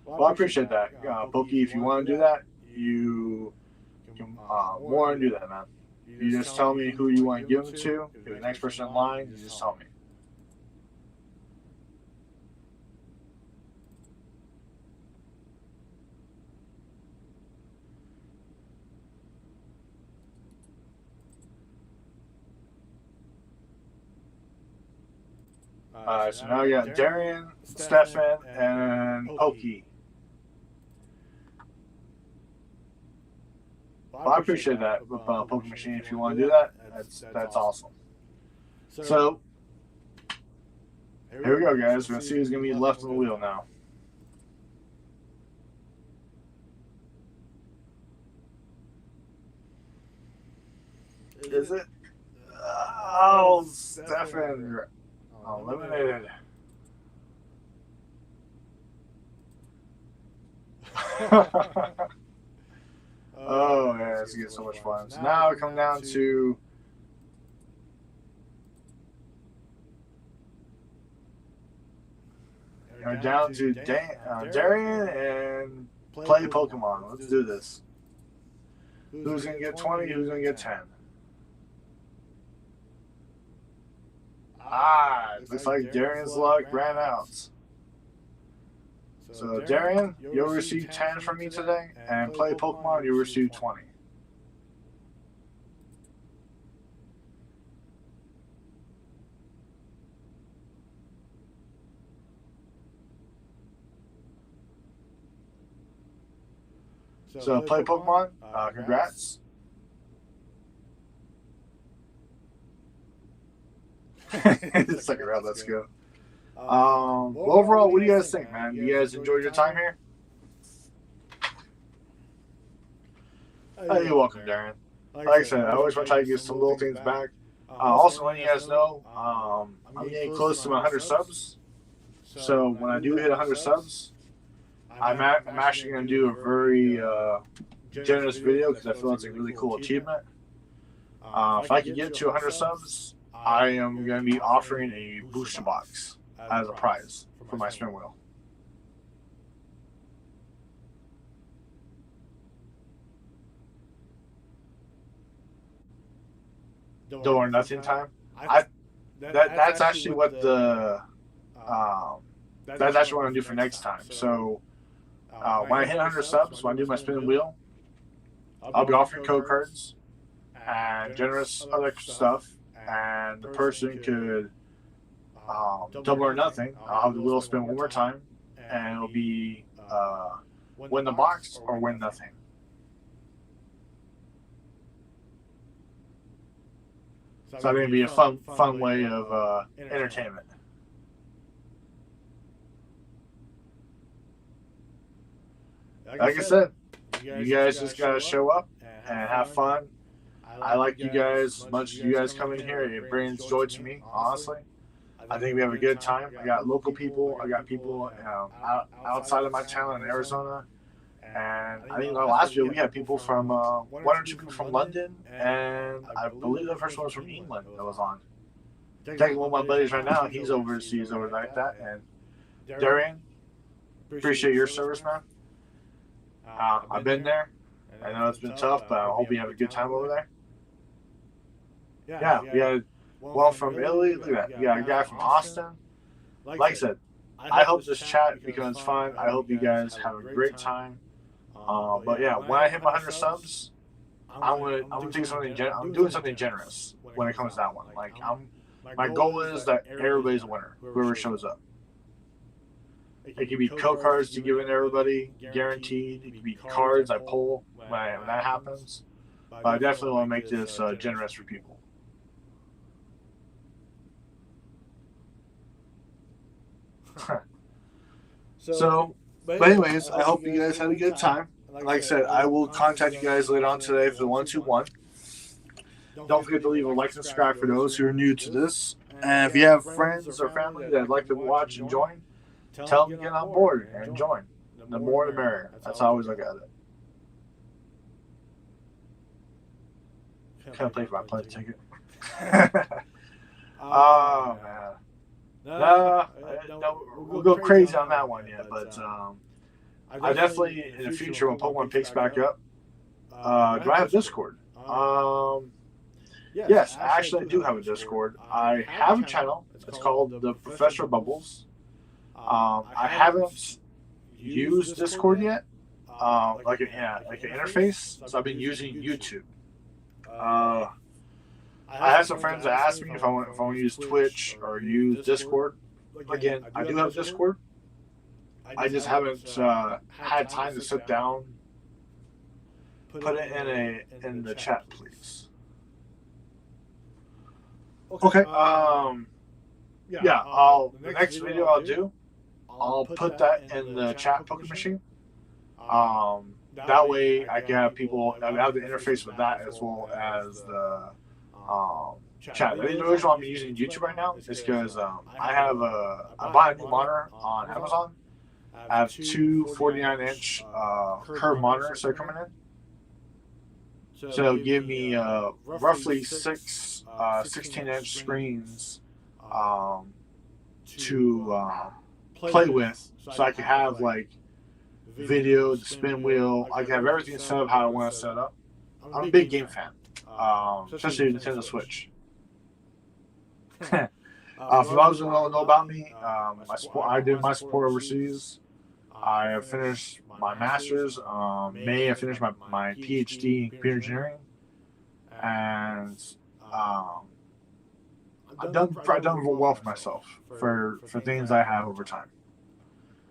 Well, I appreciate that, Pokey. If you want to do that, you can more than do that, man. You just tell me who you want to give them to. If the next person in line, you just tell me. So now we got Darian, Stefan, and Pokey. Well, I appreciate that with Pokemon Machine. If you want to do that, that's awesome. So here we go, guys. We're gonna see who's gonna be left on the wheel now. Is it? Oh, Stefan eliminated. Oh, yeah, it's getting so much fun. So now we come down to Darian and play Pokemon. Let's do this. Who's going to get 20? Who's going to get 10? Looks like Darian's luck ran out. So Darian, you'll receive 10 from me today, and play Pokemon, you'll receive 20. So play Pokemon, congrats. Second round, let's go. Well, overall, what do you guys think, man? You guys enjoyed your time here? You're welcome, Darren. Like I said, I always want to try to give some little things back. Also, letting you guys know, I'm getting close to 100 subs. So when I do hit 100 subs, I'm actually going to do a very generous video because I feel it's a really cool achievement. If I can get to 100 subs, I am going to be offering a booster box as a prize for my spin wheel. Double or nothing time. That's actually what the that's actually what I'm gonna do for next time. So when I hit 100 subs, when I do my spin wheel, I'll be offering code cards and generous other stuff, and the person could double or nothing. I'll have the wheel spin one more time, and it'll be win the box or win nothing. So I think it'd be a fun way of entertainment. Like I said, you guys just gotta show up and have fun. I like you guys as much as you guys come in here. It brings joy to me, honestly. I think we have a good time. I got local people. I got people outside of my town in Arizona. And I think in our last video we had people from, one or two people from London. And I believe the first one was from England that was on. Taking one of my buddies right now, he's overseas over like that. And Darian, appreciate your service, man. I've been there. I know it's been tough, but I hope you have a good time over there. Yeah, we had one from Italy. Look at that. We got a guy from Austin. Like I said, I hope this chat becomes fun. I hope you guys have a great time. But yeah, when I hit my 100 subs, I'm doing something generous when it comes to that one. Like my goal is that everybody's a winner, whoever shows up. It could be code cards to give in to everybody, guaranteed. It could be cards I pull when that happens. But I definitely want to make this generous for people. But anyways, I hope you guys had a good time. Like I said, I will contact you guys later on today for the 1-2-1. Don't forget to leave a like and subscribe for those who are new to this. And if you have friends or family that'd like to watch and join, tell them to get on board and join. the more the merrier. That's how I always look at it. Can't pay for my plane ticket. Oh man. No, we'll go crazy on that one yet, but I definitely in the future when Pokemon picks back up. Do I have Discord? Yes, actually I do have a Discord. I have a channel. It's called TheProfessorBubbles. I haven't used Discord yet, like an interface. So I've been using YouTube. I have some friends that ask me if I want to use Twitch or use Discord. Again, I do have Discord. I just haven't had time to sit down. Put it in the chat, please. Okay. Yeah. The next video I'll put that in the chat Poké Machine. That way I can have people. I have the interface with that as well as the chat. The reason why I'm using YouTube right now is because I bought a new monitor on Amazon. I have two 49-inch curved monitors that are coming in. So it'll give me roughly six 16-inch screens to play with, so I can have like video, the spin wheel. I can have everything set up how I want to set up. I'm a big game fan, especially Nintendo Switch. For those who don't know about me, I did my sport overseas. I have finished my master's. May I finished my PhD in computer engineering, and I've done well for myself for things I have over time.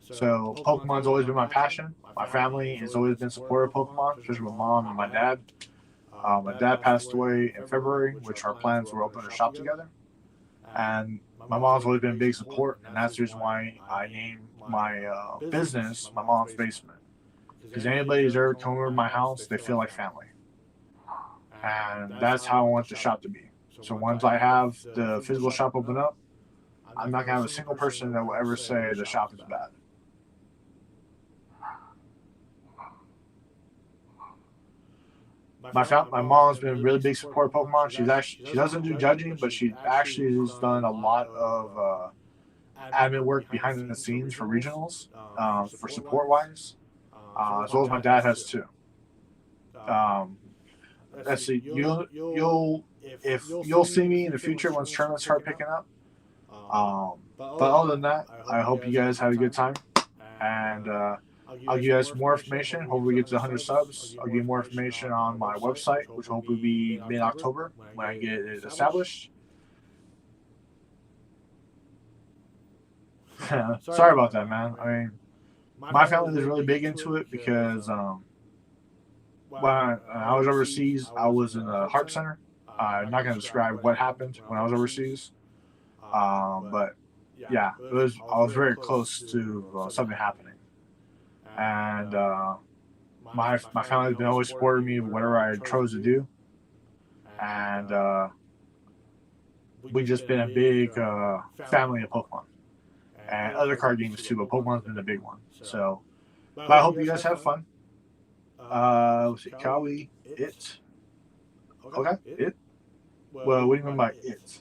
So Pokemon's always been my passion. My family has always been supportive of Pokemon, especially my mom and my dad. My dad passed away in February, which our plans were open a shop together. And my mom's always been a big support, and that's the reason why I named my business My Mom's Basement. Because anybody who's ever come over to my house, they feel like family. And that's how I want the shop to be. So once I have the physical shop open up, I'm not going to have a single person that will ever say the shop is bad. My mom's been a really big support of Pokemon. She doesn't do judging, but she actually has done a lot of admin work behind the scenes for regionals, for support wise, as well as my dad has too. Let's see, you'll see me in the future once tournaments start picking up. But other than that, I hope you guys had a good time, and I'll give you guys more information. Hopefully we get to 100 subs. I'll give you more information on my website, which will hopefully be mid-October when I get it established. Sorry about that, man. I mean, my family is really big into it because when I was overseas, I was in a heart center. I'm not going to describe what happened when I was overseas, but yeah, I was very close to something happening. And my family has been always supporting me whatever I chose to do, and we've just been a big family of Pokemon and other card games too. But Pokemon's been the big one. So, but I hope you guys have fun. Let's see, Kawi, it. Okay, it. Well, what do you mean by it?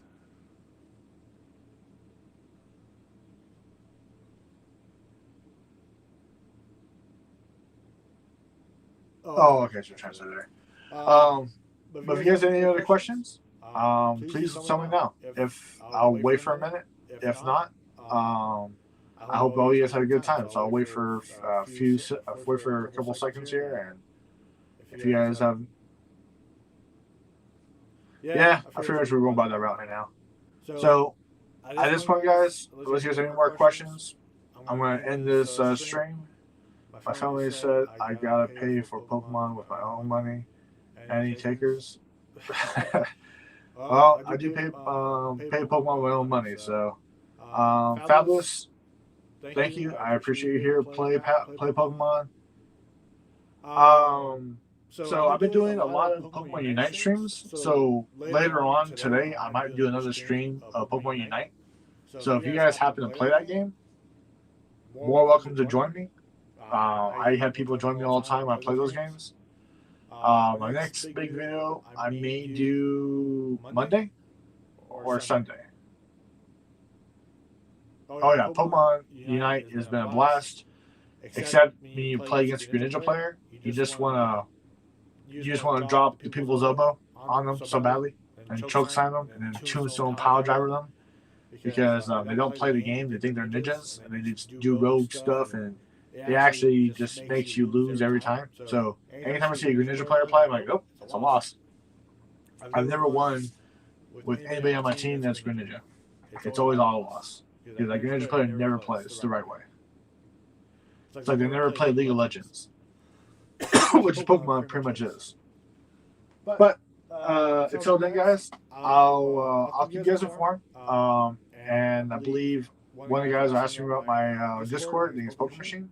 Oh, okay, so translator. But if you guys have any other questions, please tell me now. If I'll wait for a minute. If not, I hope all you guys had a good time. So I'll wait for a couple seconds here, and if you guys have, I figured we were going by that route right now. So at this point, guys, unless you guys have any more questions, I'm going to end this stream. My family said I gotta pay for Pokemon with my own money. Any takers? Well, I do pay Pokemon with my own money. So, Fabulous, thank you. I appreciate you here. Play Pokemon. So I've been doing a lot of Pokemon Unite streams. So later on today, I might do another stream of Pokemon Unite. So if you guys happen to play that game, more welcome to join me. I have people join me all the time when I play those games. My next big video I may do Monday or Sunday. Oh yeah, Pokemon Unite has been a blast. Except when you play against a Greninja player, you just wanna drop the people's elbow on them so badly and choke slam them and then tombstone power driver them because they don't play the game. They think they're ninjas and they just do rogue stuff and it actually just makes you lose every time. So anytime I see a Greninja player play, I'm like, oh, it's a loss. I've never won with anybody on my team that's Greninja. It's always all a loss because that Greninja player never plays the right way. It's like they never played League of Legends, which Pokemon pretty much is. But until then, guys, I'll keep you guys informed. And I believe one of the guys are asking about my Discord. I think it's Pokemon Machine.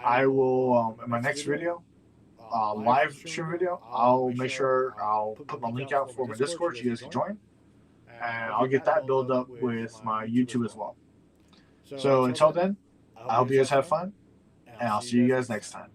I will in my next video, live stream video. I'll make sure I'll put my link out for my Discord so you guys can join, and I'll get that built up with my YouTube as well. So until then, I hope you guys have fun, and I'll see you guys next time.